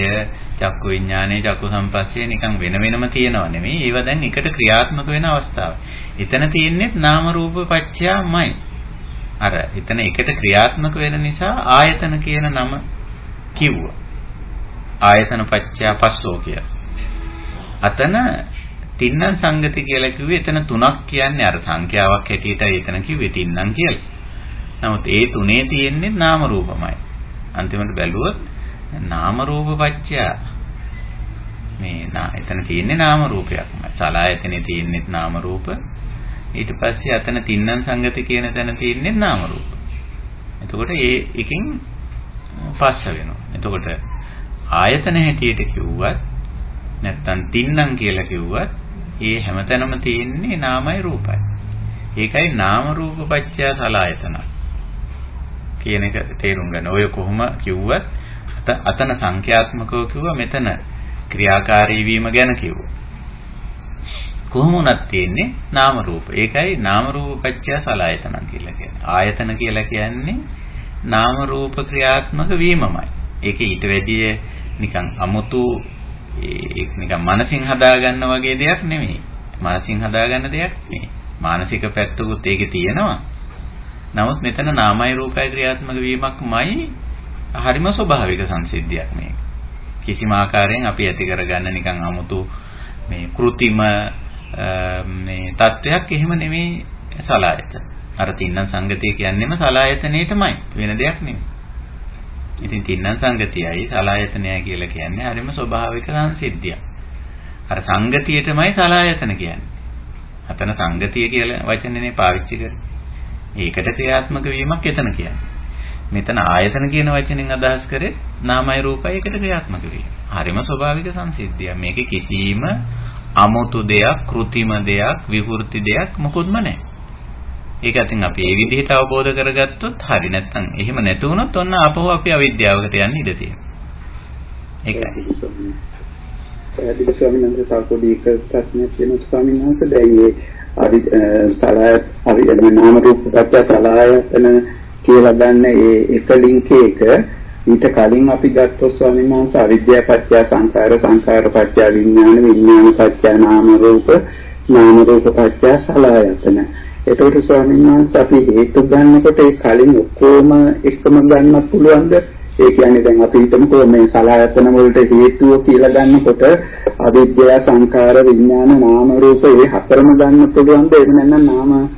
චක්කු විඥානය චක්කු සංපස්සය නිකන් වෙන වෙනම තියෙනව නෙමෙයි. ඒවා දැන් එකට ක්‍රියාත්මක වෙන අවස්ථාව. එතන තියෙන්නේ නාම රූප පත්‍යමයි. අර එතන එකට ක්‍රියාත්මක වෙන නිසා ආයතන කියන නම කිව්වා. ආයතන පත්‍ය පස්සෝ කිය. අතන තින්නම් සංගති කියලා කිව්වේ එතන තුනක් කියන්නේ අර සංඛ්‍යාවක් හැටියටයි එතන කිව්වේ තින්නම් කියලා. නමුත් ඒ තුනේ තියෙන්නේ නාම රූපමයි. අන්තිමට බැලුවොත් නාම රූප පත්‍ය මේ එතන තියෙන්නේ නාම රූපයක්මයි. සලආයතනේ තියෙන්නේ නාම රූප. ඊට පස්සේ අතන තින්නම් සංගති කියන තැන තියෙන්නේ නාම රූප. එතකොට ඒ එකකින් පස්ස වෙනවා. එතකොට ආයතන හැටියට කිව්වත් නැත්තම් තින්නම් කියලා කිව්වත් ඒ හැමතැනම තියෙන්නේ නාමයි රූපයි. ඒකයි නාම රූප පත්‍ය සලආයතන කියන එක තේරුම් ගන්න. ඔය කොහොම කිව්වත් අතන සංඛ්‍යාත්මකව කිව්වා මෙතන ක්‍රියාකාරී වීම ගැන කිව්වා. කොහොම වුණත් තියෙන්නේ නාම රූප. ඒකයි නාම රූප පත්‍ය සලආයතන කියලා කියන්නේ. ආයතන කියලා කියන්නේ නාම රූප ක්‍රියාත්මක වීමමයි. ඒකේ ඊට වැඩිය නිකන් අමුතු ඒක නිකන් මනසින් හදාගන්න වගේ දෙයක් නෙමෙයි. මනසින් හදාගන්න දෙයක් නෙමෙයි. මානසික පැත්තකුත් ඒකේ තියෙනවා. නමුත් මෙතන නාමයි රූපයි ක්‍රියාත්මක වීමක්මයි හරිම ස්වභාවික සංසිද්ධියක් මේක. කිසිම ආකාරයෙන් අපි ඇති කරගන්න නිකන් අමුතු මේ કૃතිම මේ தත්වයක් එහෙම නෙමෙයි සලආයතන. අර තින්නම් සංගතිය කියන්නේම සලආයතනෙටමයි වෙන දෙයක් නෙමෙයි. ඉතින් තින්නම් සංගතියයි සලආයතනයයි කියලා කියන්නේ හරිම ස්වභාවික සංසිද්ධියක්. අර සංගතියටමයි සලආයතන කියන්නේ. අතන සංගතිය කියලා වචනේනේ පාවිච්චි කරන්නේ. ඒකට ක්‍රියාත්මක වීමක් එතන කියන්නේ. මෙතන ආයතන කියන වචනෙන් අදහස් කරේ නාමයි රූපයි එකට ක්‍රියාත්මක වීම. හරිම ස්වභාවික සංසිද්ධියක්. මේකේ කිසිම අමුතු දෙයක්, કૃතිම දෙයක්, විවෘති දෙයක් මොකොත්ම නැහැ. ඒක අතින් අපි මේ විදිහට අවබෝධ කරගත්තොත් හරි. නැත්නම් එහෙම නැති වුණොත් ඔන්න අපහුව අපි අවිද්‍යාවකට යන්න ඉඩ තියෙනවා. ඒකයි. පැහැදිලි ස්වාමීන් වහන්සේ සාකෝදීක ප්‍රශ්නයක් තියෙන ස්වාමීන් වහන්සේ දැන් මේ නාම රූප පත්‍ය සලආයතන කියලා ගන්න ඒ එක ලින්ක් එක ඊට කලින් අපි ගත්තොත් ස්වාමීන් වහන්සේ අවිද්‍යාව පත්‍ය සංඛාර සංඛාර පත්‍ය විඥාන විඥාන පත්‍ය නාම රූප පත්‍ය සලආයතන. එතකොට ස්වාමීන් වහන්සේ අපි හේතු ගන්නකොට ඒ කලින් ඔක්කොම එකම ගන්නත් පුළුවන්ද? ඒ කියන්නේ දැන් අපි හිතමුකෝ මේ සලආයතන වලට හේතුව කියලා ගන්නකොට අවිද්‍යාව සංඛාර විඥාන නාම රූප ඒ හතරම ගන්න පුළුවන්ද? එහෙම නැත්නම්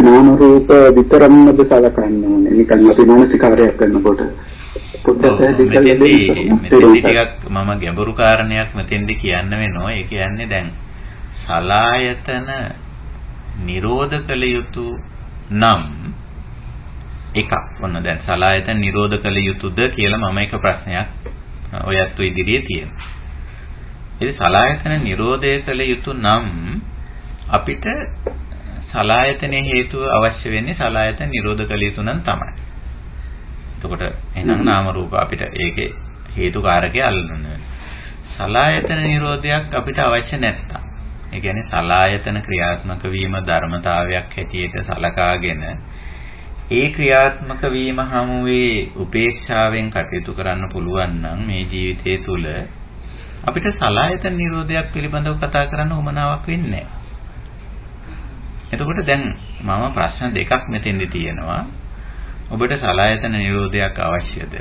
නාම රූප විතරමද සලකන්න ඕනේ? නිකන් අපි මානසිකාරයක් කරනකොට පොඩ්ඩක් ටිකක් මම ගැඹුරු කාරණයක් මෙතෙන්දි කියන්න වෙනවා. ඒ කියන්නේ දැන් සලආයතන නිරෝධ කළ යුතු නම් එකක් වුණ දැන් සලආයතන නිරෝධ කළ යුතුද කියලා මම එක ප්‍රශ්නයක් ඔයත් ඉදිරියේ තියෙනවා. ඒ සලආයතන නිරෝධය කළ යුතු නම් අපිට සලආයතනයේ හේතුව අවශ්‍ය වෙන්නේ සලආයතන නිරෝධ කළ යුතු නම් තමයි. එතකොට එහෙනම් නාම රූප අපිට ඒකේ හේතු කාරකේ අල්ලන්න වෙනවා. සලආයතන නිරෝධයක් අපිට අවශ්‍ය නැත්තම් ඒ කියන්නේ සලආයතන ක්‍රියාත්මක වීම ධර්මතාවයක් හැටියට සලකාගෙන ඒ ක්‍රියාත්මක වීම හැමුවේ උපේක්ෂාවෙන් කටයුතු කරන්න පුළුවන් නම් මේ ජීවිතය තුළ අපිට සලආයතන නිරෝධයක් පිළිබඳව කතා කරන්න උවමනාවක් වෙන්නේ නැහැ. එතකොට දැන් මම ප්‍රශ්න දෙකක් මෙතෙන්දි තියෙනවා. ඔබට සලආයතන නිරෝධයක් අවශ්‍යද?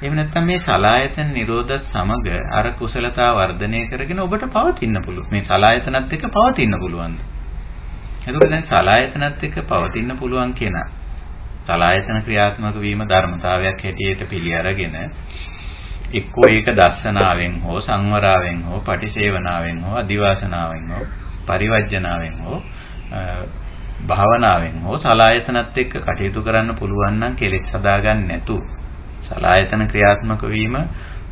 එහෙම නැත්නම් මේ සලආයතන නිරෝධත් සමග අර කුසලතා වර්ධනය කරගෙන ඔබට පවතින්න පුළුවන්. මේ සලආයතනත් එක්ක පවතින්න පුළුවන්ද? එතකොට දැන් සලආයතනත් එක්ක පවතින්න පුළුවන් කෙනා සලආයතන ක්‍රියාත්මක වීම ධර්මතාවයක් හැටියට පිළි අරගෙන එක්කෝ ඒක දර්ශනාවෙන් හෝ සංවරාවෙන් හෝ පටිසේවනාවෙන් හෝ අදිවාසනාවෙන් හෝ පරිවර්ජනාවෙන් හෝ භාවනාවෙන් හෝ සලආයතනත් එක්ක කටයුතු කරන්න පුළුවන් නම් කෙලෙස් හදාගන්න නැතු සලආයතන ක්‍රියාත්මක වීම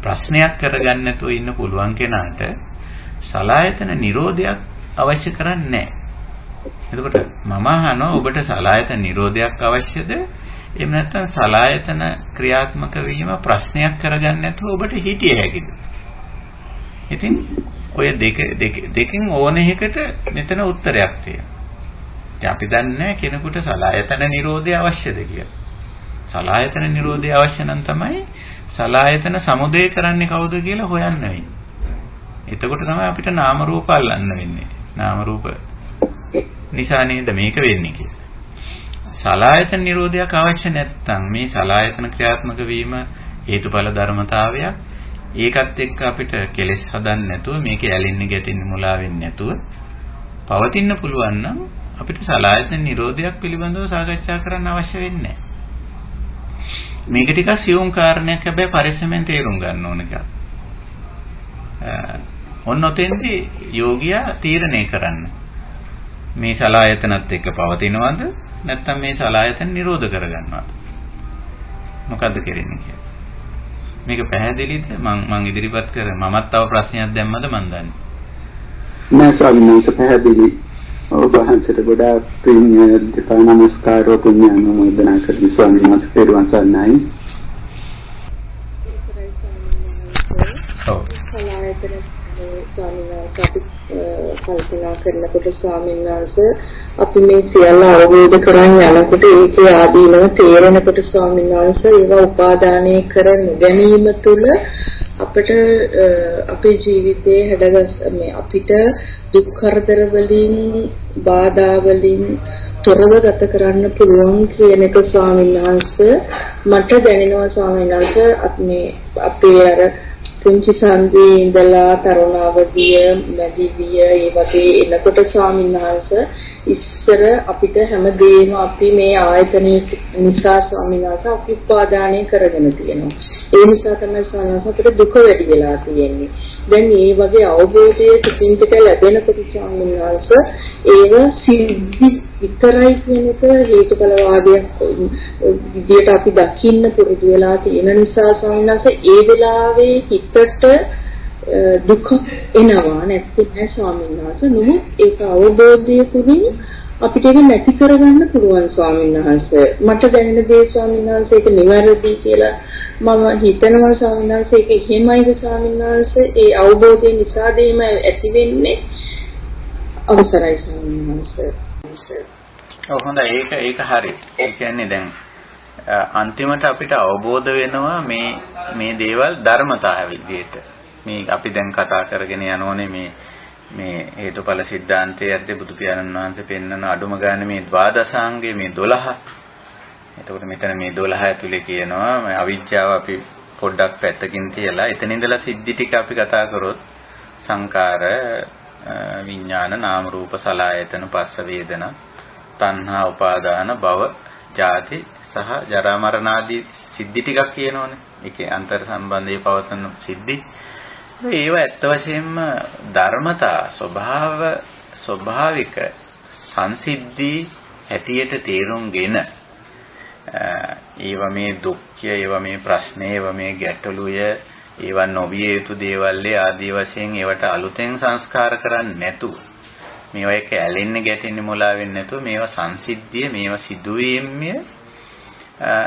ප්‍රශ්නයක් කරගන්න නැතුව ඉන්න පුළුවන් කෙනාට සලආයතන නිරෝධයක් අවශ්‍ය කරන්නේ නැහැ. එතකොට මම අහනවා ඔබට සලායතන නිරෝධයක් අවශ්‍යද? එහෙම නැත්නම් සලායතන ක්‍රියාත්මක වීම ප්‍රශ්නයක් කරගන්න නැතුව ඔබට හිටිය හැකිද? ඉතින් ඔය දෙකෙන් ඕන එකකට මෙතන උත්තරයක් තියෙනවා. අපි දන්නේ කෙනෙකුට සලායතන නිරෝධය අවශ්‍යද කියලා. සලායතන නිරෝධය අවශ්‍ය නම් තමයි සලායතන සමුදය කරන්නේ කවුද කියලා හොයන්න වෙන්නේ. එතකොට තමයි අපිට නාම රූප අල්ලන්න වෙන්නේ. නාම රූප නිසා නේද මේක වෙන්නේ කියලා. සලායතන නිරෝධයක් අවශ්‍ය නැත්නම් මේ සලායතන ක්‍රියාත්මක වීම හේතුඵල ධර්මතාවයක්. ඒකත් එක්ක අපිට කෙලෙස් හදන්න නැතුව මේකේ ඇලෙන්නේ ගැටෙන්නේ මුලා වෙන්නේ නැතුව පවතින්න පුළුවන් නම් අපිට සලායතන නිරෝධයක් පිළිබඳව සාකච්ඡා කරන්න අවශ්‍ය වෙන්නේ නැහැ. මේක ටිකක් සියුම් කාරණයක් හැබැයි පරිස්සමෙන් තේරුම් ගන්න ඕන එකක්. ඔන්න ඔතෙන්දී යෝගියා තීරණය කරන්න. මේ සලායතනත් එක්ක පවතිනවද නැත්නම් මේ සලායතන නිරෝධ කරගන්නවද? මොකද්ද කරන්නේ කියලා. මේක පැහැදිලිද? මම ඉදිරිපත් කර මමත් තව ප්‍රශ්නයක් දැම්මද මන් දන්නේ. නෑ ස්වාමීන් වහන්සේ පැහැදිලි. ඔබ වහන්සේට ගොඩාක් පින් දෙපා නමස්කාරෝ පුණ්‍ය අනුමෝදනා කරමි ස්වාමීන් වහන්සේ පෙරවන් සරණයි. සලායතන ස්වාමීන් වහන්සේ අපි කල්පනා කරනකොට ස්වාමීන් වහන්සේ අපි මේ සියල්ල අවබෝධ කරගන්න යනකොට ඒකේ ආදීනව තේරෙනකොට ස්වාමීන් වහන්සේ ඒවා උපාදානය කර නොගැනීම තුළ අපිට අපේ ජීවිතයේ හැඩගස් මේ අපිට දුක් කරදර වලින් බාධා වලින් තොරව ගත කරන්න පුළුවන් කියන එක ස්වාමීන් වහන්සේ මට දැනෙනවා ස්වාමීන් වහන්සේ අපේ අර පුංචි සංදී ඉඳලා තරුණ අවදිය මැදිවිය ඒ වගේ එනකොට ස්වාමීන් වහන්සේ ඉස්සර අපිට හැමදේම අපි මේ ආයතනයේ නිසා ස්වාමීන් වහන්සේ අපි උපාදානය කරගෙන තියෙනවා. ඒ නිසා තමයි ස්වාමීන් වහන්සේ අපිට දුක වැඩි වෙලා තියෙන්නේ. දැන් මේ වගේ අවබෝධය සිතින් පිට ලැබෙනකොට ස්වාමීන් වහන්සේ ඒව සිද්ධි විතරයි කියන එක හේතුඵලවාදයක් විදියට අපි දකින්න පුරුදු වෙලා තියෙන නිසා ස්වාමීන් වහන්සේ ඒ වෙලාවේ හිතට දුක එනවා නැත්නම් ස්වාමීන් වහන්සේ නමුත් ඒක අවබෝධය තුලින් අපිට ඒක නැති කරගන්න පුළුවන් ස්වාමීන් වහන්සේ. මට දැනෙන දේ ස්වාමීන් වහන්සේ ඒක නිවැරදි කියලා මම හිතනවා ස්වාමීන් වහන්සේ. ඒක එහෙමයිද ස්වාමීන් වහන්සේ? ඒ අවබෝධය නිසා දෙයම ඇති වෙන්නේ. අවසරයි ස්වාමීන් වහන්සේ. ඔව් හොඳයි ඒක හරි. ඒ කියන්නේ දැන් අන්තිමට අපිට අවබෝධ වෙනවා මේ දේවල් ධර්මතාවය විදිහට. මේ අපි දැන් කතා කරගෙන යනෝනේ මේ හේතුඵල સિદ્ધාන්තයේ ඇද්ද බුදු පියාණන් වහන්සේ පෙන්වන අඩුම ගන්න මේ ද්වාදසාංගයේ මේ 12. එතකොට මෙතන මේ 12 ඇතුලේ කියනවා මේ අවිජ්ජාව අපි පොඩ්ඩක් පැත්තකින් තියලා එතන ඉඳලා සිද්ධි ටික අපි කතා කරොත් සංකාර විඥාන නාම රූප සලආයතන පස්ස වේදනා තණ්හා උපාදාන භව ජාති සහ ජරා මරණ ආදී සිද්ධි ටිකක් කියනෝනේ. ඒකේ අන්තර් සම්බන්ධයේ පවතන සිද්ධි. ඒව ඇත්ත වශයෙන්ම ධර්මතා ස්වභාවික සංසිද්ධි හැටියට තේරුම්ගෙන ඒව මේ දුක්ඛය ඒව මේ ප්‍රශ්නේ ඒව මේ ගැටලුය ඒව නොවිය යුතු දේවල් ආදී වශයෙන් ඒවට අලුතෙන් සංස්කාර කරන්නේ නැතුව මේවා එක ඇලෙන්නේ ගැටෙන්නේ මොලා වෙන්නේ නැතුව මේවා සංසිද්ධිය මේවා සිදුවීම්ය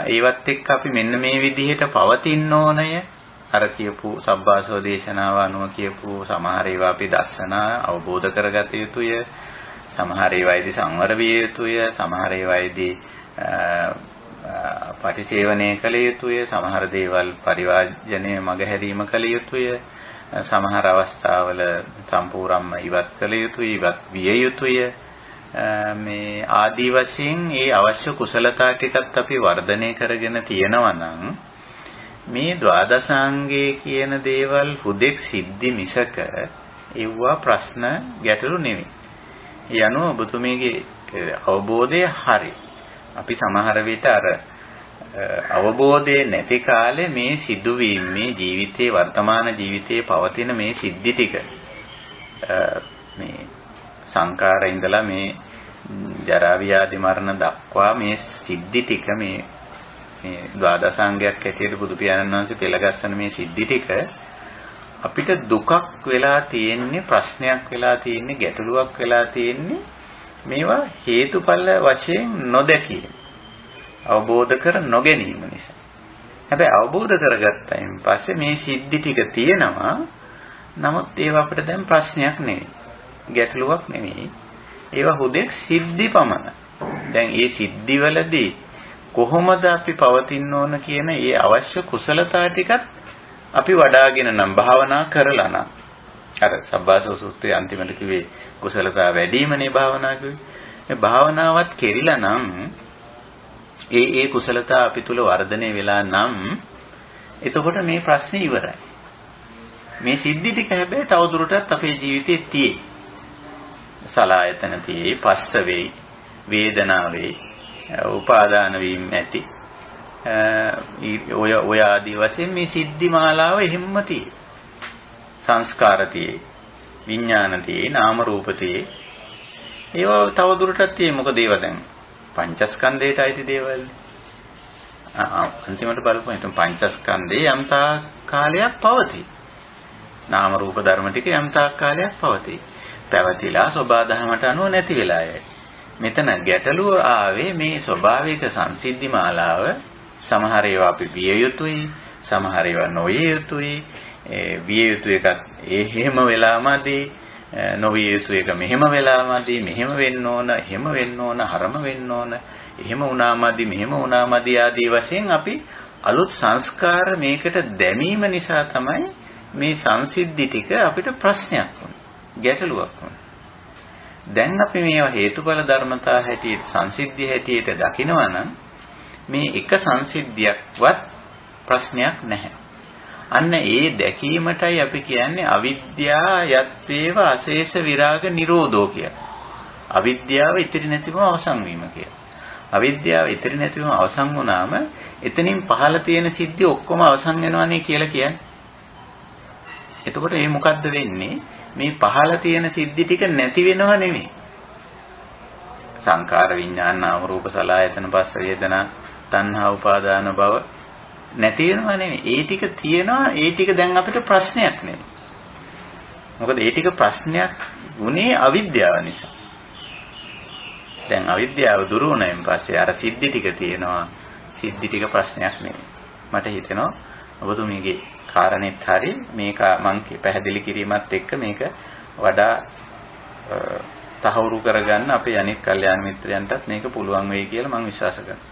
ඒවත් එක්ක අපි මෙන්න මේ විදිහට පවතින්න ඕනය. අර කියපු සබ්බාසව දේශනාව අනුව කියපු සමහර ඒවා අපි දර්ශනා අවබෝධ කරගත යුතුය. සමහර ඒවායිදී සංවර විය යුතුය. සමහර ඒවායිදී පටිසේවනය කළ යුතුය. සමහර දේවල් පරිවාජනය මගහැරීම කළ යුතුය. සමහර අවස්ථාවල සම්පූර්ණම ඉවත් කළ යුතුය. ඉවත් විය යුතුය. මේ ආදී වශයෙන් ඒ අවශ්‍ය කුසලතා ටිකත් අපි වර්ධනය කරගෙන තියෙනවා නම් මේ ද්වාදසාංගයේ කියන දේවල් හුදෙක් සිද්ධි මිසක ඒවා ප්‍රශ්න ගැටලු නෙවෙයි. ඒ අනුව ඔබතුමීගේ අවබෝධය හරි. අපි සමහර විට අර අවබෝධය නැති කාලේ මේ සිදුවීම් මේ ජීවිතයේ වර්තමාන ජීවිතයේ පවතින මේ සිද්ධි ටික මේ සංකාරය ඉඳලා මේ ජරා ව්‍යාධි මරණ දක්වා මේ සිද්ධි ටික මේ ද්වාදසාංගයක් ඇටියට බුදු පියාණන් වහන්සේ පෙළගස්සන මේ සිද්ධි ටික අපිට දුකක් වෙලා තියෙන්නේ ප්‍රශ්නයක් වෙලා තියෙන්නේ ගැටලුවක් වෙලා තියෙන්නේ මේවා හේතුඵල වශයෙන් නොදැකීම. අවබෝධ කර නොගැනීම නිසා. හැබැයි අවබෝධ කරගත්තයින් පස්සේ මේ සිද්ධි ටික තියෙනවා. නමුත් ඒවා අපිට දැන් ප්‍රශ්නයක් නෙවෙයි. ගැටලුවක් නෙවෙයි. ඒවා හුදෙක් සිද්ධි පමණයි. දැන් මේ සිද්ධිවලදී කොහොමද අපි පවතින්න ඕන කියන ඒ අවශ්‍ය කුසලතා ටිකත් අපි වඩාගෙන නම් භාවනා කරලා නම් අර සබ්බාසව සූත්‍රයේ අන්තිමට කිව්වේ කුසලතා වැඩිමනේ භාවනා කිව්වේ. මේ භාවනාවත් කෙරිලා නම් ඒ කුසලතා අපි තුල වර්ධනය වෙලා නම් එතකොට මේ ප්‍රශ්නේ ඉවරයි. මේ සිද්ධි ටික හැබැයි තවදුරටත් අපේ ජීවිතේ තියෙයි. සලායතන තියෙයි, පස්ස වෙයි, වේදනාව වෙයි, උපාදාන වීම ඇති. ඔය ආදී වශයෙන් මේ සිද්ධි මාලාව එහෙම්ම තියෙයි. සංස්කාර තියෙයි, විඥාන තියෙයි, නාම රූප තියෙයි. ඒවා තවදුරටත් තියෙයි. මොකද ඒවා දැන් පංචස්කන්ධයට අයිති දේවල්. අන්තිමට බලපුවම පංචස්කන්ධේ යම්තා කාලයක් පවතී. නාම රූප ධර්ම ටික යම්තා කාලයක් පවතී. පැවතිලා සබහා දහමට අනුව නැති වෙලා යයි. මෙතන ගැටලුව ආවේ මේ ස්වභාවික සංසිද්ධි මාලාව. සමහර ඒවා අපි විය යුතුයි, සමහර ඒවා නොවිය යුතුයි. විය යුතු එකත් එහෙම වෙලාමදී, නොවිය යුතු එක මෙහෙම වෙලාමදී, මෙහෙම වෙන්න ඕන, එහෙම වෙන්න ඕන, හරම වෙන්න ඕන, එහෙම වුණාමදී, මෙහෙම වුණාමදී ආදී වශයෙන් අපි අලුත් සංස්කාර මේකට දැමීම නිසා තමයි මේ සංසිද්ධි ටික අපිට ප්‍රශ්නයක් වුනේ. ගැටලුවක් වුනේ. දැන් අපි මේවා හේතුඵල ධර්මතා හැටියට සංසිද්ධිය හැටියට දකිනවා නම් මේ එක සංසිද්ධියක්වත් ප්‍රශ්නයක් නැහැ. අන්න ඒ දැකීමටයි අපි කියන්නේ අවිද්‍යා යත්වේව අශේෂ විරාග නිරෝධෝ කියලා. අවිද්‍යාව ඉතිරි නැතිවම අවසන් වීම කියලා. අවිද්‍යාව ඉතිරි නැතිවම අවසන් වුණාම එතනින් පහළ තියෙන සිද්ධි ඔක්කොම අවසන් වෙනවනේ කියලා කියන්නේ. එතකොට මේ මොකද්ද වෙන්නේ? මේ පහළ තියෙන සිද්ධි ටික නැති වෙනව නෙමෙයි. සංකාර විඥාන නාම රූප සලආයතන පස්ස වේදනා තණ්හා උපාදාන භව නැති වෙනවා නෙමෙයි. ඒ ටික තියෙනවා. ඒ ටික දැන් අපිට ප්‍රශ්නයක් නෙමෙයි. මොකද ඒ ටික ප්‍රශ්නයක් වුණේ අවිද්‍යාව නිසා. දැන් අවිද්‍යාව දුරු වුණායින් පස්සේ අර සිද්ධි ටික තියෙනවා. සිද්ධි ටික ප්‍රශ්නයක් නෙමෙයි. මට හිතෙනවා ඔබතුමීගේ කාරණෙත් හරි මේක මම පැහැදිලි කිරීමත් එක්ක මේක වඩා තහවුරු කරගන්න අපේ අනිත් කල්යාණ මිත්‍රයන්ටත් මේක පුළුවන් වෙයි කියලා මම විශ්වාස කරනවා.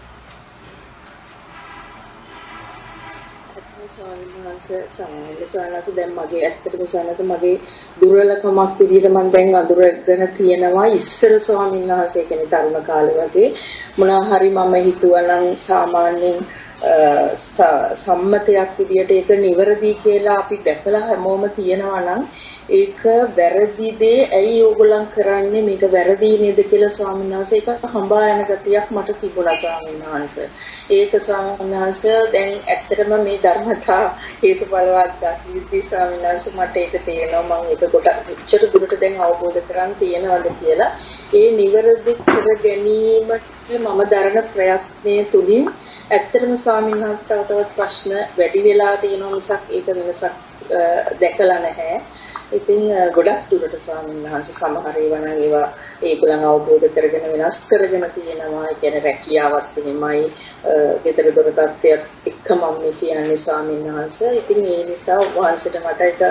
සාමාන්‍යයෙන් දැන් මගේ ඇත්තටම සාමාන්‍යයෙන් මගේ දුර්වලකමක් විදිහට මම දැන් අඳුරගෙන තියෙනවා. ඉස්සර ස්වාමීන් වහන්සේ කෙනෙක් තරුණ කාලේ වගේ මොනවා හරි මම හිතුවා නම් සාමාන්‍යයෙන් සම්මතයක් විදිහට ඒක නිවැරදි කියලා අපි දැකලා හැමෝම තියෙනවා නම් ඒක වැරදි දේ ඇයි ඕගොල්ලන් කරන්නේ මේක වැරදි නේද කියලා ස්වාමීන් වහන්සේ ඒක හඹා යන ගතියක් මට තිබුණා ස්වාමීන් වහන්සේ. ඒක ස්වාමීන් වහන්සේ දැන් ඇත්තටම මේ ධර්මතා හේතුඵලවත් දකිද්දී ස්වාමීන් වහන්සේ මට ඒක තේරෙනවා මම ඒක කොට උච්චර දුරට දැන් අවබෝධ කරගන්න තියනවාද කියලා. ඒ නිවැරදි කර ගැනීමට මම දරන ප්‍රයත්නයේ තුලින් ඇත්තටම ස්වාමීන් වහන්සේ තවත් ප්‍රශ්න වැඩි වෙලා තියෙනවා මිසක් ඒක වෙනසක් දැකලා නැහැ. ඉතින් ගොඩක් දුරට ස්වාමීන් වහන්සේ සමහර ඒවා නම් ඒවා ඒගොල්ලන් අවබෝධ කරගෙන වෙනස් කරගෙන තියෙනවා. ඒ කියන්නේ රැකියාවත් එහෙමයි, ගෙදර දොර තත්ත්වයක් එක්කම මේ කියන්නේ ස්වාමීන් වහන්සේ. ඉතින් ඒ නිසා වහන්සේට මට ඒක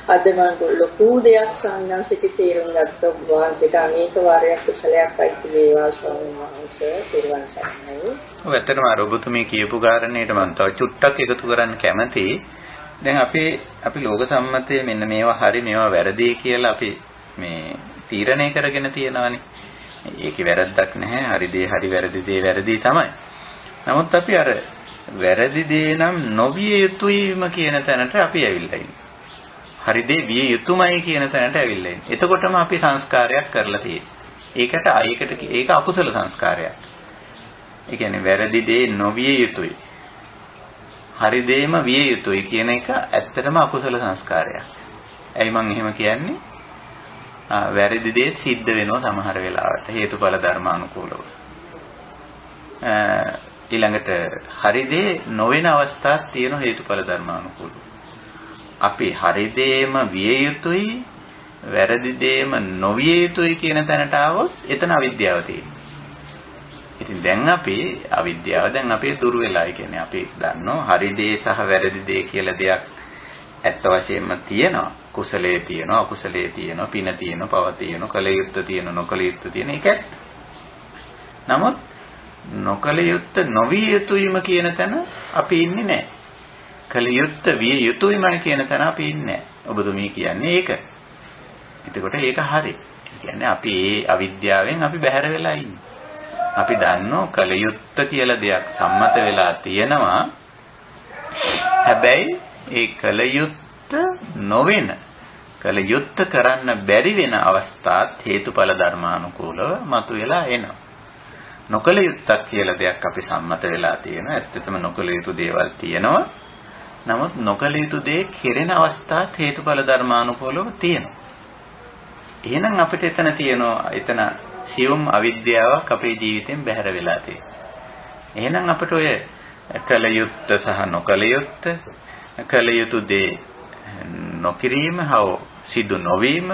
අද මම ලොකු දෙයක් ස්වාමීන් වහන්සේට තේරුම් ගත්ත වහන්සේට අනේක වාරයක් කුසලයක් අයිති වේවා ස්වාමීන් වහන්සේ තෙරුවන් සරණයි. ඔව් ඇත්තටම අර ඔබතුමී කියපු කාරණේට මම තව චුට්ටක් එකතු කරන්න කැමතියි. දැන් අපි ලෝක සම්මතයේ මෙන්න මේවා හරි මේවා වැරදි කියලා අපි මේ තීරණය කරගෙන තියෙනවානේ. ඒකේ වැරද්දක් නැහැ. හරි දේ හරි වැරදි දේ වැරදි තමයි. නමුත් අපි අර වැරදි දේ නම් නොවිය යුතුයම කියන තැනට අපි ඇවිල්ලා ඉන්නේ. හරි දේ විය යුතුයමයි කියන තැනට ඇවිල්ලා ඉන්නේ. එතකොටම අපි සංස්කාරයක් කරලා තියෙන්නේ. ඒක අකුසල සංස්කාරයක්. ඒ කියන්නේ වැරදි දේ නොවිය යුතුයි. හරි දෙයම විය යුතුයි කියන එක ඇත්තටම අකුසල සංස්කාරයක්. ඇයි මම එහෙම කියන්නේ? වැරදි දේ සිද්ධ වෙනවා සමහර වෙලාවට හේතුඵල ධර්මානුකූලව. ඊළඟට හරි දේ නොවන අවස්ථාවක් තියෙන හේතුඵල ධර්මානුකූලව. අපි හරි දෙයම විය යුතුයි වැරදි දේම නොවිය යුතුයි කියන තැනට આવොත් එතන අවිද්‍යාව තියෙනවා. ඉතින් දැන් අවිද්‍යාව දැන් අපේ දුරු වෙලායි කියන්නේ අපි දන්නවා හරි දේ සහ වැරදි දේ කියලා දෙයක් ඇත්ත වශයෙන්ම තියෙනවා. කුසලයේ තියෙනවා, අකුසලයේ තියෙනවා, පින තියෙනවා, පව තියෙනවා, කල යුත්තේ තියෙනවා, නොකල යුත්තේ තියෙන එක ඇත්ත. නමුත් නොකල යුත්තේ නොවිය යුතුයම කියන තැන අපි ඉන්නේ නැහැ. කල යුත්තේ විය යුතුයමයි කියන තැන අපි ඉන්නේ නැහැ. ඔබතුමී කියන්නේ ඒක. එතකොට ඒක හරි. ඒ කියන්නේ අපි ඒ අවිද්‍යාවෙන් අපි බැහැර වෙලා ඉන්නේ. අපි දන්නෝ කල යුත්තේ කියලා දෙයක් සම්මත වෙලා තියෙනවා. හැබැයි ඒ කල යුත්තේ නොවෙන කල යුත්තේ කරන්න බැරි වෙන අවස්ථාත් හේතුඵල ධර්මානුකූලව මතුවලා එනවා. නොකල යුත්තක් කියලා දෙයක් අපි සම්මත වෙලා තියෙනවා. ඇත්තටම නොකල යුතු දේවල් තියෙනවා. නමුත් නොකල යුතු දේ කෙරෙන අවස්ථාත් හේතුඵල ධර්මානුකූලව තියෙනවා. එහෙනම් අපිට එතන සියුම් අවිද්‍යාවක් අපේ ජීවිතෙන් බැහැර වෙලා තියෙනවා. එහෙනම් අපිට ඔය කල යුත්ත සහ නොකල යුත්ත, කල යුතු දේ නොකිරීම හෝ සිදු නොවීම,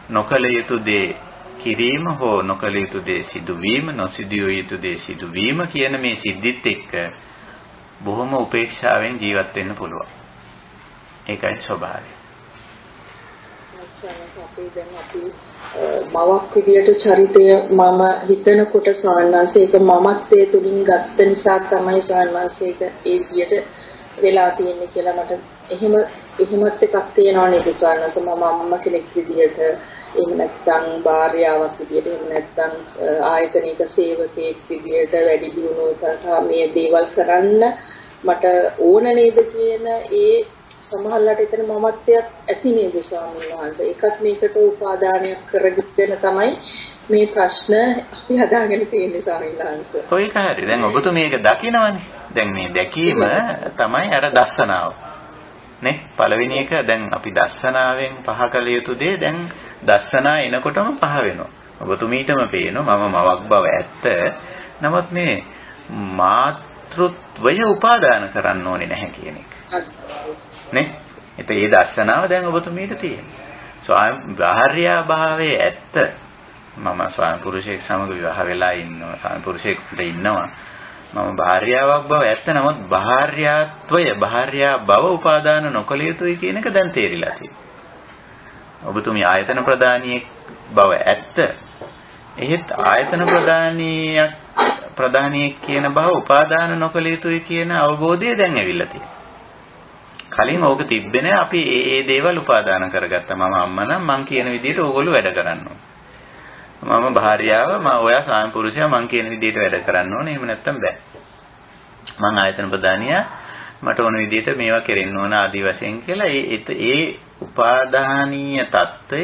නොකල යුතු දේ කිරීම හෝ නොකල යුතු දේ සිදුවීම, නොසිදුවිය යුතු දේ සිදුවීම කියන මේ සිද්ධිත් එක්ක බොහොම උපේක්ෂාවෙන් ජීවත් වෙන්න පුළුවන්. ඒකයි ස්වභාවය. මවක් විදියට චරිතය මම හිතනකොට සාන්නාසයක මමත්වයේ තුලින් ගත්ත නිසා තමයි සාන්නාසයක ඒ විදියට වෙලා තියෙන්නේ කියලා මට එහෙමත් එකක් තියෙනවා නේද සාන්නාස මම අම්මා කෙනෙක් විදියට එහෙම නැත්නම් භාර්යාවක් විදියට එහෙම නැත්නම් ආයතනික සේවකයෙක් විදියට වැඩි දියුණුවකට මේ දේවල් කරන්න මට ඕන නේද කියන ඒ සමහරවිට එතන මමත්වයක් ඇති නේද ස්වාමීන් වහන්සේ. ඒකත් මේකට උපාදානයක් කරගෙන තමයි මේ ප්‍රශ්න අපි හදාගෙන තියෙන්නේ ස්වාමීන් වහන්සේ. කොයික හරි. දැන් ඔබතුමී මේක දකිනවනේ. දැන් මේ දැකීම තමයි අර දස්සනාව. නේ? පළවෙනි එක දැන් අපි දස්සනාවෙන් පහ කළ යුතු දේ දැන් දස්සනා එනකොටම පහ වෙනවා. ඔබතුමීටම පේනවා මම මවක් බව ඇත්ත. නමුත් මේ මාතෘත්වය උපාදාන කරන්න ඕනේ නැහැ කියන එක. නේ? ඒත් මේ දර්ශනාව දැන් ඔබතුමීට තියෙනවා. භාර්යා භාවයේ ඇත්ත. මම ස්වාමි පුරුෂයෙක් සමග විවාහ වෙලා ඉන්නවා. ස්වාමි පුරුෂයෙකුට ඉන්නවා. මම භාර්යාවක් බව ඇත්ත. නමුත් භාර්යා බව උපාදාන නොකළ යුතුයි කියන එක දැන් තේරිලා තියෙනවා. ඔබතුමී ආයතන ප්‍රදානියෙක් බව ඇත්ත. එහෙත් ආයතන ප්‍රදානියෙක් කියන බව උපාදාන නොකළ යුතුයි කියන අවබෝධය දැන් ඇවිල්ලා තියෙනවා. කලින් ඕක තිබ්බේ නෑ අපි ඒ දේවල් උපාදාන කරගත්තා. මම අම්මා නම් මං කියන විදිහට ඕගොල්ලෝ වැඩ කරන්න ඕනේ. මම භාර්යාව ඔයා ස්වාමි පුරුෂයා මං කියන විදිහට වැඩ කරන්න ඕනේ. එහෙම නැත්තම් බෑ. මං ආයතන ප්‍රදානියා මට ඕන විදිහට මේවා කෙරෙන්න ඕන ආදී වශයෙන් කියලා ඒ උපාදානීය తত্ত্বය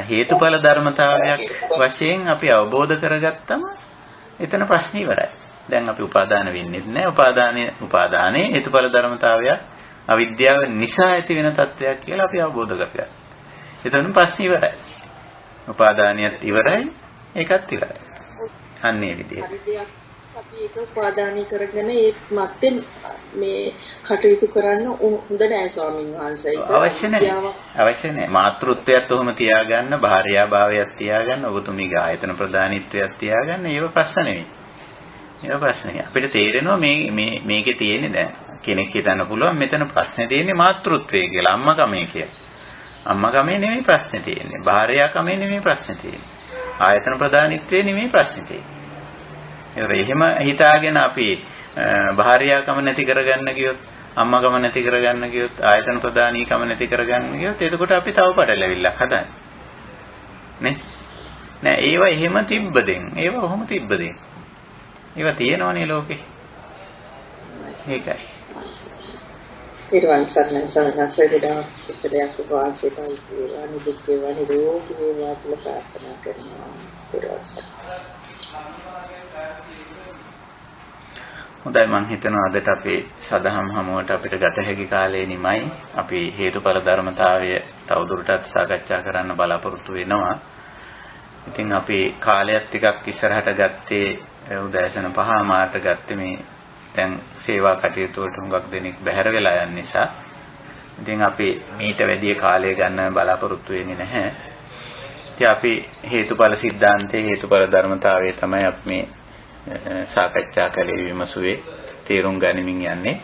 හේතුඵල ධර්මතාවයක් වශයෙන් අපි අවබෝධ කරගත්තම එතන ප්‍රශ්නේ ඉවරයි. දැන් අපි උපාදාන වෙන්නේ නැහැ. උපාදානයේ හේතුඵල ධර්මතාවයක් අවිද්‍යාව නිසා ඇති වෙන තත්ත්වයක් කියලා අපි අවබෝධ කරගන්නවා. එතන ප්‍රශ්නේ ඉවරයි. උපාදානියත් ඉවරයි, ඒකත් ඉවරයි. අන්නේ විදිහට. අපි ඒක උපාදානී කරගෙන ඒ මැත්තේ මේ කටයුතු කරන්න හොඳ නෑ ස්වාමීන් වහන්සේ. අවශ්‍ය නැහැ. මාතෘත්වයත් ඔහොම තියාගන්න, භාර්යාභාවයත් තියාගන්න, ඔබතුමීගේ ආයතන ප්‍රදානීත්වයත් තියාගන්න. ඒව ප්‍රශ්න නෙවෙයි. ඒක ප්‍රශ්නේ. අපිට තේරෙනවා මේකේ තියෙන්නේ දැන් කෙනෙක් හිතන්න පුළුවන් මෙතන ප්‍රශ්නේ තියෙන්නේ මාතෘත්වයේ කියලා. අම්මා කමේ කියලා. අම්මා කමේ නෙමෙයි ප්‍රශ්නේ තියෙන්නේ. භාර්යා කමේ නෙමෙයි ප්‍රශ්නේ තියෙන්නේ. ආයතන ප්‍රදානීත්වයේ නෙමෙයි ප්‍රශ්නේ තියෙන්නේ. එහෙම හිතාගෙන අපි භාර්යාකම නැති කරගන්න ගියොත්, අම්මාකම නැති කරගන්න ගියොත්, ආයතන ප්‍රදානීකම නැති කරගන්න ගියොත් එතකොට අපි තව පටලැවිල්ලක් හදන්නේ. නේ? නෑ ඒව එහෙම තිබ්බදෙන්. ඒව ඔහොම තිබ්බදෙන්. ඒවා තියෙනවනේ ලෝකේ. ඒකයි. ඊර්වන් සර්ණසනසෙදා ඉස්සරහට වාසිත වේවා නිදුක් වේවා නිරෝගී වේවා කියලා ප්‍රාර්ථනා කරනවා. හොඳයි මම හිතනවා අදට අපේ සදහම් හමුවට අපිට ගත හැකි කාලය නිමයි. අපි හේතුඵල ධර්මතාවය තවදුරටත් සාකච්ඡා කරන්න බලාපොරොත්තු වෙනවා. ඉතින් අපි කාලයක් ටිකක් ඉස්සරහට ගත්තේ උදෑසන 5 මාර්ට ගත්තේ මේ දැන් සේවා කටයුතු වලට හුඟක් දෙනෙක් බැහැර වෙලා යන නිසා ඉතින් අපි මීට වැඩි කාලය ගන්න බලාපොරොත්තු වෙන්නේ නැහැ. ඉතින් අපි හේතුඵල સિદ્ધාන්තයේ හේතුඵල ධර්මතාවය තමයි අපි මේ සාකච්ඡා කළේ විමසුවේ තේරුම් ගනිමින් යන්නේ.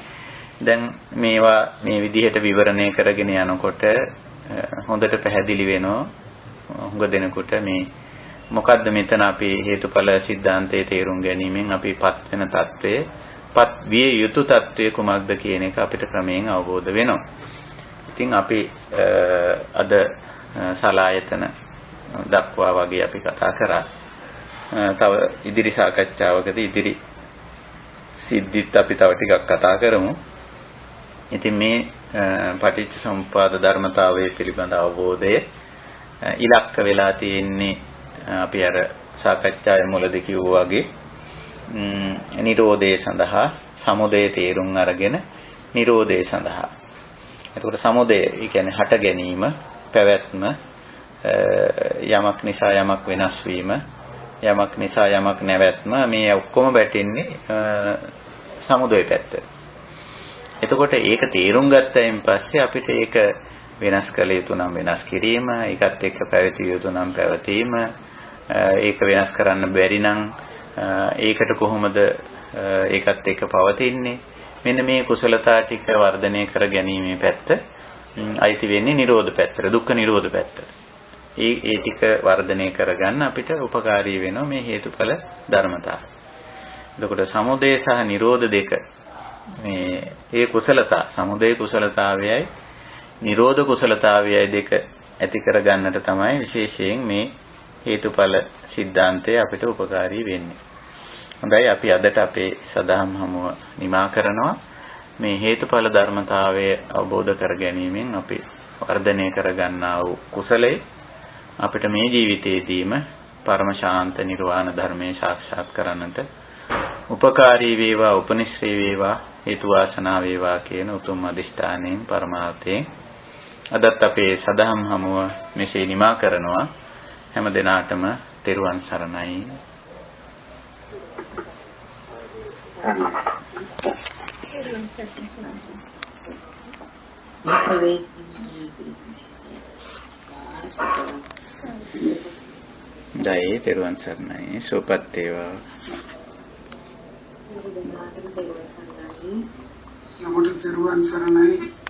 දැන් මේවා මේ විදිහට විවරණය කරගෙන යනකොට හොඳට පැහැදිලි වෙනවා හුඟ දෙනකොට මේ මොකද්ද මෙතන අපි හේතුඵල સિદ્ધාන්තයේ තේරුම් ගැනීමෙන් අපිපත් වෙන తත්වයේ පත් විය යුතු తත්වයේ කුමක්ද කියන එක අපිට ක්‍රමයෙන් අවබෝධ වෙනවා. ඉතින් අපි අද සලායතන දක්වා වගේ අපි කතා කරා. තව ඉදිරි සාකච්ඡාවකදී ඉදිරි සිද්ධිත් අපි තව ටිකක් කතා කරමු. ඉතින් මේ පටිච්චසමුප්පාද ධර්මතාවයේ පිළිබඳ අවබෝධය ඉලක්ක වෙලා තියෙන්නේ අපි අර සාකච්ඡාවේ මුලදී කිව්වා වගේ නිරෝධය සඳහා සමුදය තේරුම් අරගෙන නිරෝධය සඳහා. එතකොට සමුදය කියන්නේ හට ගැනීම, පැවැත්ම, යමක් නිසා යමක් වෙනස් වීම, යමක් නිසා යමක් නැවැත්ම මේ ඔක්කොම වැටෙන්නේ සමුදය පැත්ත. එතකොට ඒක තේරුම් ගත්තයින් පස්සේ අපිට ඒක වෙනස් කළ යුතු නම් වෙනස් කිරීම, ඒකත් එක්ක පැවතිය යුතු නම් පැවතීම, ඒක වෙනස් කරන්න බැරි නම් ඒකට කොහොමද ඒකත් එක්ක පවතින්නේ? මෙන්න මේ කුසලතා ටික වර්ධනය කර ගැනීමේ පැත්ත අයිති වෙන්නේ නිරෝධ පැත්තට, දුක්ඛ නිරෝධ පැත්තට. ඒ ටික වර්ධනය කරගන්න අපිට උපකාරී වෙනවා මේ හේතුඵල ධර්මතාව. එතකොට සමුදය සහ නිරෝධ දෙක මේ කුසලතා, සමුදය කුසලතාවයයි නිරෝධ කුසලතාවයයි දෙක ඇති කරගන්නට තමයි විශේෂයෙන් මේ හේතුඵල સિદ્ધාන්තය අපිට උපකාරී වෙන්නේ. හොඳයි, අපි අදට අපේ සදහම් හමුව නිමා කරනවා. මේ හේතුඵල ධර්මතාවය අවබෝධ කර ගැනීමෙන් අපි වර්ධනය කරගන්නා වූ කුසලයේ අපිට මේ ජීවිතයේදීම පරම ශාන්ත නිර්වාණ ධර්මයේ සාක්ෂාත් කරන්නට උපකාරී වේවා, උපනිශ්‍රේ වේවා, හේතු වාසනා වේවා කියන උතුම් අදිෂ්ඨානයෙන් පරමාර්ථයෙන් අදත් අපේ සදහම් හමුව මෙසේ නිමා කරනවා. හැම දිනාටම තෙරුවන් සරණයි. ජය තෙරුවන් සරණයි. සුවපත් වේවා. සමුදු තෙරුවන් සරණයි.